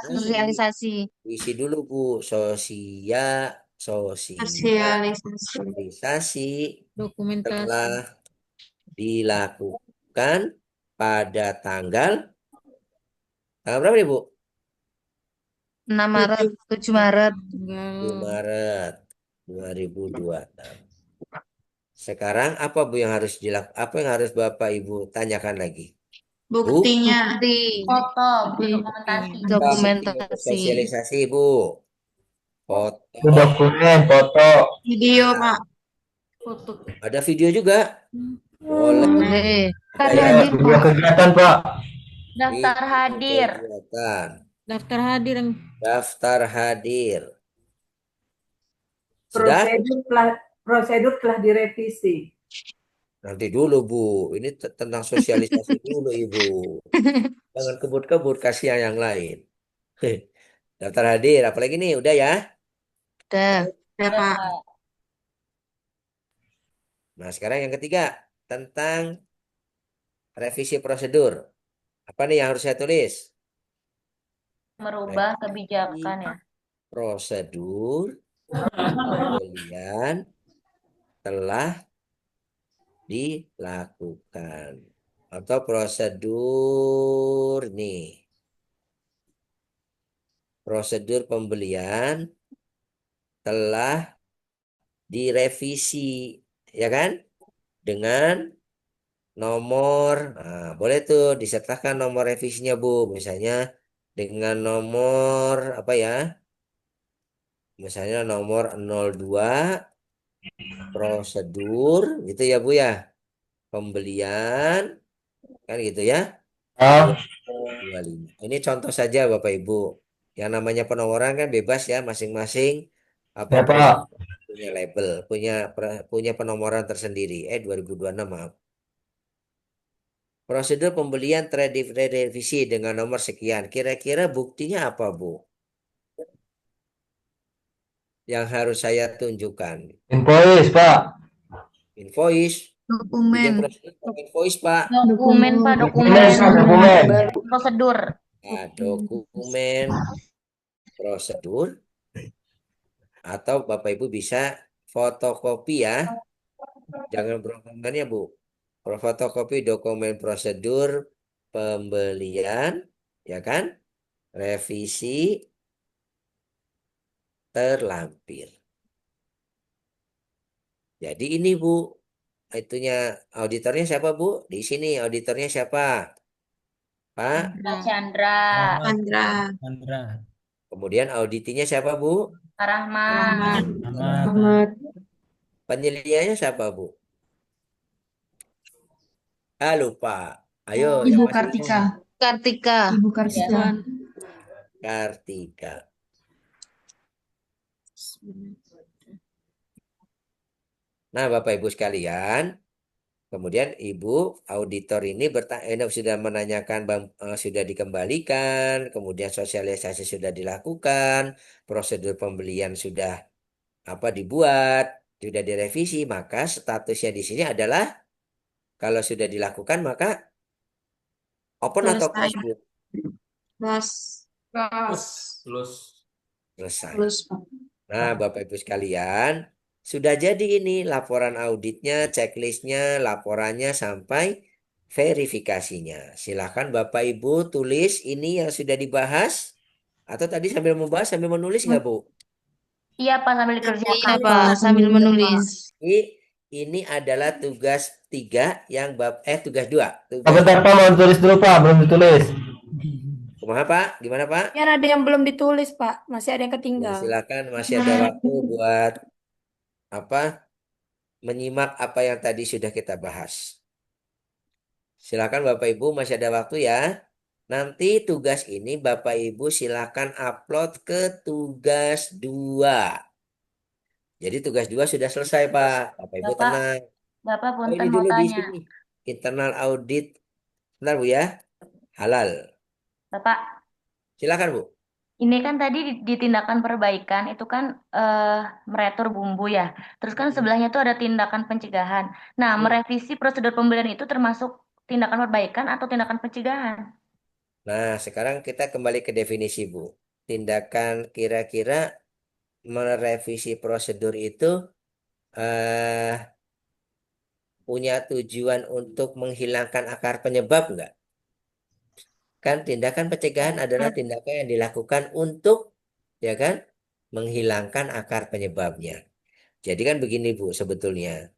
Sosialisasi. Isi dulu, Bu. Sosialisasi dokumentasi. telah dilakukan pada tanggal berapa nih, Bu? 6 Maret, 7 Maret. 7 Maret 2026. Sekarang apa, Bu, yang harus apa yang harus Bapak Ibu tanyakan lagi? Buktinya. Bukti. Foto. Dokumentasi. Sosialisasi, Bu. Foto. dokumen, foto. Video, Pak. Foto. Ada video juga? Boleh. Boleh. Ada ya? Video kegiatan, Pak. Daftar hadir. Kegiatan. Daftar hadir. Daftar hadir. Sudah? Prosedur telah direvisi. Nanti dulu, Bu. Ini tentang sosialisasi dulu, Ibu. Jangan kebut-kebut, kasih yang lain. Daftar hadir, apalagi nih? Udah ya? Udah. Ya, Pak. Nah, sekarang yang ketiga. Tentang revisi prosedur. Apa nih yang harus saya tulis? Merubah kebijakan ya. Prosedur pembelian telah dilakukan. Atau prosedur nih. Prosedur pembelian telah direvisi, ya kan? Dengan nomor, boleh tuh disertakan nomor revisinya, Bu. Misalnya dengan nomor apa ya? Misalnya nomor 02 prosedur gitu ya, Bu ya. Pembelian kan gitu ya. 25. Ini contoh saja, Bapak Ibu. Yang namanya penomoran kan bebas ya, masing-masing apa Ya, Pak. punya label, punya penomoran tersendiri. 2026, maaf. Prosedur pembelian terrevisi dengan nomor sekian. Kira-kira buktinya apa, Bu? Yang harus saya tunjukkan. Invoice, Pak. Invoice. Dokumen. Invoice, Pak. Dokumen, Pak. Dokumen. Prosedur. Nah, dokumen prosedur. Atau Bapak Ibu bisa fotokopi ya. Jangan berhubungannya, Bu. Fotokopi dokumen prosedur pembelian, ya kan? Revisi terlampir. Jadi ini, Bu, itunya auditornya siapa, Bu? Di sini auditornya siapa? Pak Chandra. Kemudian auditinya siapa, Bu? Rahmat. Penilaiannya siapa, Bu? Ah, lupa. Ayo, yang Ibu masih ingat. Kartika. Kartika. Ibu Kartika. Kartika. Nah, Bapak Ibu sekalian, kemudian Ibu auditor ini sudah menanyakan, sudah dikembalikan, kemudian sosialisasi sudah dilakukan, prosedur pembelian sudah dibuat, sudah direvisi, maka statusnya di sini adalah kalau sudah dilakukan maka open atau Selesai. close, Bu? Close. Plus. Selesai. Close, Pak. Nah, Bapak Ibu sekalian, sudah jadi ini laporan auditnya, checklistnya, laporannya sampai verifikasinya. Silakan Bapak Ibu tulis ini yang sudah dibahas, atau tadi sambil membahas sambil menulis nggak, Bu? Iya, Pak, sambil Iya, dikerjakan, Pak, Pak, sambil menulis. Jadi, ini adalah tugas 3 yang tugas 2. Sebentar Pak, mau tulis dulu Pak, belum ditulis. Kumaha, Pak? Gimana, Pak? Ya, ada yang belum ditulis, Pak. Masih ada yang Ya, ketinggal. silakan, masih ada waktu buat menyimak apa yang tadi sudah kita bahas. Silakan Bapak Ibu, masih ada waktu ya. Nanti tugas ini Bapak Ibu silakan upload ke tugas 2. Jadi tugas 2 sudah selesai, Pak. Bapak Ibu Bapak, tenang. Bapak Oh, ini punten mau dulu di tanya. sini. Internal audit. Bentar, Bu ya. Halal. Bapak, Silakan, Bu. ini kan tadi di tindakan perbaikan itu kan meretur bumbu ya. Terus kan sebelahnya itu ada tindakan pencegahan. Nah, merevisi prosedur pembelian itu termasuk tindakan perbaikan atau tindakan pencegahan? Nah, sekarang kita kembali ke definisi, Bu. Tindakan kira-kira merevisi prosedur itu eh, punya tujuan untuk menghilangkan akar penyebab enggak? Kan tindakan pencegahan adalah tindakan yang dilakukan untuk, ya kan, menghilangkan akar penyebabnya. Jadi kan begini, Bu, sebetulnya.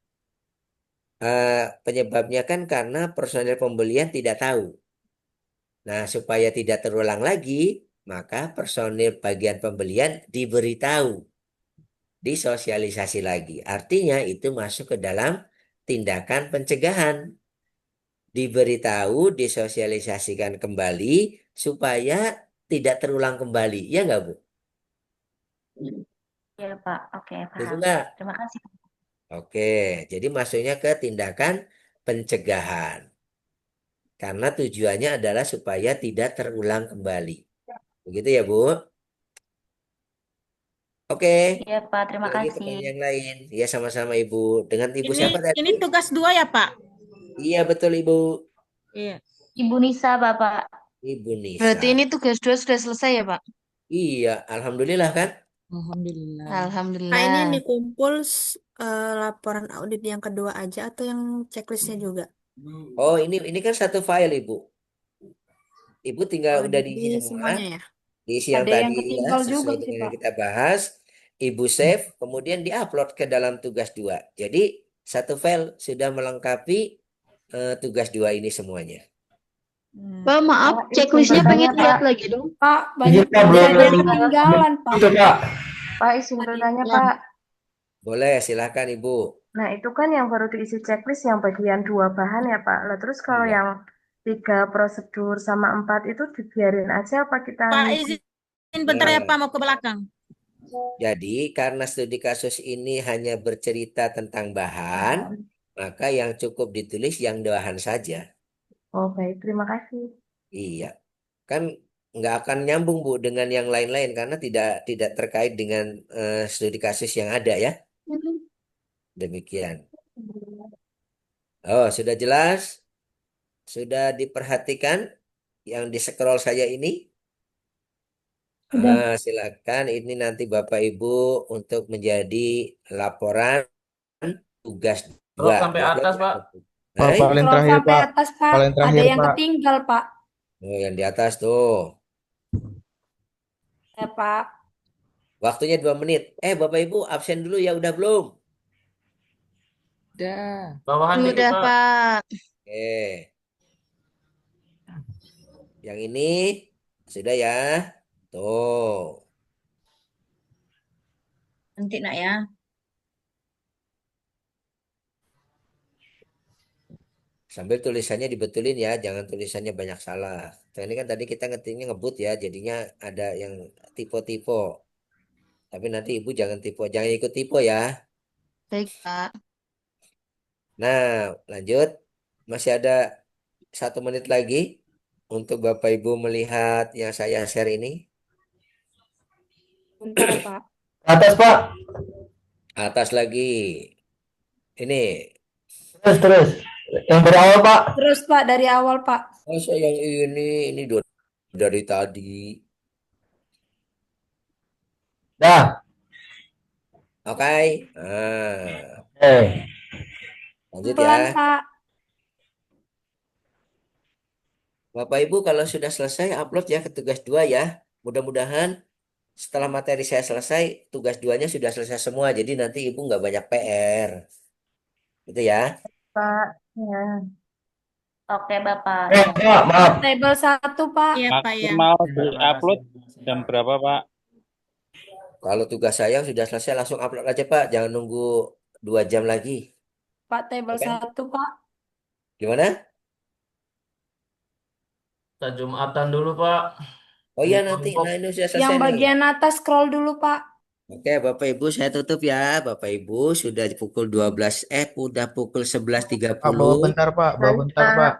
Penyebabnya kan karena personel pembelian tidak tahu. Nah, supaya tidak terulang lagi, maka personil bagian pembelian diberitahu, disosialisasi lagi. Artinya itu masuk ke dalam tindakan pencegahan. Diberitahu, disosialisasikan kembali supaya tidak terulang kembali. Ya nggak, Bu? Ya, Pak. Oke, Itu paham. nggak? Terima kasih. Oke, jadi masuknya ke tindakan pencegahan. Karena tujuannya adalah supaya tidak terulang kembali. Begitu ya, Bu? Oke, Iya, Pak. Terima lagi kasih. pertanyaan yang lain. Ya, sama-sama Ibu. Dengan Ibu Ini siapa tadi? ini tugas 2 ya, Pak? Iya, betul Ibu. Iya. Ibu Nisa, Bapak. Ibu Nisa. Berarti ini tugas 2 sudah selesai ya, Pak? Iya, alhamdulillah kan? Alhamdulillah. Pak, ini Alhamdulillah. dikumpul laporan audit yang kedua aja atau yang checklistnya juga? Oh, ini kan satu file, Ibu. Ibu tinggal Oh, udah jadi diisi semua. semuanya ya? Diisi yang Ada yang tadi ya, ketinggal juga sesuai sih, dengan yang Pak. kita bahas. Ibu save, kemudian diupload ke dalam tugas 2. Jadi, satu file sudah melengkapi tugas 2 ini semuanya. Pak, maaf, Pak, izin checklistnya bertanya, pengen lihat Pak. lagi dong. Pak, Iya banyak Pak, belum ada yang belum ketinggalan, Pak. itu Pak. Pak, izin bertanya, Pak. Boleh, silakan Ibu. Nah, itu kan yang baru diisi checklist yang bagian 2 bahan ya, Pak. Lah, terus kalau Iya. yang 3 prosedur sama 4 itu dibiarin aja apa kita Pak, ngisi? izin bentar ya, Nah, Pak, mau ke belakang. jadi karena studi kasus ini hanya bercerita tentang bahan, maka yang cukup ditulis yang bahan saja. Oh, baik. Terima kasih. Iya, kan nggak akan nyambung, Bu, dengan yang lain-lain karena tidak terkait dengan studi kasus yang ada ya. Demikian. Oh, sudah jelas? Sudah diperhatikan yang di scroll saya ini? Silakan ini nanti Bapak Ibu untuk menjadi laporan tugas Scroll 2. sampai Belajar atas, Pak. Pak, Hai? paling Scroll terakhir sampai Pak. atas, Pak. Paling Ada terakhir yang Pak. ketinggal, Pak. Oh, yang di atas tuh. Ya, Pak. Waktunya 2 menit. Bapak Ibu absen dulu ya, udah belum? Udah. Bawahan dikit, Sudah, Pak. Pak. Oke. Yang ini sudah ya. Tuh. Nanti, Nak, ya. Sambil tulisannya dibetulin ya, jangan tulisannya banyak salah. Nah, ini kan tadi kita ngetiknya ngebut ya, jadinya ada yang tipe-tipe. Tapi nanti ibu jangan ikut tipe ya. Baik, Pak. Nah, lanjut. Masih ada 1 menit lagi untuk Bapak Ibu melihat yang saya share ini. Bentar, Pak. Atas, Pak. Atas lagi. Ini. Terus. Yang dari awal, Pak. Terus, Pak, dari awal, Pak. Masa yang ini dari tadi. Dah. Oke. Nah, lanjut Pelan, ya. Pak. Bapak Ibu kalau sudah selesai upload ya ke tugas 2 ya. Mudah-mudahan setelah materi saya selesai, tugas 2-nya sudah selesai semua. Jadi nanti Ibu nggak banyak PR. Gitu ya. Pak. Ya. Oke, Bapak. Pak, maaf. Table 1, Pak. Iya, Pak ya. Maksimal di-upload jam berapa, Pak? Kalau tugas saya sudah selesai langsung upload aja Pak. Jangan nunggu 2 jam lagi. Pak, table Oke. 1, Pak. Gimana? Kita Jumatan dulu, Pak. Oh iya nanti. Nah ini sudah selesai Yang nih. bagian atas scroll dulu, Pak. Oke Bapak Ibu saya tutup ya. Bapak Ibu sudah pukul 12. Udah pukul 11.30. Bawa bentar, Pak. Bawa bentar, Pak.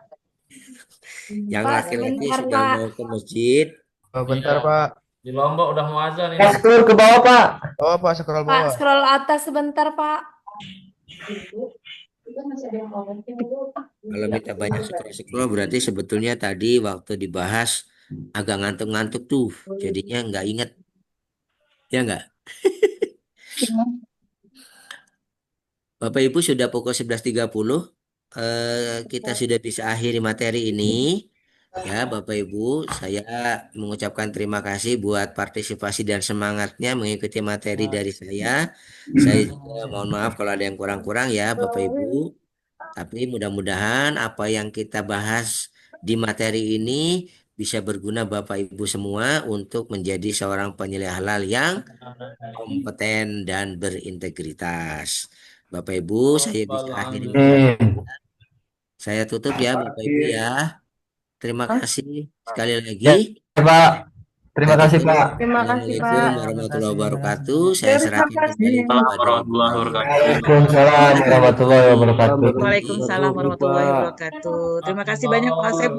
Yang Pak, laki-laki sebentar, sudah Pak. mau ke masjid. Bawa bentar, Pak. Di Lombok udah mau azan ini. Pak, scroll ke bawah, Pak. Bawah, Pak. Scroll Pak, bawah. scroll atas sebentar, Pak. Kalau minta banyak scroll berarti sebetulnya tadi waktu dibahas agak ngantuk-ngantuk tuh. Jadinya nggak inget. Ya nggak? Bapak Ibu sudah pukul 11.30. Kita sudah bisa akhiri materi ini. Ya Bapak Ibu, saya mengucapkan terima kasih buat partisipasi dan semangatnya mengikuti materi dari saya. Saya juga mohon maaf kalau ada yang kurang-kurang ya Bapak Ibu. Tapi mudah-mudahan apa yang kita bahas di materi ini bisa berguna Bapak Ibu semua untuk menjadi seorang penilai halal yang kompeten dan berintegritas. Bapak Ibu, saya bisa akhiri. Saya tutup ya Bapak Ibu ya. Terima kasih sekali lagi. Ya, Pak. Terima kasih, Pak. Terima kasih, Pak. Assalamualaikum warahmatullahi wabarakatuh. Saya serahkan kembali kepada Waalaikumsalam warahmatullahi wabarakatuh. Waalaikumsalam warahmatullahi wabarakatuh. Terima kasih banyak Pak Asep.